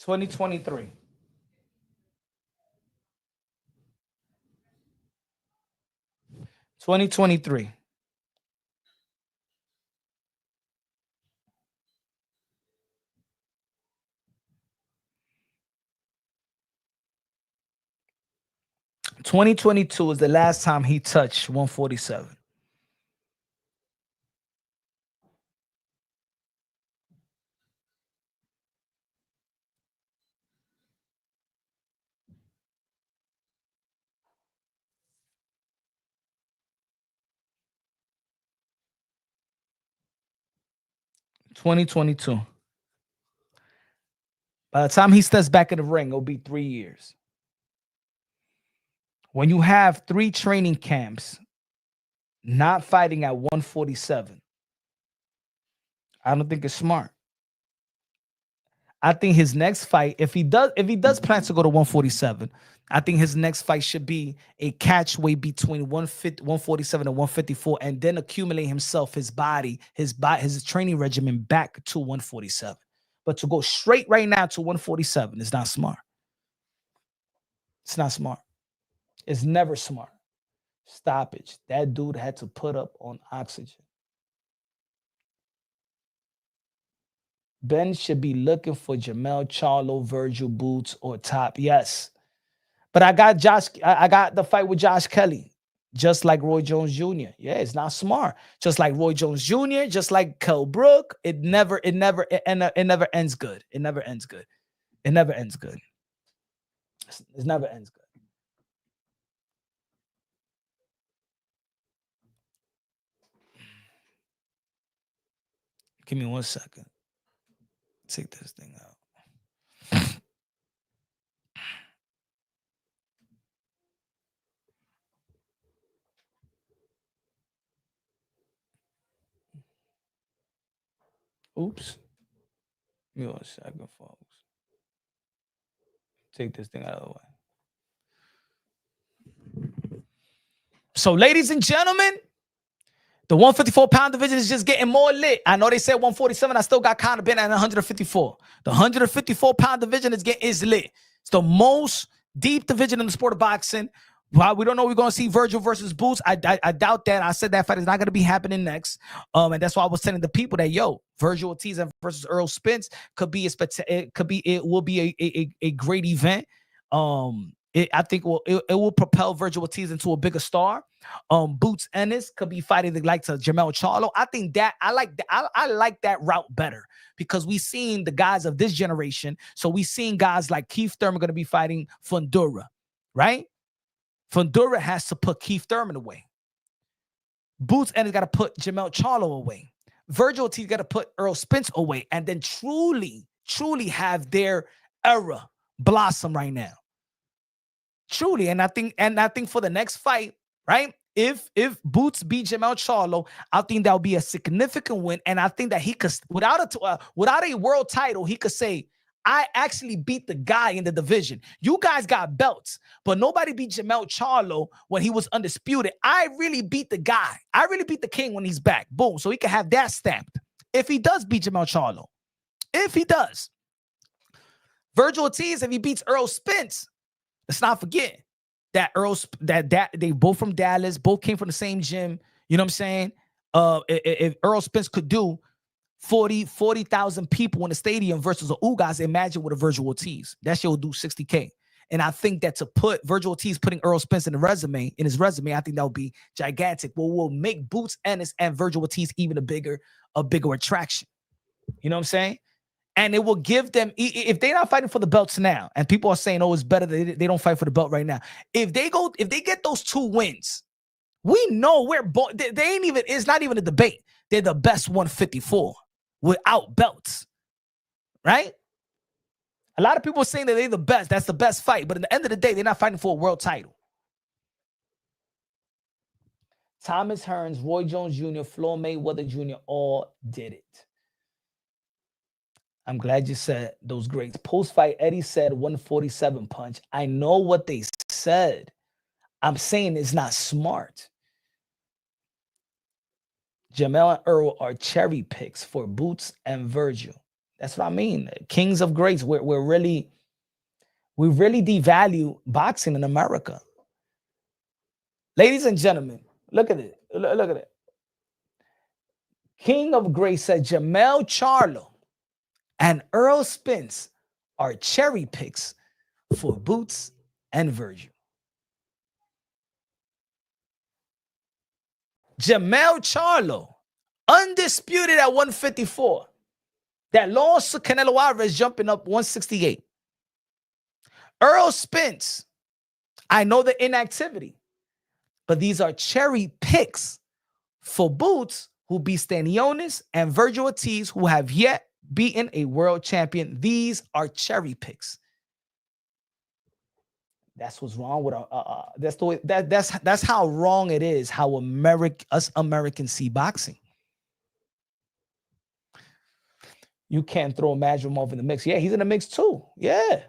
$2023. 2023. $2022 is the last time he touched 147. 2022. By the time he steps back in the ring, it'll be 3 years. When you have 3 training camps not fighting at 147, I don't think it's smart. I think his next fight, if he does plan to go to 147, I think his next fight should be a catch weight between 147 and 154, and then accumulate himself, his training regimen back to 147. But to go straight right now to 147 is not smart. It's not smart. It's never smart. Stoppage. That dude had to put up on oxygen. Benn should be looking for Jermell Charlo, Virgil Boots, or Top. Yes. But I got the fight with Josh Kelly, just like Roy Jones Jr. Yeah, it's not smart. Just like Roy Jones Jr., just like Kell Brook. It never ends good. It never ends good. It never ends good. It never ends good. Give me 1 second. Take this thing out. Oops. Give me 1 second, folks. Take this thing out of the way. So, ladies and gentlemen, the 154-pound division is just getting more lit. I know they said 147. I still got Conor Benn at 154. The 154-pound division is lit. It's the most deep division in the sport of boxing. Well, we don't know we're going to see Virgil versus Boots. I doubt that. I said that fight is not going to be happening next. And that's why I was telling the people that, Virgil Ortiz versus Errol Spence it will be a great event. I think it will propel Virgil Ortiz into a bigger star. Boots Ennis could be fighting the likes of Jermell Charlo. I think that I like that route better because we've seen the guys of this generation. So we've seen guys like Keith Thurman going to be fighting Fundura, right? Fundura has to put Keith Thurman away. Boots Ennis got to put Jermell Charlo away. Virgil Ortiz got to put Errol Spence away, and then truly have their era blossom right now. Truly, and I think for the next fight, right? If Boots beat Jermell Charlo, I think that would be a significant win, and I think that he could, without a world title, he could say, I actually beat the guy in the division. You guys got belts, but nobody beat Jermell Charlo when he was undisputed. I really beat the guy. I really beat the king when he's back. Boom. So he can have that stamped. If he does beat Jermell Charlo, if he does, Virgil Ortiz, if he beats Errol Spence, let's not forget that that they both from Dallas, both came from the same gym. You know what I'm saying? If Errol Spence could do 40,000 people in the stadium versus a Ugas, imagine with a Virgil Ortiz. That shit will do 60K. And I think that to put Virgil Ortiz putting Errol Spence in his resume, I think that would be gigantic. Will make Boots Ennis and Virgil Ortiz even a bigger attraction. You know what I'm saying? And it will give them, if they're not fighting for the belts now, and people are saying, it's better that they don't fight for the belt right now. If they get those 2 wins, we know it's not even a debate. They're the best 154 without belts, right? A lot of people are saying that they're the best. That's the best fight. But at the end of the day, they're not fighting for a world title. Thomas Hearns, Roy Jones Jr., Floyd Mayweather Jr. all did it. I'm glad you said those greats. Post-fight, Eddie said 147 punch. I know what they said. I'm saying it's not smart. Jermell and Earl are cherry picks for Boots and Virgil. That's what I mean. Kings of greats. We really devalue boxing in America. Ladies and gentlemen, look at it. Look at it. King of greats said Jermell Charlo and Errol Spence are cherry picks for Boots and Virgil. Jermell Charlo, undisputed at 154. That loss to Canelo Alvarez jumping up 168. Errol Spence, I know the inactivity, but these are cherry picks for Boots who beat Stanionis, and Virgil Ortiz, who have yet beaten a world champion. These are cherry picks. That's what's wrong with that's the way that's how wrong it is. How us Americans see boxing. You can't throw Madrimov in the mix. Yeah, he's in the mix too. Yeah,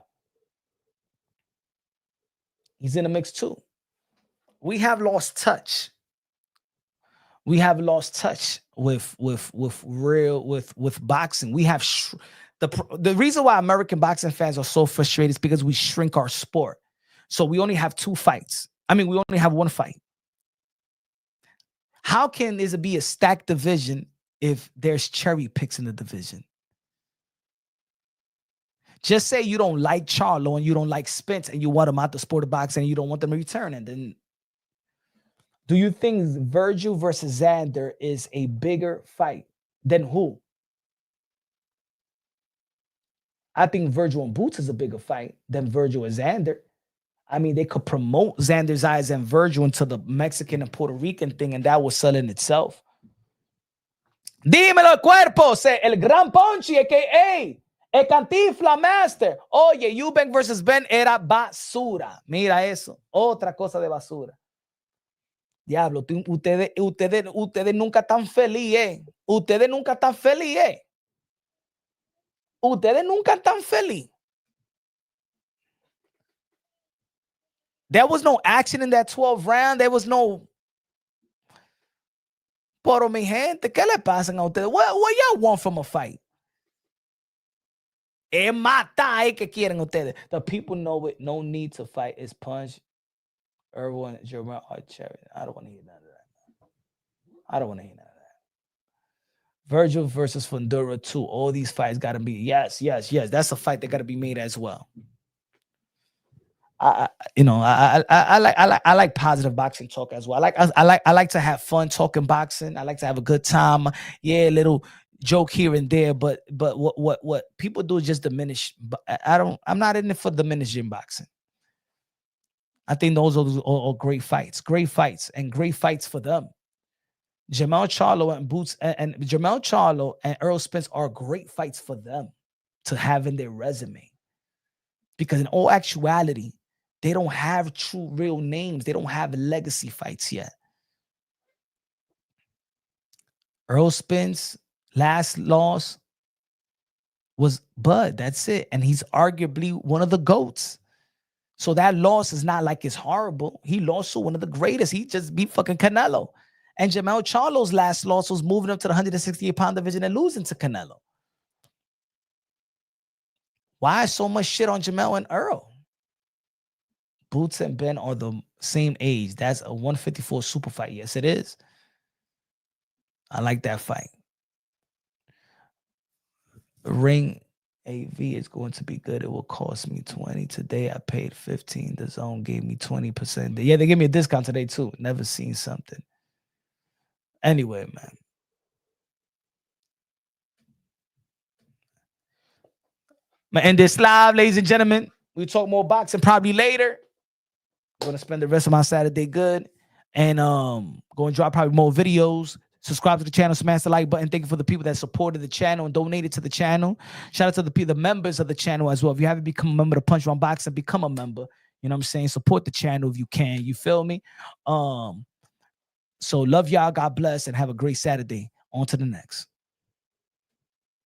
he's in the mix too. We have lost touch. We have lost touch with boxing. We have the reason why American boxing fans are so frustrated is because we shrink our sport. So we only have 2 fights. I mean, we only have 1 fight. How can it be a stacked division if there's cherry picks in the division? Just say you don't like Charlo and you don't like Spence and you want them out the sport of boxing and you don't want them to return. And then, do you think Virgil versus Xander is a bigger fight than who? I think Virgil and Boots is a bigger fight than Virgil and Xander. I mean, they could promote Xander's eyes and Virgil into the Mexican and Puerto Rican thing, and that was selling itself. Dímelo, cuerpo, el gran Ponchi, a.k.a. el Cantinfla Master. Oye, Eubank versus Benn era basura. Mira eso, otra cosa de basura. Diablo, ustedes nunca están felices. Ustedes nunca están felices. Ustedes nunca están felices. There was no action in that 12th round. There was no. Pero mi gente, ¿qué le pasan a ustedes? What y'all want from a fight? Mata que quieren ustedes. The people know it. No need to fight. It's punch. Irwin, Jerome, Cherry. I don't want to hear none of that. I don't want to hear none of that. Virgil versus Fundura 2. All these fights got to be. Yes. That's a fight that got to be made as well. I like positive boxing talk as well. I like to have fun talking boxing. I like to have a good time. Yeah, a little joke here and there, but what people do is just diminish. I'm not in it for diminishing boxing. I think those are all great fights and great fights for them. Jermell Charlo and Boots and Jermell Charlo and Errol Spence are great fights for them to have in their resume, because in all actuality, they don't have true real names. They don't have legacy fights yet. Errol Spence last loss was Bud. That's it. And he's arguably one of the GOATs. So that loss is not like it's horrible. He lost to one of the greatest. He just beat fucking Canelo. And Jermell Charlo's last loss was moving up to the 168-pound division and losing to Canelo. Why so much shit on Jermell and Earl? Boots and Benn are the same age. That's a 154 super fight. Yes, it is. I like that fight. Ring AV is going to be good. It will cost me 20 today. I paid 15. The zone gave me 20%. Yeah, they gave me a discount today too. Never seen something. Anyway, man. I'm gonna end this live, ladies and gentlemen. We'll talk more boxing probably later. I'm gonna spend the rest of my Saturday good, and go and drop probably more videos. Subscribe to the channel, smash the like button. Thank you for the people that supported the channel and donated to the channel. Shout out to the members of the channel as well. If you haven't become a member of Punch One Boxing, become a member. You know what I'm saying? Support the channel if you can. You feel me? So love y'all. God bless, and have a great Saturday. On to the next.